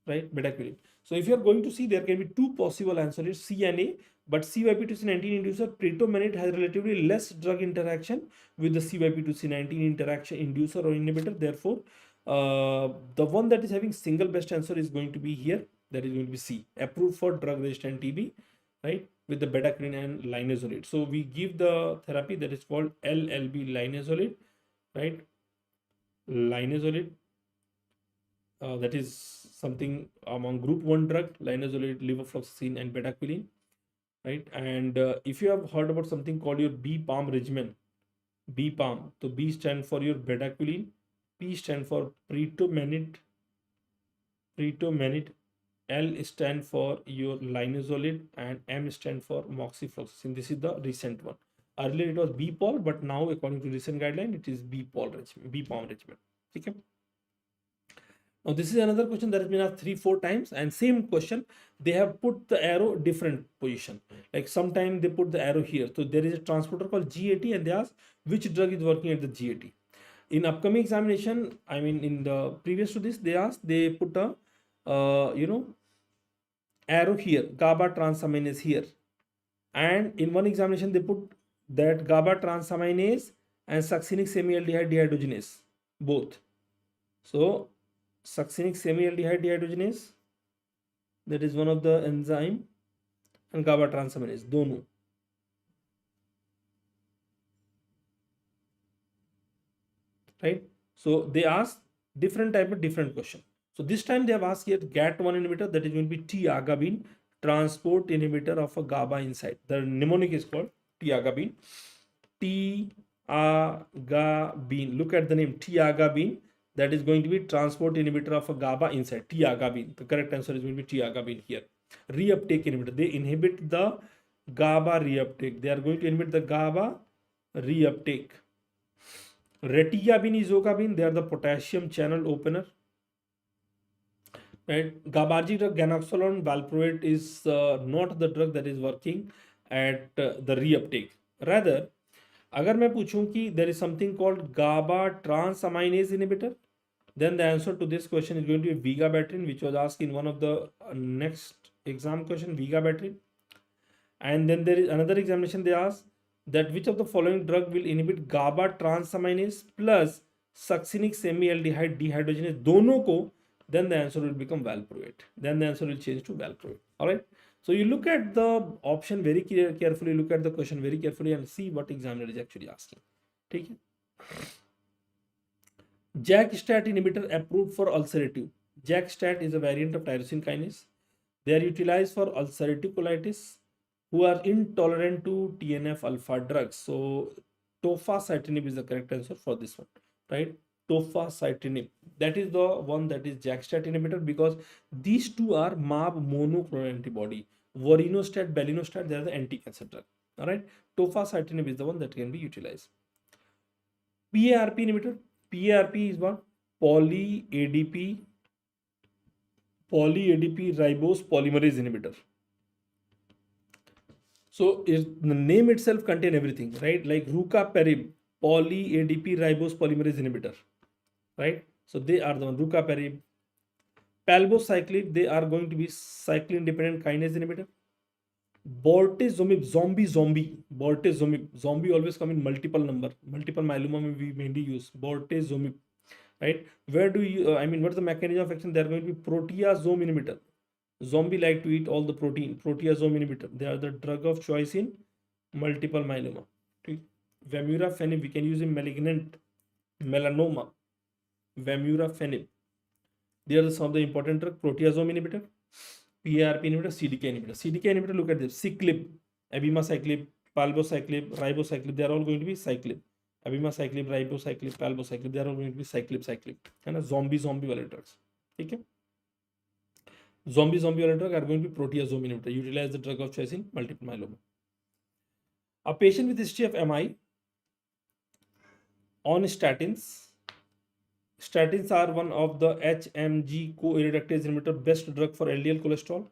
right? Bedaquiline. So if you are going to see, there can be two possible answers: C and A. But CYP2C19 inducer, pretomanid, has relatively less drug interaction with the CYP2C19 interaction inducer or inhibitor. Therefore, the one that is having single best answer is going to be here. That is going to be C, approved for drug resistant TB, right? With the bedaquiline and linezolid. So we give the therapy that is called LLB linezolid, right? Linezolid. That is something among group 1 drug, linezolid, levofloxacin, and bedaquiline. Right, and if you have heard about something called your BPALM regimen, BPALM, so B stand for your bedaquiline, P stand for pretomanid, L stand for your linezolid, and M stand for moxifloxacin. This is the recent one. Earlier it was BPAL, but now according to recent guideline, it is BPALM regimen. Okay. Now this is another question that has been asked 3-4 times, and same question, they have put the arrow different position. Like sometime they put the arrow here. So there is a transporter called GAT, and they ask which drug is working at the GAT. In upcoming examination, I mean in the previous to this, they put a arrow here, GABA transaminase here, and in one examination they put that GABA transaminase and succinic semialdehyde dehydrogenase both. So succinic semialdehyde dehydrogenase, that is one of the enzyme, and GABA transaminase, दोनों. Right? So they ask different type of different question. So this time they have asked here GAT1 inhibitor, that is going to be tiagabine, transport inhibitor of a GABA inside. The mnemonic is called tiagabine. Tiagabine. Look at the name, tiagabine. That is going to be transport inhibitor of a GABA inside. Tiagabine. The correct answer is going to be tiagabine here. Reuptake inhibitor. They inhibit the GABA reuptake. They are going to inhibit the GABA reuptake. Retigabine, ezogabine, they are the potassium channel opener. Right? GABAergic drug ganaxolone valproate is not the drug that is working at the reuptake. Rather, अगर मैं पूछूं कि there is something called GABA transaminase inhibitor, then the answer to this question is going to be Vigabatrin, which was asked in one of the next exam question, Vigabatrin. And then there is another examination they asked that which of the following drug will inhibit GABA transaminase plus succinic semialdehyde dehydrogenase, दोनों को, then the answer will become valproate. Then the answer will change to valproate. All right. So you look at the option very carefully, look at the question very carefully and see what examiner is actually asking. ठीक है. JAK-STAT inhibitor approved for ulcerative. JAK-STAT is a variant of tyrosine kinase. They are utilized for ulcerative colitis who are intolerant to TNF alpha drugs. So tofacitinib is the correct answer for this one, right? Tofacitinib, that is the one that is JAK-STAT inhibitor, because these two are MAB monoclonal antibody. Vorinostat, belinostat, they are the anti-cancer drug. All right, tofacitinib is the one that can be utilized. PARP inhibitor. PARP is what? Poly-ADP ribose polymerase inhibitor. So the name itself contain everything, right? Like rucaparib, poly-ADP ribose polymerase inhibitor, right? So they are the one. Rucaparib. Palbociclib, they are going to be cyclin dependent kinase inhibitor. Bortezomib, bortezomib, zombie always come in multiple number. Multiple myeloma we mainly use bortezomib, right? Where do you, what's the mechanism of action? They are going to be proteasome inhibitor. Zombie like to eat all the protein. Proteasome inhibitor. They are the drug of choice in multiple myeloma. Vemurafenib, we can use in malignant melanoma. Vemurafenib. They are some of the important drug. Proteasome inhibitor, PARP inhibitor, CDK inhibitor. CDK inhibitor, look at this. Ciclib, abemaciclib, palbociclib, ribociclib. They are all going to be cyclib. Abemaciclib, ribociclib, palbociclib. They are all going to be cyclib. And zombie वाले drugs. ठीक है? Zombie वाले drug are going to be proteasome inhibitor. Utilize the drug of choice in multiple myeloma. A patient with history of MI on statins. Statins are one of the HMG co-reductase inhibitor, best drug for LDL cholesterol.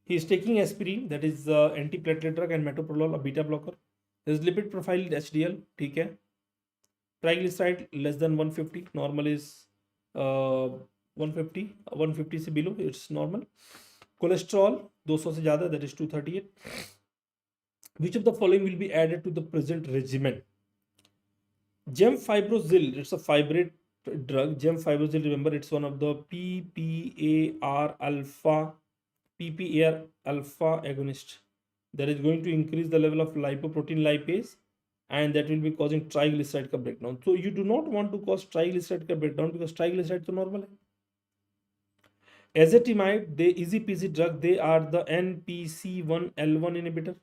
He is taking aspirin, that is antiplatelet drug, and metoprolol, a beta blocker. His lipid profile is HDL, ठीक है. Triglyceride less than 150, normal is 150 से below, it's normal. Cholesterol 200 से ज़्यादा, that is 238. Which of the following will be added to the present regimen? Gemfibrozil, it's a fibrate drug. Gemfibrozil, remember, it's one of the PPAR alpha agonist that is going to increase the level of lipoprotein lipase, and that will be causing triglyceride ka breakdown. So you do not want to cause triglyceride ka breakdown because triglyceride is normal. Ezetimibe, the easy peasy drug, they are the NPC1L1 inhibitor.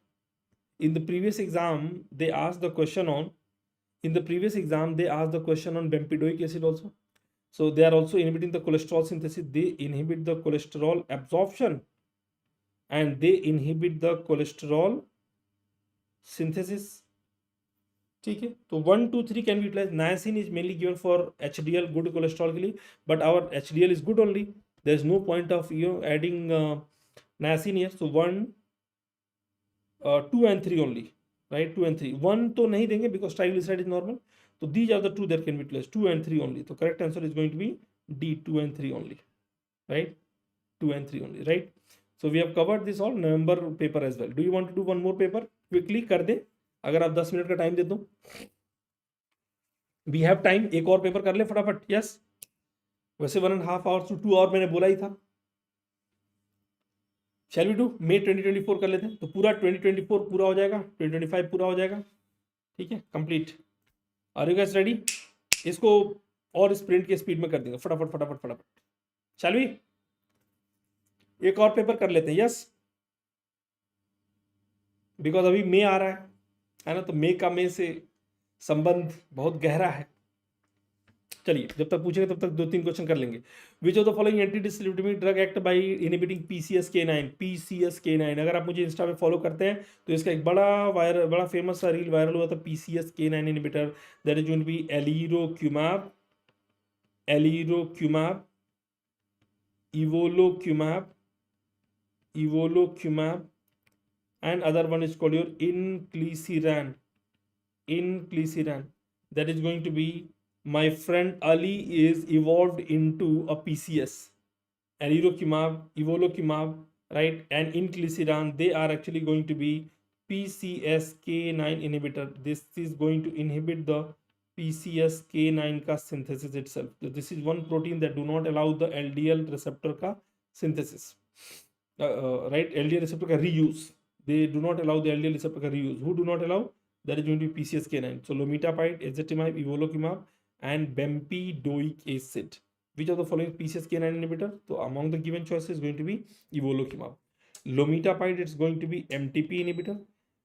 In the previous exam, they asked the question on bempedoic acid also. So they are also inhibiting the cholesterol synthesis. They inhibit the cholesterol absorption and they inhibit the cholesterol synthesis. Okay, so 1, 2, 3 can be utilized. Niacin is mainly given for HDL, good cholesterol के लिए, but our HDL is good only. There is no point of adding niacin here. So 1, 2 and 3 only, right? 2 and 3. 1 तो नहीं देंगे because triglyceride is normal. So these are the two that can be utilized. 2 and 3 only. So correct answer is going to be D, 2 and 3 only, right? 2 and 3 only, right? So we have covered this all November paper as well. Do you want to do one more paper? Quickly कर दे. अगर आप 10 minute का time दे दो. We have time. एक और paper कर ले फटाफट. Yes. वैसे 1.5 hours to 2 hours मैंने बोला ही था. शैल वी डू मई 2024 कर लेते हैं, तो पूरा 2024 पूरा हो जाएगा, 2025 पूरा हो जाएगा, ठीक है, complete. Are you guys ready? इसको और स्प्रिंट के स्पीड में कर देंगे, फटाफट फटाफट फटाफट। शैल वी एक और पेपर कर लेते हैं, यस, बिकॉज अभी मई आ रहा है ना, तो मई का मई से संबंध बहुत गहरा है। चलिए जब तक पूछेंगे तब तक 2-3 क्वेश्चन कर लेंगे। Which of the following anti dyslipidemic drug act by inhibiting PCSK9? अगर आप मुझे इंस्टा पे फॉलो करते हैं तो इसका एक बड़ा फेमस सा रील वायरल हुआ था, PCSK9 inhibitor, that is going to be alirocumab, evolocumab, and other one is called your inclisiran, that is going to be, my friend Ali is evolved into a PCS, alirocumab, evolocumab, right, and inclisiran, they are actually going to be PCSK9 inhibitor. This is going to inhibit the PCSK9 का synthesis itself. So this is one protein that do not allow the LDL receptor का synthesis, right, LDL receptor का reuse. They do not allow the LDL receptor reuse. Who do not allow? That is going to be PCSK9. So lomitapide, ezetimibe, evolocumab, and bempedoic acid. Which of the following PCSK9 inhibitor? So among the given choices is going to be evolocumab. Lomitapide, it's going to be MTP inhibitor.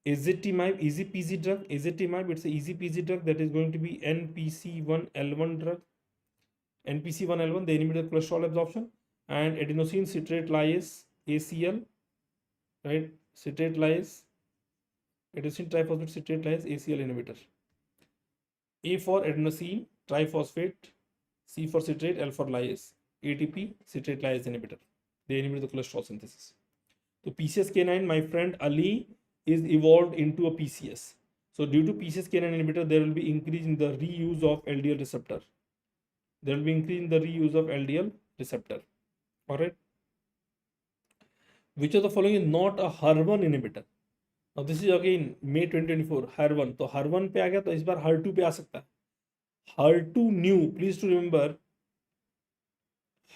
Ezetimibe, easy PG drug. Ezetimibe, it's a easy PG drug, that is going to be NPC1L1 drug. NPC1L1, they inhibit the cholesterol absorption. And adenosine citrate lyase, ACL, right? Citrate lyase, adenosine triphosphate citrate lyase, ACL inhibitor. A for adenosine triphosphate, C for citrate, L for lyase, ATP citrate lyase inhibitor. They inhibit the cholesterol synthesis. So PCSK9, my friend Ali, is evolved into a PCS. So due to PCSK9 inhibitor, there will be increase in the reuse of LDL receptor. There will be increase in the reuse of LDL receptor. All right. Which of the following is not a HER1 inhibitor? Now this is again May 2024, HER1. तो HER1 पे आ गया, तो इस बार HER2 पे आ सकता है। HER2 new, please to remember,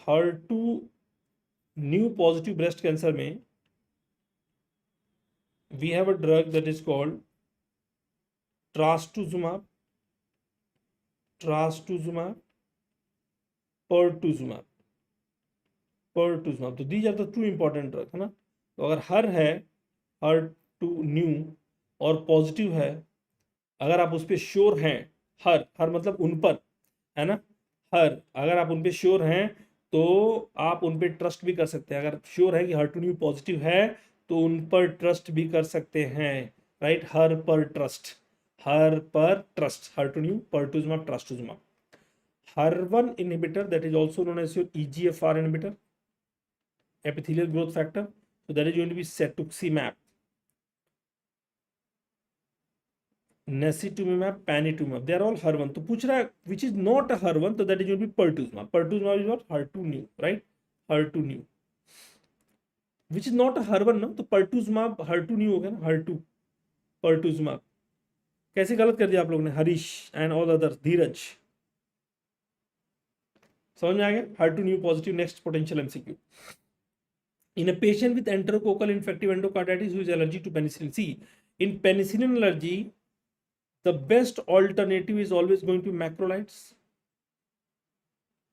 HER2 new positive breast cancer में we have a drug that is called trastuzumab, pertuzumab. तो these are the two important drugs, है ना। तो अगर हर है HER2 न्यू और पॉजिटिव है, अगर आप उस पर श्योर हैं, हर मतलब उन पर, है ना, अगर आप उन पर श्योर हैं तो आप उन पर ट्रस्ट भी कर सकते हैं। अगर श्योर है कि HER2 न्यू पॉजिटिव है तो उन पर ट्रस्ट भी कर सकते हैं, राइट, हर पर trust, HER2 new, pertuzumab, trastuzumab. HER1 inhibitor, that is also known as your EGFR inhibitor, epithelial growth factor, so that is going to be cetuximab, necitumab, panitumab, they are all HER1. तो पूछ रहा है which is not a HER1, तो that is going to be pertuzumab. Pertuzumab is what? HER2 new, right, HER2 new, which is not a HER1 ना, तो pertuzumab HER2 new हो गया ना, HER2 pertuzumab. कैसे गलत कर दिया आप लोगों ने? हरीश एंड ऑल अदर, धीरज, समझ में आ गया? HER2 new positive. Next potential MCQ. In a patient with enterococcal infective endocarditis who is allergic to penicillin, see, in penicillin allergy, the best alternative is always going to be macrolides.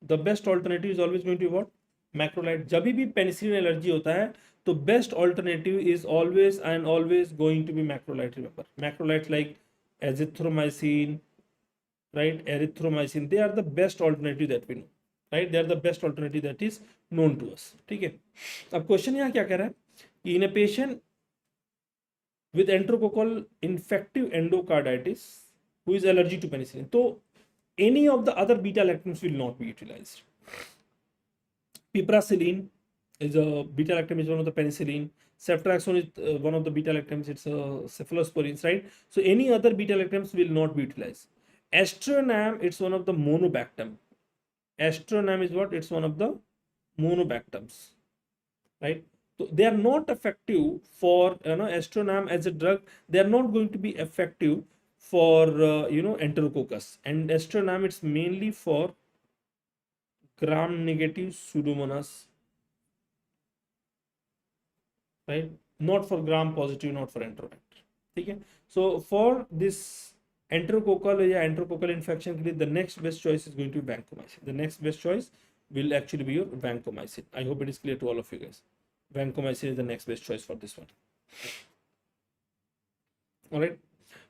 The best alternative is always going to be what? Macrolide. जब भी penicillin allergy होता है तो best alternative is always and always going to be macrolide. Remember, macrolides like azithromycin, right, erythromycin, they are the best alternative that we know, right, they are the best alternative that is known to us. ठीक है, अब question यहाँ क्या कह रहा है कि in a patient with enterococcal infective endocarditis who is allergic to penicillin, तो any of the other beta lactams will not be utilized. Piperacillin is a beta lactam, is one of the penicillin. Ceftriaxone is one of the beta lactams, it's cephalosporins, right? So any other beta lactams will not be utilized. Astronam, it's one of the monobactam. Astronam is what? It's one of the monobactams, right? So they are not effective for, Astronam as a drug, they are not going to be effective for, enterococcus. And Astronam, it's mainly for gram negative pseudomonas, right? Not for gram positive, not for enterovector, ठीक है? So for this enterococcal या enterococcal infection के लिए the next best choice is going to be vancomycin. The next best choice will actually be your vancomycin. I hope it is clear to all of you guys. Vancomycin is the next best choice for this one. All right.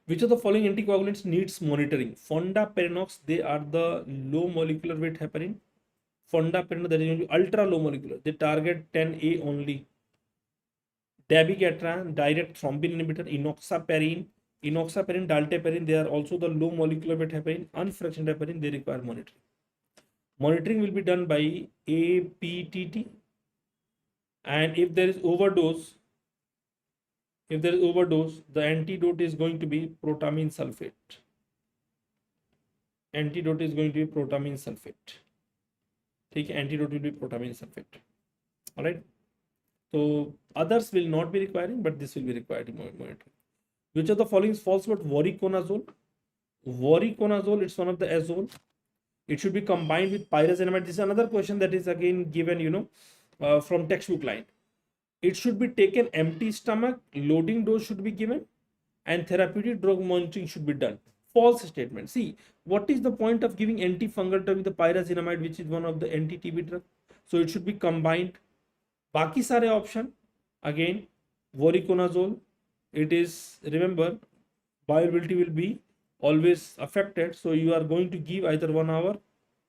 Which of the following anticoagulants needs monitoring? Fondaparinux, they are the low molecular weight heparin. Fondaparinux, that is going to be ultra low molecular. They target 10A only. Dabigatran, direct thrombin inhibitor. Enoxaparin, dalteparin, they are also the low molecular weight heparin. Unfractionated heparin, they require monitoring. Monitoring will be done by APTT. And if there is overdose, the antidote is going to be protamine sulfate. Antidote is going to be protamine sulfate. ठीक है, antidote will be protamine sulfate. All right. So others will not be requiring, but this will be required in monitoring. Which of the following is false about voriconazole? Voriconazole, it's one of the azole. It should be combined with pyrazinamide. This is another question that is again given, from textbook line. It should be taken empty stomach, loading dose should be given, and therapeutic drug monitoring should be done. False statement. See, what is the point of giving antifungal drug with the pyrazinamide, which is one of the anti-TB drug? So it should be combined. Baki sare option, again, voriconazole, it is, remember, bioavailability will be always affected. So you are going to give either 1 hour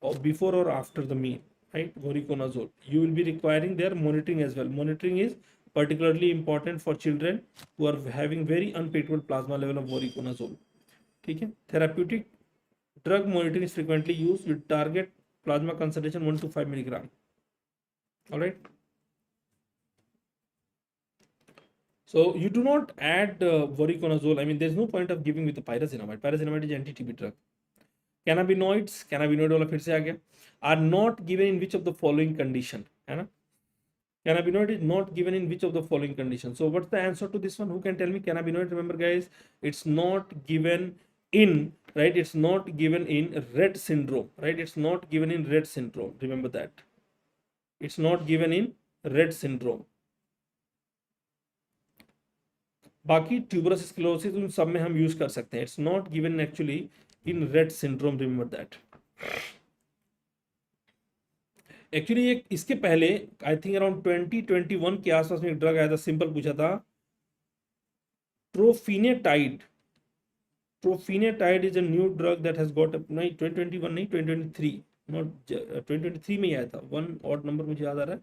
or before or after the meal. Right, voriconazole. You will be requiring their monitoring as well. Monitoring is particularly important for children who are having very unpredictable plasma level of voriconazole. ठीक है? Therapeutic drug monitoring is frequently used with target plasma concentration 1 to 5 milligram. All right. So you do not add voriconazole. I mean, there's no point of giving with the pyrazinamide. Pyrazinamide is anti-TB drug. Cannabinoids, cannabinoid वाला फिर से आ गया, are not given in which of the following condition, है ना? Cannabinoid is not given in which of the following condition. So what's the answer to this one? Who can tell me? Cannabinoid, remember guys, it's not given in, right? It's not given in Rett syndrome, right? It's not given in Rett syndrome. Remember that. It's not given in Rett syndrome. बाकी tuberous sclerosis उन सब में हम use कर सकते हैं. It's not given actually in Rett syndrome. Remember that. Actually ये इसके पहले आई थिंक अराउंड 2021 के आसपास में एक ड्रग आया था, सिंपल पूछा था, trofinetide. Trofinetide is a new drug that has got, नहीं 2021 नहीं 2023, नॉट 2023 में ही आया था, वन ऑड नंबर मुझे याद आ रहा है,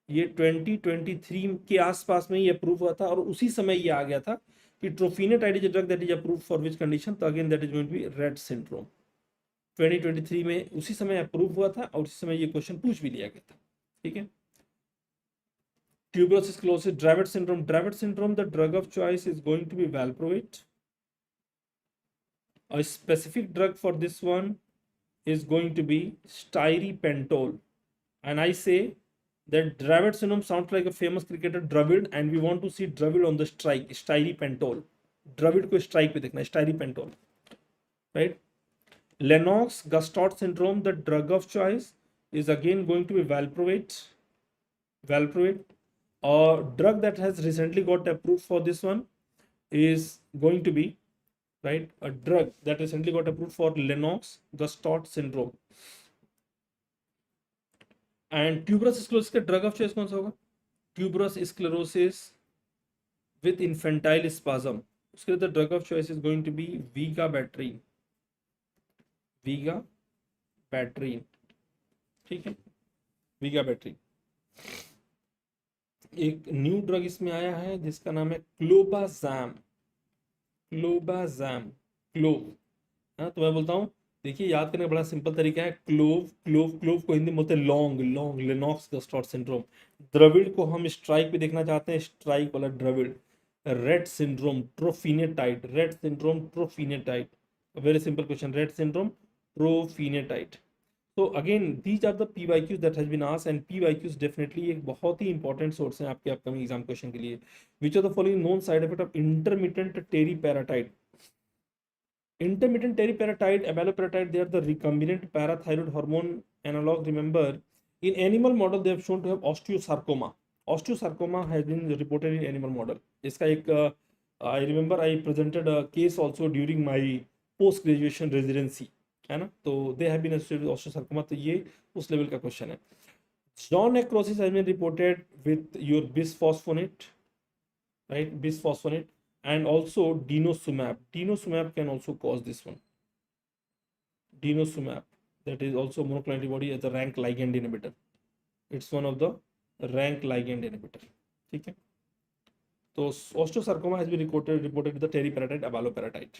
ये 2023 के आसपास में ये अप्रूव हुआ था और उसी समय ये आ गया था कि trofinetide is a drug that is approve for which condition, तो again that is going to be Rett syndrome. 2023 में उसी समय अप्रूव हुआ था और उसी समय ये क्वेश्चन पूछ भी लिया गया था. ठीक है. Tuberous sclerosis, Dravet syndrome. Dravet syndrome, the drug of choice is going to be valproate. A specific drug for this one is going to be styripentol. And I say that Dravet syndrome sounds like a famous cricketer Dravid, and we want to see Dravid on the strike. Styripentol. Dravid को strike पे देखना है, styripentol. Right? Lennox-Gastaut syndrome, the drug of choice is again going to be valproate. Valproate. A drug that has recently got approved for this one is going to be, right, a drug that recently got approved for Lennox-Gastaut syndrome. And tuberous sclerosis का drug of choice कौन सा होगा? Tuberous sclerosis with infantile spasm. उसके लिए the drug of choice is going to be Vigabatrin. Vigabatrin. ठीक है, Vigabatrin. एक new drug इसमें आया है जिसका नाम है क्लोबाजाम. क्लोव. हाँ, तो मैं बोलता हूँ, देखिए याद करने का बड़ा सिंपल तरीका है. क्लोव को हिंदी में बोलते हैं लॉन्ग. लेनॉक्स-गास्टाउट सिंड्रोम. द्रविड़ को हम स्ट्राइक पे देखना चाहते हैं, स्ट्राइक वाला Dravid. Rett syndrome trofinetide. Rett syndrome trofinetide. Very simple question. Rett syndrome trofinetide. तो again these are the PYQs that has been asked, and PYQs definitely एक बहुत ही इंपॉर्टेंट सोर्स है आपके अपकमिंग एग्जाम क्वेश्चन के लिए. Which are the following known side effect of intermittent teriparatide? Intermittent teriparatide, abaloparatide, they are the recombinant parathyroid hormone analog. Remember, in animal model they have shown to have osteosarcoma. Osteosarcoma has been reported in animal model. इसका एक I remember I presented case also during my post graduation residency, है ना, तो they have been associated with osteosarcoma, तो ये उस level का question है। Jaw necrosis has been reported with your bisphosphonate, right, bisphosphonate, and also denosumab can also cause this one. Denosumab, that is also monoclonal antibody as a rank ligand inhibitor. It's one of the rank ligand inhibitor. ठीक है, तो osteosarcoma has been reported with the teriparatide abaloparatide.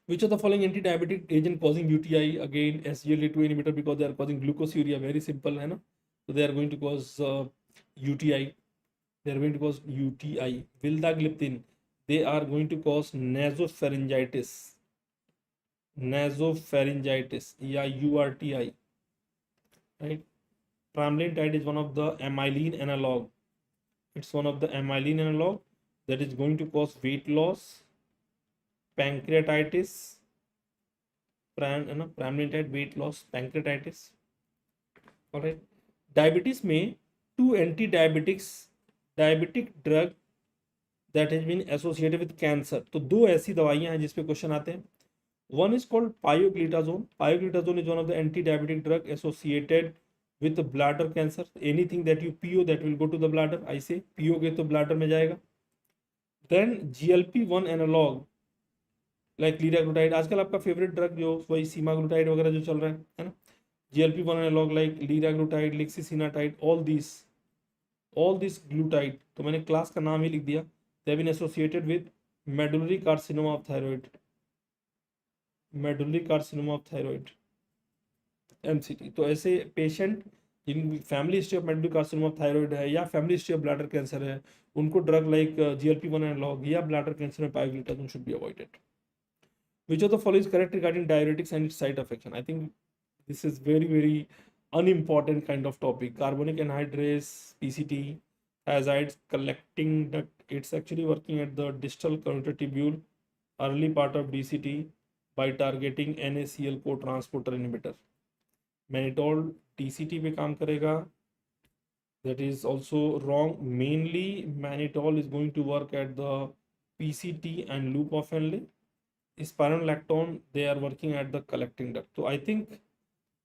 Which of the following anti-diabetic agent causing UTI? Again, SGLT2 inhibitor, because they are causing glucosuria. Very simple, है ना, so they are going to cause UTI. They are going to cause UTI. Vildagliptin, they are going to cause nasopharyngitis. Nasopharyngitis, yeah, URTI, right? Pramlintide is one of the amylin analog. It's one of the amylin analog that is going to cause weight loss, pancreatitis. Pramlintide, weight loss, pancreatitis. All right. Diabetes में two diabetic drug that has been associated with cancer. तो दो ऐसी दवाइयां हैं जिसपे question आते हैं. One is called pioglitazone. Pioglitazone is one of the anti-diabetic drug associated with bladder cancer. Anything that you PO, that will go to the bladder. I say PO के तो bladder में जाएगा. Then GLP-1 analog like liraglutide. आजकल आपका favourite drug जो वही सीमाग्लूटाइड वगैरह जो चल रहा है ना. GLP-1 analog like liraglutide, lixisenatide, all these glutide, तो मैंने क्लास का नाम ही लिख दिया. They have been associated with medullary carcinoma of thyroid. MCT. तो ऐसे पेशेंट जिन family history of medullary carcinoma of thyroid है या family history of bladder cancer है, उनको ड्रग लाइक GLP-1 एनालॉग या ब्लैडर कैंसर में pioglitazone should be avoided. Which of the following is correct regarding diuretics and its site affection? I think this is very unimportant kind of topic. Carbonic anhydrase, PCT, azides, collecting duct. It's actually working at the distal carotid tubule, early part of DCT by targeting NaCl co-transporter inhibitor. Mannitol TCT पे काम करेगा. That is also wrong. Mainly mannitol is going to work at the PCT and loop of Henle. Spironolactone, they are working at the collecting duct. So I think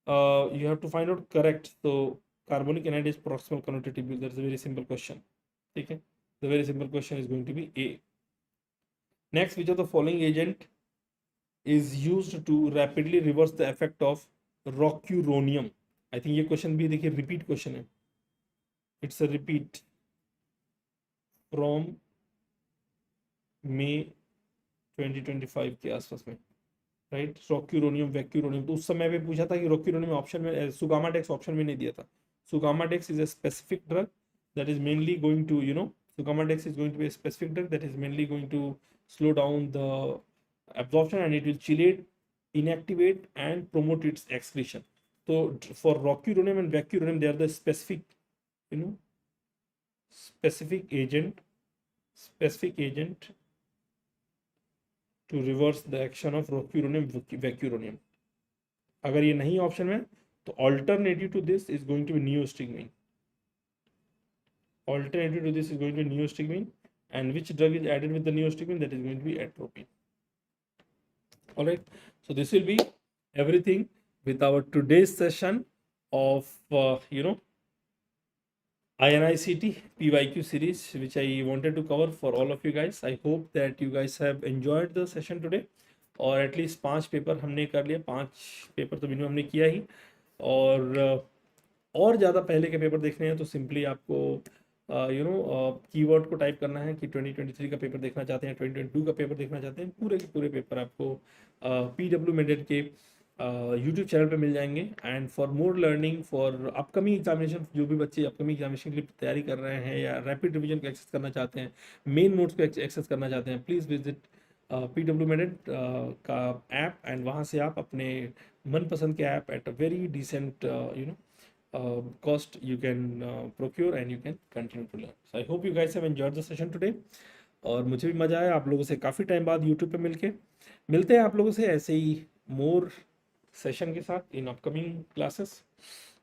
you have to find out correct. So carbonic anhydrase proximal carotid tubule. That's a very simple question. Okay, the very simple question is going to be A. Next, which of the following agent is used to rapidly reverse the effect of rocuronium? I think ये question भी देखिए repeat question है. It's a repeat from May 2025 के आसपास में, right. रॉक्यूरोनियम, वैक्यूरोनियम. तो उस समय पे पूछा था कि रॉक्यूरोनियम ऑप्शन में, सुगामाडेक्स ऑप्शन में नहीं दिया था. Sugammadex is a specific drug that is mainly going to, sugammadex is going to be a specific drug that is mainly going to slow down the absorption, and it will chelate, inactivate and promote its excretion. So for rocuronium and vecuronium, they are the specific agent to reverse the action of rocuronium, vecuronium. अगर ये नहीं option में, तो alternative to this is going to be neostigmine. Alternative to this is going to be neostigmine, and which drug is added with the neostigmine? That is going to be atropine. All right, so this will be everything with our today's session of INICET PYQ series, which I wanted to cover for all of you guys. I hope that you guys have enjoyed the session today, और at least 5 paper हमने कर लिया. 5 paper तो minimum हमने किया ही, और ज़्यादा पहले के पेपर देखने हैं तो सिंपली आपको कीवर्ड को टाइप करना है कि 2023 का पेपर देखना चाहते हैं, 2022 का पेपर देखना चाहते हैं. पूरे के पूरे पेपर आपको PW मेडेट के यूट्यूब चैनल पे मिल जाएंगे. And for more learning for upcoming examination, जो भी बच्चे अपकमिंग एग्जामिनेशन के लिए तैयारी कर रहे हैं या रैपिड रिवीजन को एक्सेस करना चाहते हैं, मेन नोट्स को एक्सेस करना चाहते हैं, प्लीज़ विजिट PW मेडेट का ऐप, एंड वहाँ से आप अपने मनपसंद के app at a very decent cost you can procure and you can continue to learn. So I hope you guys have enjoyed the session today, और मुझे भी मज़ा आया आप लोगों से काफ़ी टाइम बाद YouTube पे मिलते हैं आप लोगों से ऐसे ही मोर सेशन के साथ in upcoming classes.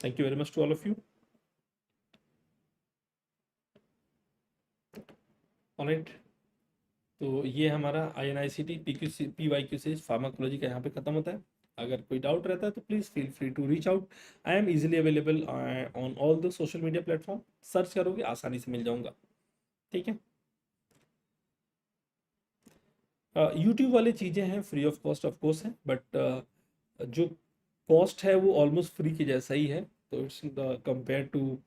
Thank you very much to all of you. Alright, तो ये हमारा INICT PYQ से फार्माकोलॉजी का यहाँ पे खत्म होता है। अगर कोई डाउट रहता है तो please feel free to reach out. I am easily available on all the social media platform, search करोगे आसानी से मिल जाऊंगा, ठीक है। यूट्यूब वाली चीज़ें हैं free of cost of course हैं, बट जो कॉस्ट है वो ऑलमोस्ट फ्री के जैसा ही है। तो it's compare to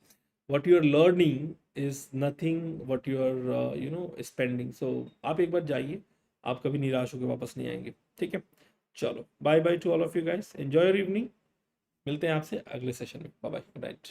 what you are learning is nothing what you are spending। so आप एक बार जाइए, आप कभी निराश होकर वापस नहीं आएंगे, ठीक है। चलो bye bye to all of you guys, enjoy your evening, मिलते हैं आपसे अगले सेशन में, बाय बाय, गुड नाइट।